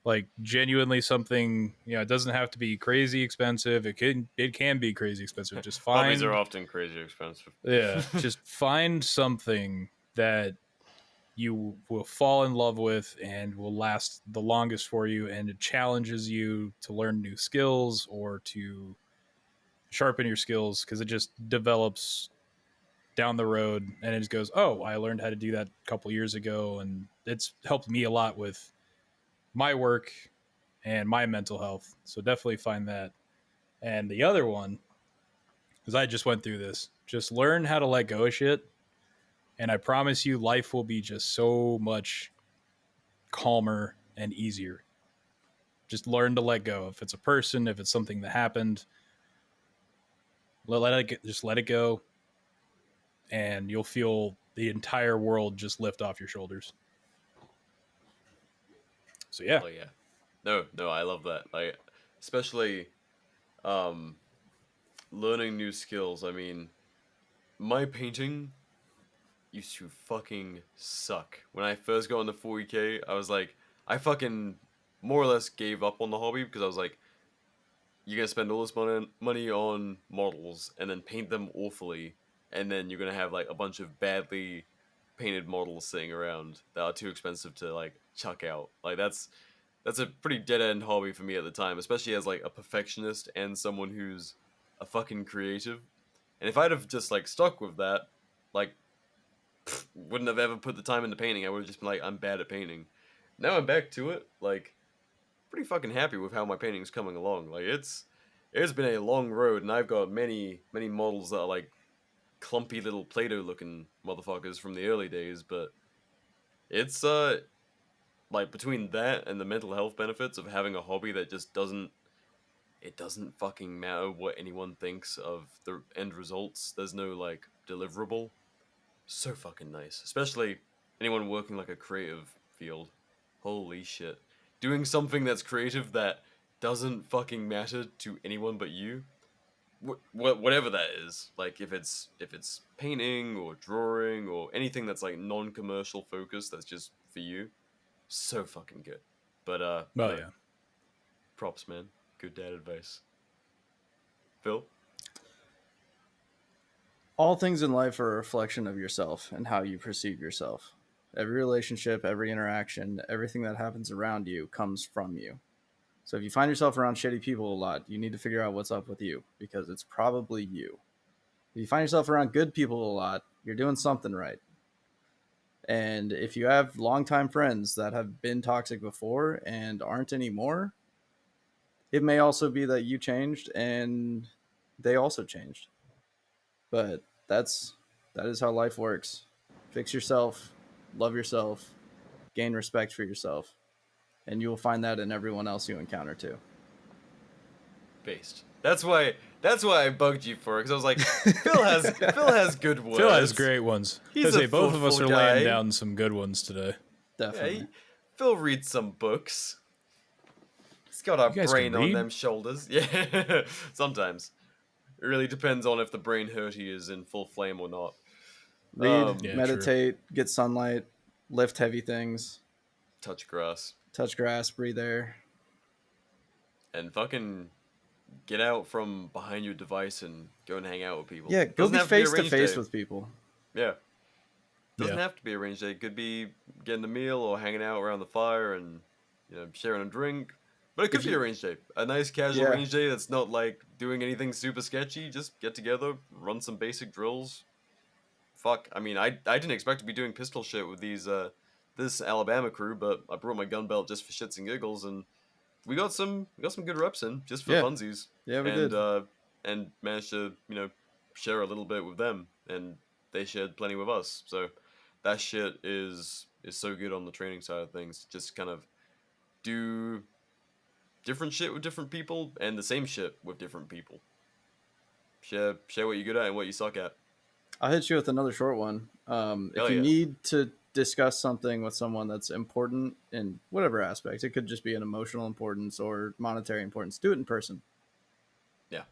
Like genuinely something, it doesn't have to be crazy expensive. It can be crazy expensive. Just find Hobbies are often crazy expensive. Yeah, just find something that you will fall in love with and will last the longest for you, and it challenges you to learn new skills or to sharpen your skills, because it just develops down the road and it just goes, oh, I learned how to do that a couple years ago, and it's helped me a lot with my work and my mental health. So definitely find that. And the other one, because I just went through this, just learn how to let go of shit, and I promise you life will be just so much calmer and easier. Just learn to let go. If it's a person, if it's something that happened, just let it go, and you'll feel the entire world just lift off your shoulders. So yeah. Oh yeah. No, I love that. Like, especially learning new skills. I mean, my painting used to fucking suck. When I first got into 40k, I was like, I fucking more or less gave up on the hobby, because I was like, you're gonna spend all this money on models and then paint them awfully, and then you're gonna have like a bunch of badly painted models sitting around that are too expensive to like chuck out. Like that's a pretty dead end hobby for me at the time, especially as like a perfectionist and someone who's a fucking creative. And if I'd have just like stuck with that, like wouldn't have ever put the time into painting. I would have just been like, I'm bad at painting. Now I'm back to it, like pretty fucking happy with how my painting's coming along. Like it's been a long road, and I've got many models that are like clumpy little Play-Doh looking motherfuckers from the early days, but it's like between that and the mental health benefits of having a hobby that just doesn't fucking matter what anyone thinks of the end results. There's no like deliverable. So fucking nice, especially anyone working like a creative field. Holy shit. Doing something that's creative that doesn't fucking matter to anyone but you. Whatever that is. Like if it's painting or drawing or anything that's like non-commercial focused, that's just for you. So fucking good. But Yeah. Props, man. Good dad advice. Phil? All things in life are a reflection of yourself and how you perceive yourself. Every relationship, every interaction, everything that happens around you comes from you. So if you find yourself around shitty people a lot, you need to figure out what's up with you, because it's probably you. If you find yourself around good people a lot, you're doing something right. And if you have longtime friends that have been toxic before and aren't anymore, it may also be that you changed and they also changed. But that is how life works. Fix yourself, love yourself, gain respect for yourself, and you will find that in everyone else you encounter too. Based. That's why I bugged you for it, because I was like, Phil has good words. Phil has great ones. He's a both of us are thoughtful guy. laying down some good ones today. Definitely. Yeah, Phil reads some books. He's got a You guys brain can on read? them shoulders. Yeah, sometimes. It really depends on if the brain hurty is in full flame or not. Read, Yeah, meditate, get sunlight, lift heavy things, touch grass, touch grass, breathe air. and fucking get out from behind your device and go and hang out with people. Yeah, go Doesn't be have to be a face to range face day. with people. Yeah. Doesn't Yeah. have to be a range day. It could be getting a meal or hanging out around the fire and, you know, sharing a drink. But it could be a range day. A nice casual Yeah. range day that's not like doing anything super sketchy. Just get together, run some basic drills. Fuck. I mean, I didn't expect to be doing pistol shit with these this Alabama crew, but I brought my gun belt just for shits and giggles, and we got some good reps in just for Yeah. funsies. Yeah, we and did. And managed to, you know, share a little bit with them, and they shared plenty with us. So that shit is so good on the training side of things. Just kind of do different shit with different people and the same shit with different people. Share what you're good at and what you suck at. I'll hit you with another short one. Hell If you yeah. need to discuss something with someone that's important in whatever aspect, it could just be an emotional importance or monetary importance, do it in person. Yeah.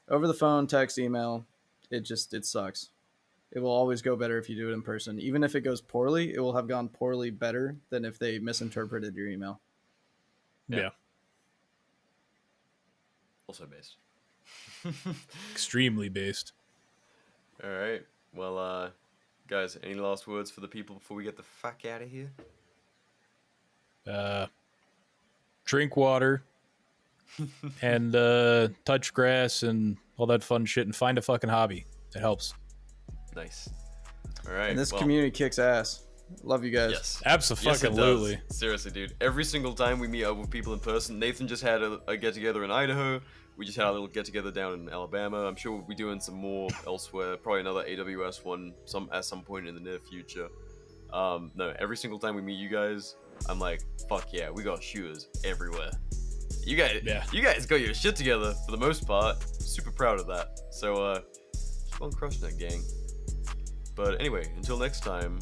Over the phone, text, email, it sucks. It will always go better if you do it in person. Even if it goes poorly, it will have gone poorly better than if they misinterpreted your email. Yeah. Also based. Extremely based. All right. Well, guys, any last words for the people before we get the fuck out of here? Drink water and touch grass and all that fun shit, and find a fucking hobby. It helps. Nice. All right. And this well, community kicks ass. Love you guys. Yes. Absolutely. Yes, it does. Seriously, dude. Every single time we meet up with people in person, Nathan just had a get together in Idaho. We just had a little get together down in Alabama. I'm sure we'll be doing some more elsewhere. Probably another AWS one at some point in the near future. No, every single time we meet you guys, I'm like, fuck yeah, we got shooters everywhere. You guys got your shit together for the most part. Super proud of that. So keep on crushing it, gang. But anyway, until next time.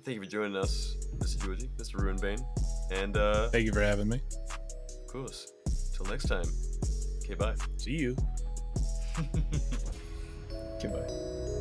Thank you for joining us, Mr. Georgie, Mr. Ruinbane, and Thank you for having me. of course, till next time. Okay, bye. See you. Goodbye.